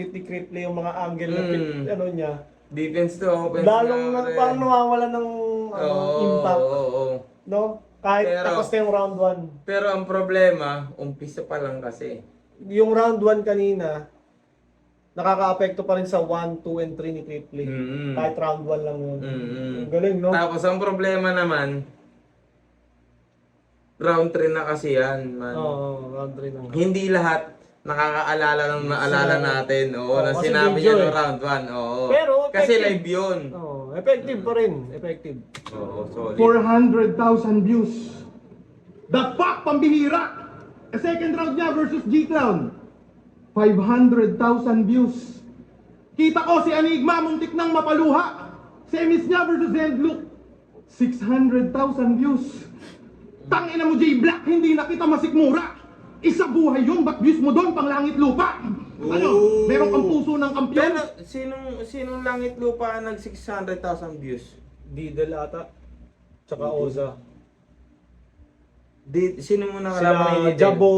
ni Cripply yung mga angle na ano niya, Defense to offense. lalong nga, pare. parang nawawala ng impact. Oo. No? Kahit Pero- tapos na yung round 1. Pero ang problema, umpisa pa lang kasi. Yung round 1 kanina, nakaka-apekto pa rin sa 1, 2, and 3 ni Cripply. Kahit round 1 lang yun. Ang galing, no? Tapos ang problema naman, round 3 na kasi yan, man. Oo, round 3 lang. Hindi lahat nakakaalala ng naalala natin. Oo, na kasi sinabi video niya eh. no round 1. Oo. Pero, kasi effective. live yun. Oo, effective pa rin. Effective. Oo, solid. 400,000 views. The fuck, pambihira! Second round niya versus G-Clown. 500,000 views. Kita ko si Enigma, muntik nang mapaluha. Semis niya versus Zendlook. 600,000 views. Tangina mo, J-Black, hindi na kita masikmura. Isa buhay yun, ba't views mo doon, pang langit lupa? Ano, meron kang puso ng kampiyon? Pero sinong langit lupa nag 600,000 views? Didel ata. Tsaka Oza. Sino mo nakalaman Sila Jabo.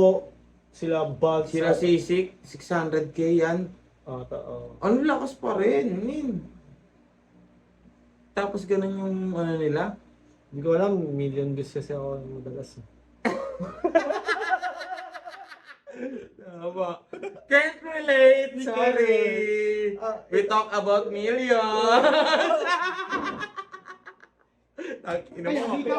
Sila Bugs. Sila Sisik, 600k yan. Ata, oh. Ano lakas pa rin, min. Tapos ganun yung ano nila. Hindi ko alam, million views kasi ako madalas. Tama. Can't relate, sorry. We talk about millions. Ina Kaya mo. di ka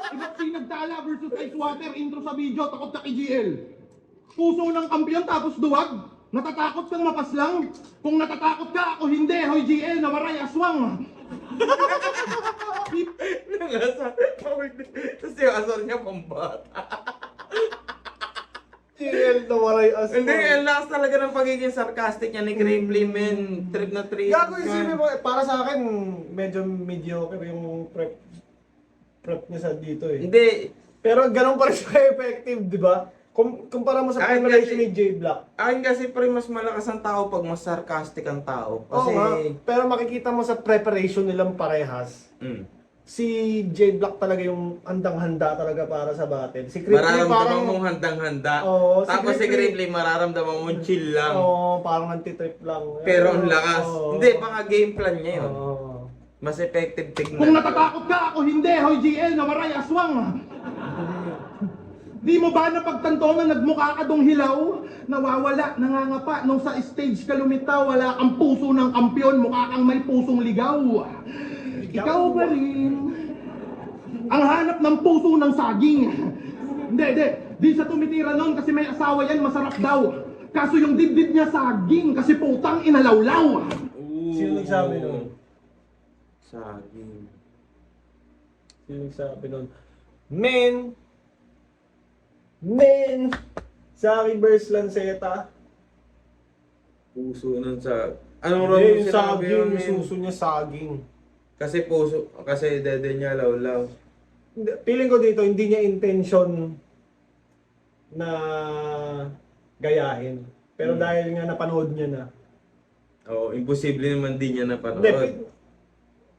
Iba't sinagtala versus Ice Water intro sa video, takot na KGL. Puso ng kampiyon tapos duwag. Natatakot kang mapaslang. Kung natatakot ka, ako hindi. Hoy GL, nawaray aswang. Nangasar. Tapos yung asar niya pambata. GL na waray as Hindi, ang lakas talaga ng pagiging sarcastic niya ni Cripply, men. Trip na trip. Gago isipin mo, para sa akin, medyo mediocre yung prep niya sa dito eh. Hindi. Pero ganun pa rin siya effective, di ba? Kumpara mo sa Akin preparation kasi- ni J Black. Akin kasi pre, mas malakas ang tao pag mas sarcastic ang tao. Kasi, Oo nga, pero makikita mo sa preparation nilang parehas, si J Black talaga yung handang-handa talaga para sa battle. Si Cripply mararamdaman parang, mong handang-handa. Oo, si Tapos si Cripply- Cripply, mararamdaman mong chill lang. parang anti-trip lang. Pero ang lakas. Oo. Hindi, baka game plan niya yun. Oo. Mas effective tignan. Kung natatakot ka, ako hindi. Hoy GL, nawaray aswang. Di mo ba napagtanto na nagmukha ka dong hilaw? Nawawala, nangangapa. Nung sa stage ka lumitaw, wala kang puso ng kampiyon, mukha kang may pusong ligaw. Ikaw ba rin? Ang hanap ng puso ng saging. Hindi. Di siya tumitira nun kasi may asawa yan, masarap daw. Kaso yung dibdib niya saging kasi putang inalawlaw. Sino nagsabi nun? Saging. Sino nagsabi nun? Men! Sa reverse Lanceta. Puso nun sa... Anong ron Hindi, yung yung sinabi saging, yun, yung men? suso niya saging. Kasi puso, kasi dede niya lawlaw. Feeling ko dito, hindi niya intention na gayahin. Pero dahil nga napanood niya na. Oo, imposible naman di niya Hindi, napanood.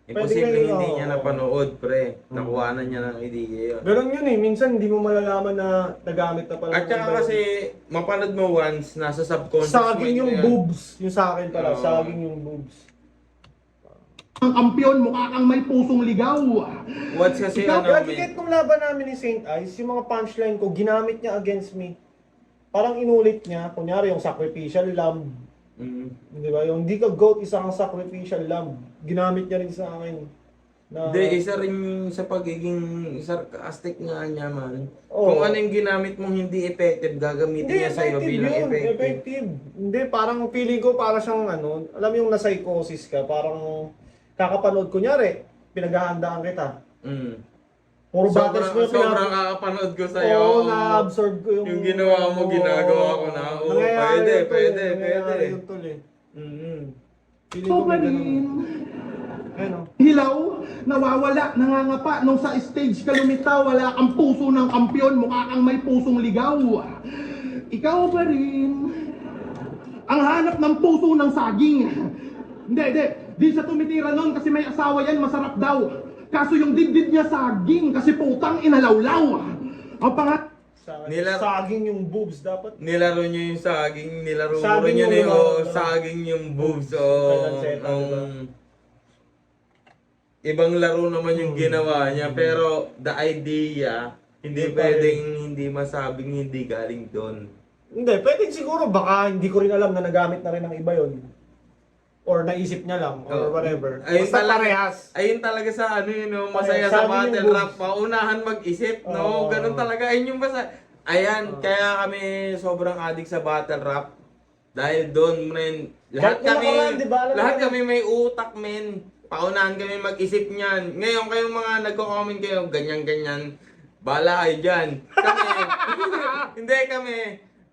Imposible pwede hindi kayo, niya oo. napanood, pre. Nakuha na niya ng idea yun. ganun yun eh. Minsan hindi mo malalaman na nagamit na pala. At saka kasi, mapanood mo once, nasa subconscious saging mind yung mo yan. boobs. Yung sa akin pala, Oo. saging yung boobs. Ang kampiyon, mukha kang may pusong ligaw. What's kasi Ikaw, ano, lagi kahit kung laban namin ni Saint Ice, yung mga punchline ko, ginamit niya against me. Parang inulit niya, kunyari yung sacrificial lamb. Di ba? Yung di ka goat, isa kang sacrificial lamb. Ginamit niya rin sa akin. Na, Hindi, isa rin sa pagiging sarcastic nga niya man. Oo. Kung ano yung ginamit mong hindi effective, gagamitin Hindi, niya sa'yo effective bilang yun. effective. Effective. Hindi, parang feeling ko para siyang ano, alam mo yung na-psychosis ka, parang kakapanood, kunyari, pinaghahandaan kita. Mm. Puro battles mo yung Sobrang kakapanood ko sa'yo. Oo, na-absorb ko Yung ginawa mo, ginagawa ko na. Oo, pwede. Yung tol eh. Mm. Feeling ko may ganun. Ano? Hilaw, nawawala, nangangapa, nung sa stage ka lumitaw, wala kang puso ng kampiyon, mukha kang may pusong ligaw. Ikaw pa rin, ang hanap ng puso ng saging. Hindi, di siya tumitira nun kasi may asawa yan, masarap daw. Kaso yung dibdib niya saging kasi putang inalawlaw. Ang pangat... Saging yung boobs dapat. Nilaro niyo yung saging, nilaro Saging niyo yung yung mga- saging yung boobs. Kalanseta, diba? Ibang laro naman yung ginawa niya, pero the idea, hindi Hindi pa pwedeng hindi masabing hindi galing doon. Hindi, pwedeng siguro baka hindi ko rin alam na nagamit na rin ng iba yon. Or naisip niya lang, or whatever. Basta parehas. Ayun talaga sa ano yun, no, masaya Parehas. sa Sabi yung battle boobs. rap, paunahan mag-isip, no, Oo. ganun talaga. Ayun yung basta, ayan, kaya kami sobrang addict sa battle rap. Dahil doon, men, lahat Kahit kami, nakaraan, di ba, alam lahat natin- kami may utak, men. Paunahan kami mag-isip niyan. Ngayon kayong mga nagko-comment kayo, ganyan-ganyan, bala kayo dyan. Kami, hindi kami,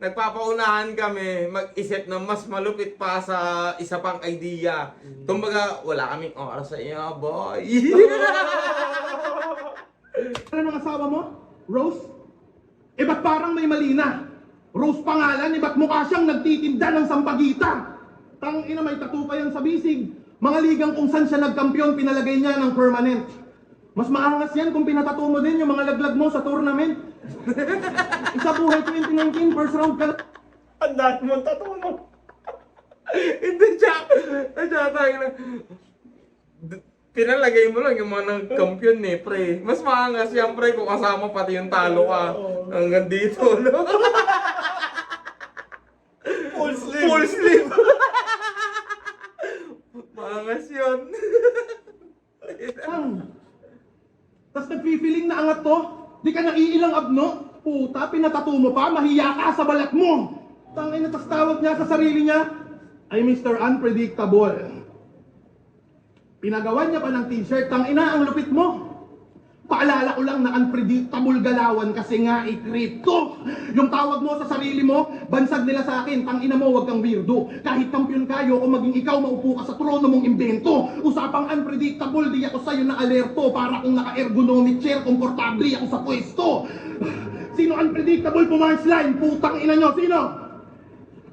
nagpapaunahan kami mag-isip ng mas malupit pa sa isa pang idea. Kumbaga, wala kaming oras sa iyo, boy. Ano ng asawa mo? Rose? Eh ba't parang may mali na? Rose pangalan, eh ba't mukha siyang nagtitinda ng sampagita? Tang ina, may tattoo pa yan sa bisig. Mga ligang kung saan siya nagkampiyon, pinalagay niya ng permanent. Mas maangas yan kung pinatato mo din yung mga laglag mo sa tournament. Isa buhay 2019, first round ka. Ang dahil mo ang tattoo mo. Hindi, tayo na. Pinalagay mo lang yung mga nagkampiyon eh, pre. Mas maangas yan, pre, kung kasama pati yung talo ka. Hanggang dito, no? Full sleeve. Full sleeve. Maangas yun. Tapos nagpipiling na angat to. Di ka naiilang abno. Puta, pinatato mo pa, mahiya ka sa balat mo. Tangin na, tas tawag niya sa sarili niya, ay Mr. Unpredictable. Pinagawan niya pa ng t-shirt, tangina, ang lupit mo. Paalala ko lang na unpredictable galawan kasi nga i-crypto. Yung tawag mo sa sarili mo, bansag nila sa akin, tangina mo, wag kang weirdo. Kahit kampiyon kayo o maging ikaw, maupo ka sa trono mong imbento. Usapang unpredictable, di ako sa'yo na alerto. Para kung naka-ergonomic chair, komportable ako sa pwesto. Sino unpredictable pumunchline? Putang ina nyo, sino?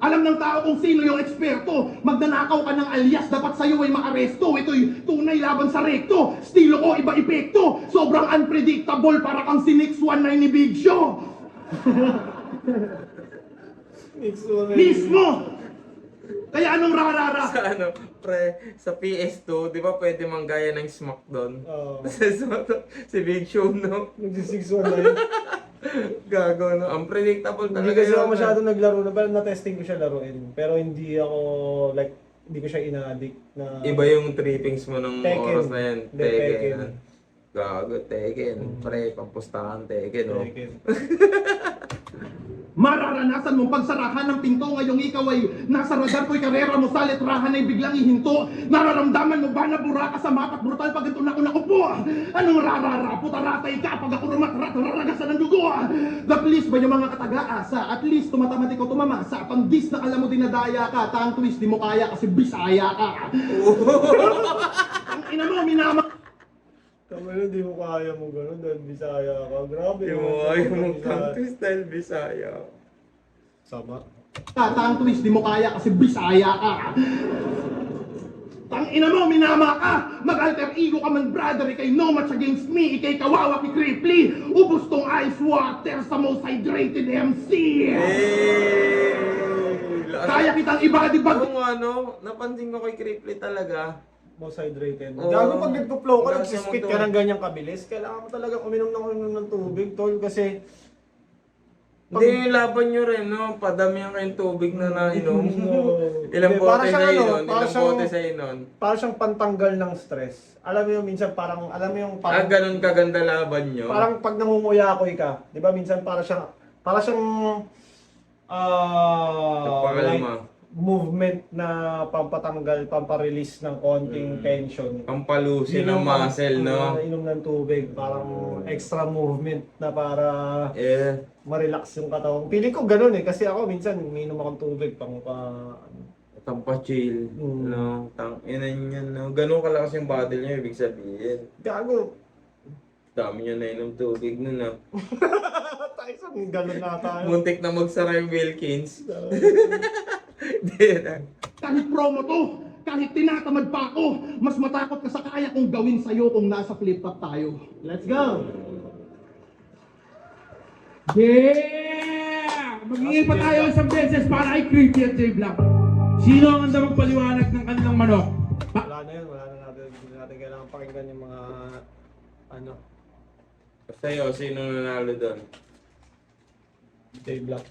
Alam ng tao kung sino yung eksperto. Magnanakaw ka ng alias, dapat sa'yo ay maaresto. Ito'y tunay laban sa rekto. Estilo ko, iba epekto. Sobrang unpredictable, para kang si Nix 19 ni Big Show. Mismo! Kaya anong rarara? Sa ano, pre, sa PS2, di ba pwede manggaya ng Smackdown? Oo. Si Big Show, no? Nagsisigsuan na yun. Gago, no? Unpredictable Hindi talaga kasi ako yun, masyado no? naglaro na, pero na-testing ko siya laruin. Pero hindi ako, like, hindi ko siya ina-addict na... Iba yung trippings mo ng Tekken. oras na yan. Hindi, Tekken. Tekken. Gago, Tekken. Pre, pampustahan Tekken, no? Tekken. Mararanasan mong pagsarahan ng pinto ngayong ikaw ay nasa radar ko'y karera mo sa letrahan ay biglang ihinto. Nararamdaman mo ba na bura ka sa mapa at brutal pag ito na upo? Anong rarara? Putaratay ka pag ako raragasan ng dugo. The police ba yung mga katag-aasa? At least tumatamatik o tumamasa. Pang dis na alam mo dinadaya ka. Tang twist di mo kaya kasi bisaya ka. Ang ina mo, minama. Tama di mo kaya mo gano'n dahil Bisaya ka. Grabe. Yung naman, ayaw Bisaya. mong country style Bisaya. Sama. Tang twist di mo kaya kasi bisaya ka. Tang ina mo, minama ka! Mag-alter ego ka man, brother, ikay no match against me, ikay kawawa ki Cripply, ubos tong ice water sa most hydrated MC! Kaya kitang iba, di ba? Oo nga, no? Napansin ko kay Cripply talaga. Most hydrated. Oo. Gago pag nagpo-flow ka, Wala nagsispit siyang ka motor. ng ganyang kabilis, kailangan mo talagang uminom ng tubig, tol, kasi Hindi, yung laban nyo rin, no? Padamihan kayong tubig na nainom. Ilang Hindi, para bote siyang sa ano, inon? para Ilang siyang- bote sa inon? Para siyang pantanggal ng stress. Alam mo yung minsan parang, alam mo yung parang, Ganun kaganda laban nyo? parang pag namumuyakoy ka, di ba minsan para siyang Nagpakalma. movement na pampatanggal, pamparelease ng konting tension. Pampalusin ng muscle, no? Inom ng tubig, parang extra movement na para Eh, ma-relax yung katawan. Feeling ko ganun eh, kasi ako minsan umiinom akong tubig pampachill, no? Inan yan, no? Ganun kalakas yung battle nyo, ibig sabihin. gago. Dami nyo na inom tubig nun, no? Tayo sa ganun na tayo. Muntik na magsara yung Wilkins. Hindi na. Kahit promo to, kahit tinatamad pa ako, mas matakot ka sa kaya kong gawin sa'yo kung nasa flip-top tayo. Let's go! Yeah! Mag-iingay pa tayo isang beses para kay Creepy at J-Black. Sino ang handa magpaliwanag ng kanilang manok? Wala na yun, wala na natin. Hindi natin kailangan pakinggan yung mga ano, Sa'yo, sino nanalo doon? J-Black.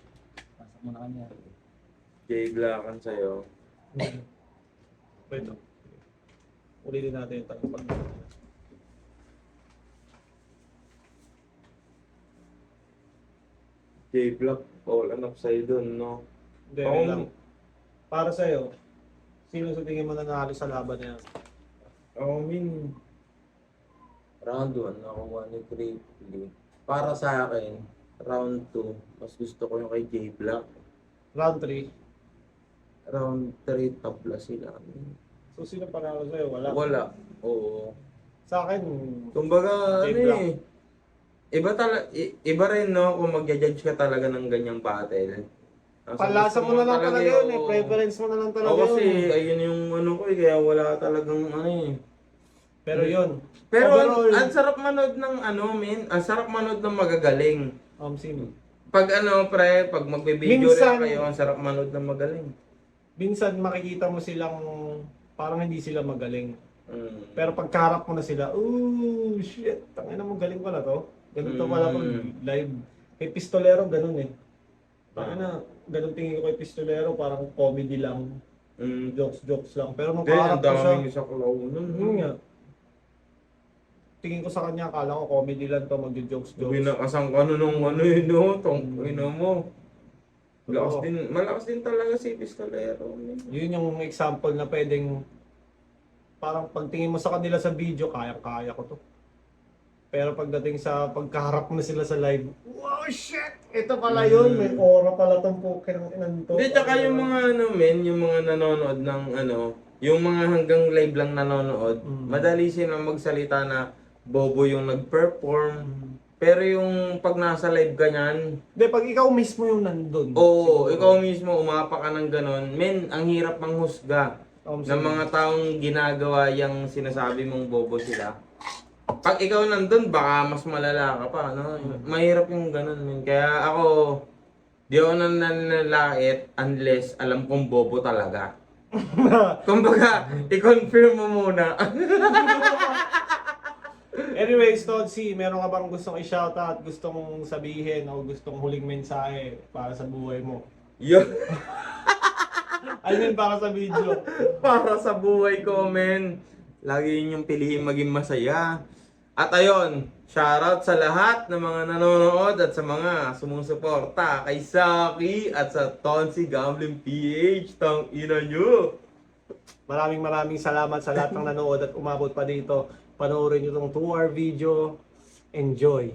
Jay Blackan sa'yo. Wait lang. Ulitin natin yung tanong. Jay Black, all up sa'yo doon, no? Hindi, Oo. wait lang. Para sa'yo, sino sa tingin mo nanalo sa laban na yan? Round 1, nakuha ni Triple. Para sa akin, round 2, mas gusto ko yung kay Jay Black. Round 3. Round 3, tabla sila. So, sino panalo sa'yo? Wala. Wala. Oo. Sa akin, Kumbaga, Jay ano Black. eh. Iba rin, no, kung magja-judge ka talaga ng ganyang battle. Ang palasa gusto mo na lang talaga yun eh. oo. Preference mo na lang talaga Oo, kasi yun. ayun yung ano ko eh, kaya wala talagang ano eh. Pero yun. Pero overall, ang sarap manood ng ano, min. Ang sarap manood ng magagaling. sino? Pag ano, pre, pag magbe-video Minsan- rin kayo, ang sarap manood ng magaling. Minsan makikita mo silang parang hindi sila magaling. Mm. Pero pagkarap mo na sila, oh shit, tangina mo galing pala to. Ganito pala pag live. Kay Pistolero ganun eh. Tangina, ganun tingin ko kay Pistolero, parang comedy lang. Mm. Jokes lang. Pero nung Kaya kaharap ang ko siya, daming sa nun. yun nga. Tingin ko sa kanya, akala ko comedy lang to, magjo-jokes. Binakasan ka nung ano yun, no? Ino mo. Oo. Malakas din talaga si Pistolero. Yun yung example na pwedeng parang pagtingin mo sa kanila sa video, kaya ko to. Pero pagdating sa pagkaharap mo na sila sa live, wow shit! Ito pala yun, may aura pala tong Pokemon inan to. Hindi, tsaka yung mga ano, men, yung mga nanonood ng ano, yung mga hanggang live lang nanonood, madali silang magsalita na bobo yung nag-perform. Pero yung pag nasa live ka niyan, Hindi, pag ikaw mismo yung nandun. oo, ikaw mismo umapa ka ng ganon, men, ang hirap manghusga ng Sige. mga taong ginagawa yung sinasabi mong bobo sila. Pag ikaw nandun, baka mas malala ka pa, no? Mahirap yung ganun, men. Kaya ako, di ako nananalait unless alam kong bobo talaga. Kumbaga, i-confirm mo muna. Anyways, Todsi, meron ka bang gustong i-shoutout, gustong sabihin, o gustong huling mensahe para sa buhay mo? Yun, I mean, para sa video. para sa buhay ko, men. Lagi yun yung piliin maging masaya. At ayun, shoutout sa lahat ng mga nanonood at sa mga sumusuporta kay Saki at sa Tonsi Gambling PH. Tang ina nyo! Maraming salamat sa lahat ng nanood at umabot pa dito. Panoorin nyo itong 2-hour video. Enjoy!